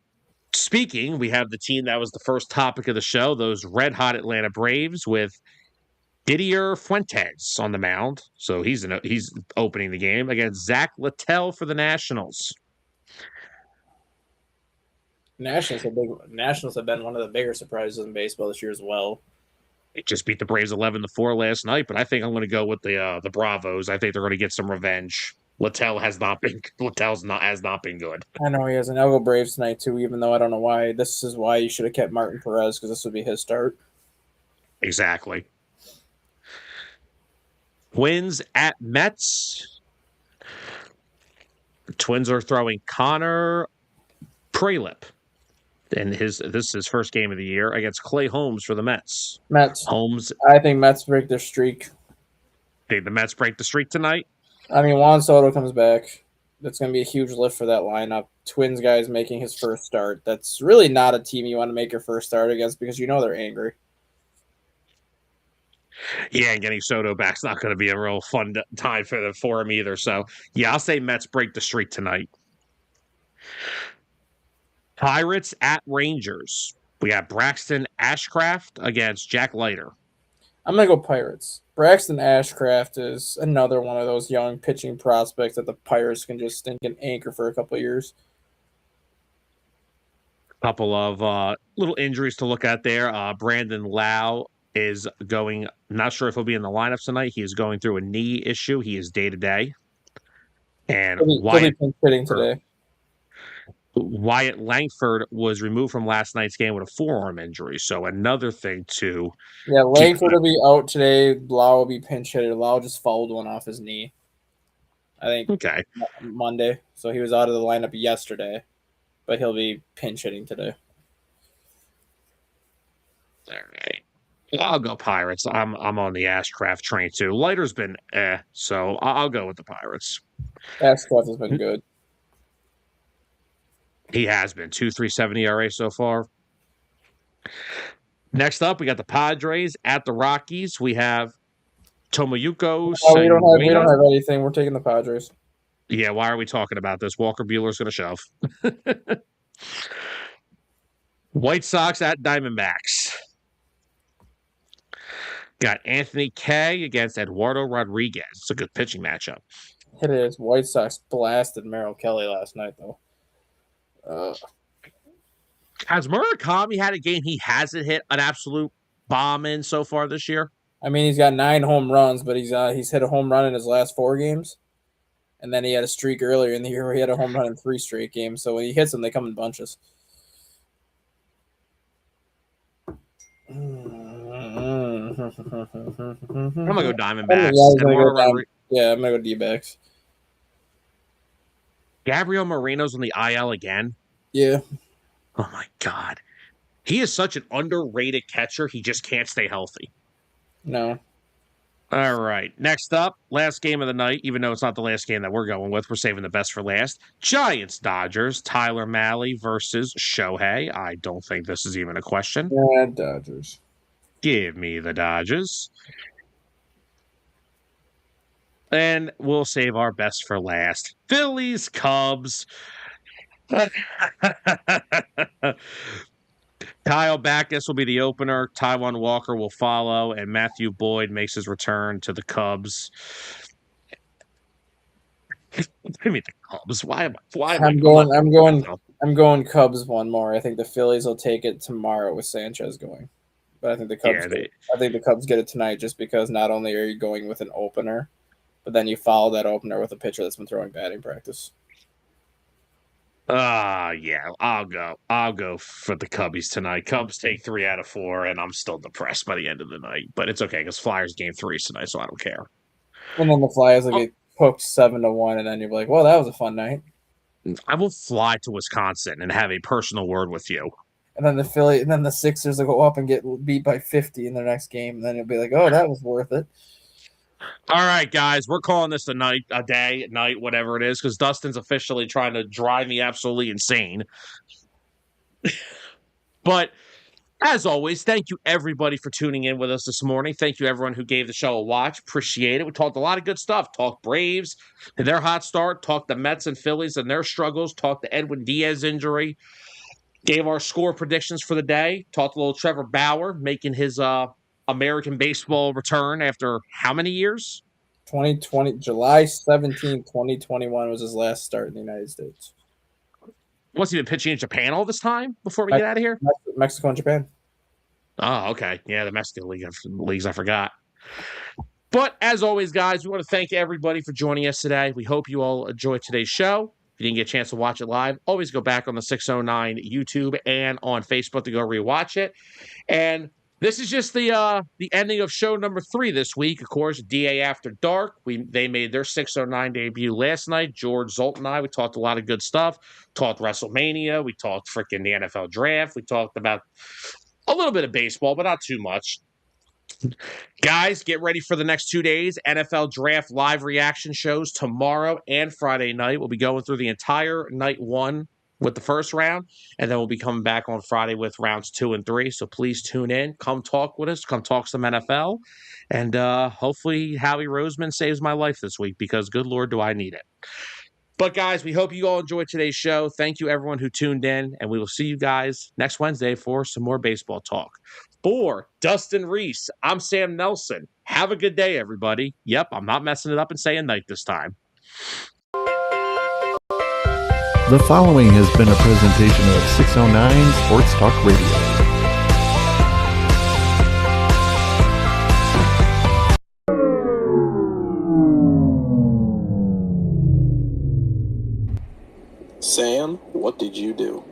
Speaking, we have the team that was the first topic of the show, those red-hot Atlanta Braves with Didier Fuentes on the mound. So he's opening the game against Zach Littell for the Nationals. Nationals have been one of the bigger surprises in baseball this year as well. It just beat the Braves 11-4 last night, but I think I'm going to go with the Bravos. I think they're going to get some revenge. Littell's has not been good. I know he has an I'll go Braves tonight too, even though I don't know why. This is why you should have kept Martin Perez because this would be his start. Exactly. Twins at Mets. The Twins are throwing Connor Prelip. And this is his first game of the year against Clay Holmes for the Mets. Mets. Holmes. I think Mets break their streak. Think the Mets break the streak tonight? I mean, Juan Soto comes back. That's going to be a huge lift for that lineup. Twins guys making his first start. That's really not a team you want to make your first start against because you know they're angry. Yeah, and getting Soto back's not going to be a real fun time for him either. So, yeah, I'll say Mets break the streak tonight. Pirates at Rangers. We got Braxton Ashcraft against Jack Leiter. I'm going to go Pirates. Braxton Ashcraft is another one of those young pitching prospects that the Pirates can just stink and anchor for a couple of years. Couple of little injuries to look at there. Brandon Lau is going, not sure if he'll be in the lineup tonight. He is going through a knee issue. He is day-to-day. And Wyatt pitching today. Wyatt Langford was removed from last night's game with a forearm injury. So another thing to... Yeah, Langford will be out today. Lau will be pinch hitter. Lau just fouled one off his knee. I think Monday. So he was out of the lineup yesterday. But he'll be pinch hitting today. All right. I'll go Pirates. I'm on the Ashcraft train too. Leiter's been so I'll go with the Pirates. Ashcraft has been good. He has been 2.37 ERA so far. Next up, we got the Padres at the Rockies. We have Tomoyuki. We don't have anything. We're taking the Padres. Yeah, why are we talking about this? Walker Buehler's going to shove. White Sox at Diamondbacks. Got Anthony Kay against Eduardo Rodriguez. It's a good pitching matchup. It is. White Sox blasted Merrill Kelly last night, though. Has Murakami had a game he hasn't hit an absolute bomb in so far this year? I mean, he's got 9 home runs, but he's hit a home run in his last 4 games. And then he had a streak earlier in the year where he had a home run in 3 straight games. So when he hits them, they come in bunches. I'm going to go Diamondbacks. I'm going to go D-backs. Gabriel Moreno's on the IL again. Yeah. Oh my God. He is such an underrated catcher. He just can't stay healthy. No. All right. Next up, last game of the night, even though it's not the last game that we're going with. We're saving the best for last. Giants Dodgers, Tyler Mahle versus Shohei. I don't think this is even a question. Yeah, Dodgers. Give me the Dodgers. And we'll save our best for last. Phillies Cubs. Kyle Backus will be the opener. Taijuan Walker will follow, and Matthew Boyd makes his return to the Cubs. Give me the Cubs. Why am I? I'm going Cubs one more. I think the Phillies will take it tomorrow with Sanchez going, but I think the Cubs. I think the Cubs get it tonight just because not only are you going with an opener, but then you follow that opener with a pitcher that's been throwing batting practice. Yeah, I'll go for the Cubbies tonight. Cubs take 3 out of 4, and I'm still depressed by the end of the night. But it's okay because Flyers game 3 tonight, so I don't care. And then the Flyers will get hooked 7-1, and then you'll be like, "Well, that was a fun night." I will fly to Wisconsin and have a personal word with you. And then the Sixers will go up and get beat by 50 in their next game, and then you'll be like, "Oh, that was worth it." All right, guys, we're calling this a day, night, whatever it is, because Dustin's officially trying to drive me absolutely insane. But as always, thank you everybody for tuning in with us this morning. Thank you everyone who gave the show a watch. Appreciate it. We talked a lot of good stuff. Talked Braves and their hot start. Talked the Mets and Phillies and their struggles. Talked the Edwin Diaz injury. Gave our score predictions for the day. Talked a little Trevor Bauer making his American baseball return after how many years? 2020, July 17, 2021 was his last start in the United States. What's he been pitching in Japan all this time before we get out of here? Mexico and Japan. Oh, okay. Yeah, the Mexican leagues, I forgot. But as always, guys, we want to thank everybody for joining us today. We hope you all enjoyed today's show. If you didn't get a chance to watch it live, always go back on the 609 YouTube and on Facebook to go rewatch it. And this is just the ending of show number 3 this week. Of course, DA After Dark. They made their 609 debut last night. George Zolt and I, we talked a lot of good stuff. Talked WrestleMania. We talked freaking the NFL draft. We talked about a little bit of baseball, but not too much. Guys, get ready for the next 2 days. NFL draft live reaction shows tomorrow and Friday night. We'll be going through the entire night 1 with the first round, and then we'll be coming back on Friday with rounds 2 and 3. So please tune in. Come talk with us. Come talk some NFL. And hopefully Howie Roseman saves my life this week because good Lord, do I need it. But guys, we hope you all enjoyed today's show. Thank you everyone who tuned in, and we will see you guys next Wednesday for some more baseball talk. For Dustin Reese, I'm Sam Nelson. Have a good day, everybody. Yep, I'm not messing it up and saying night this time. The following has been a presentation of 609 Sports Talk Radio. Sam, what did you do?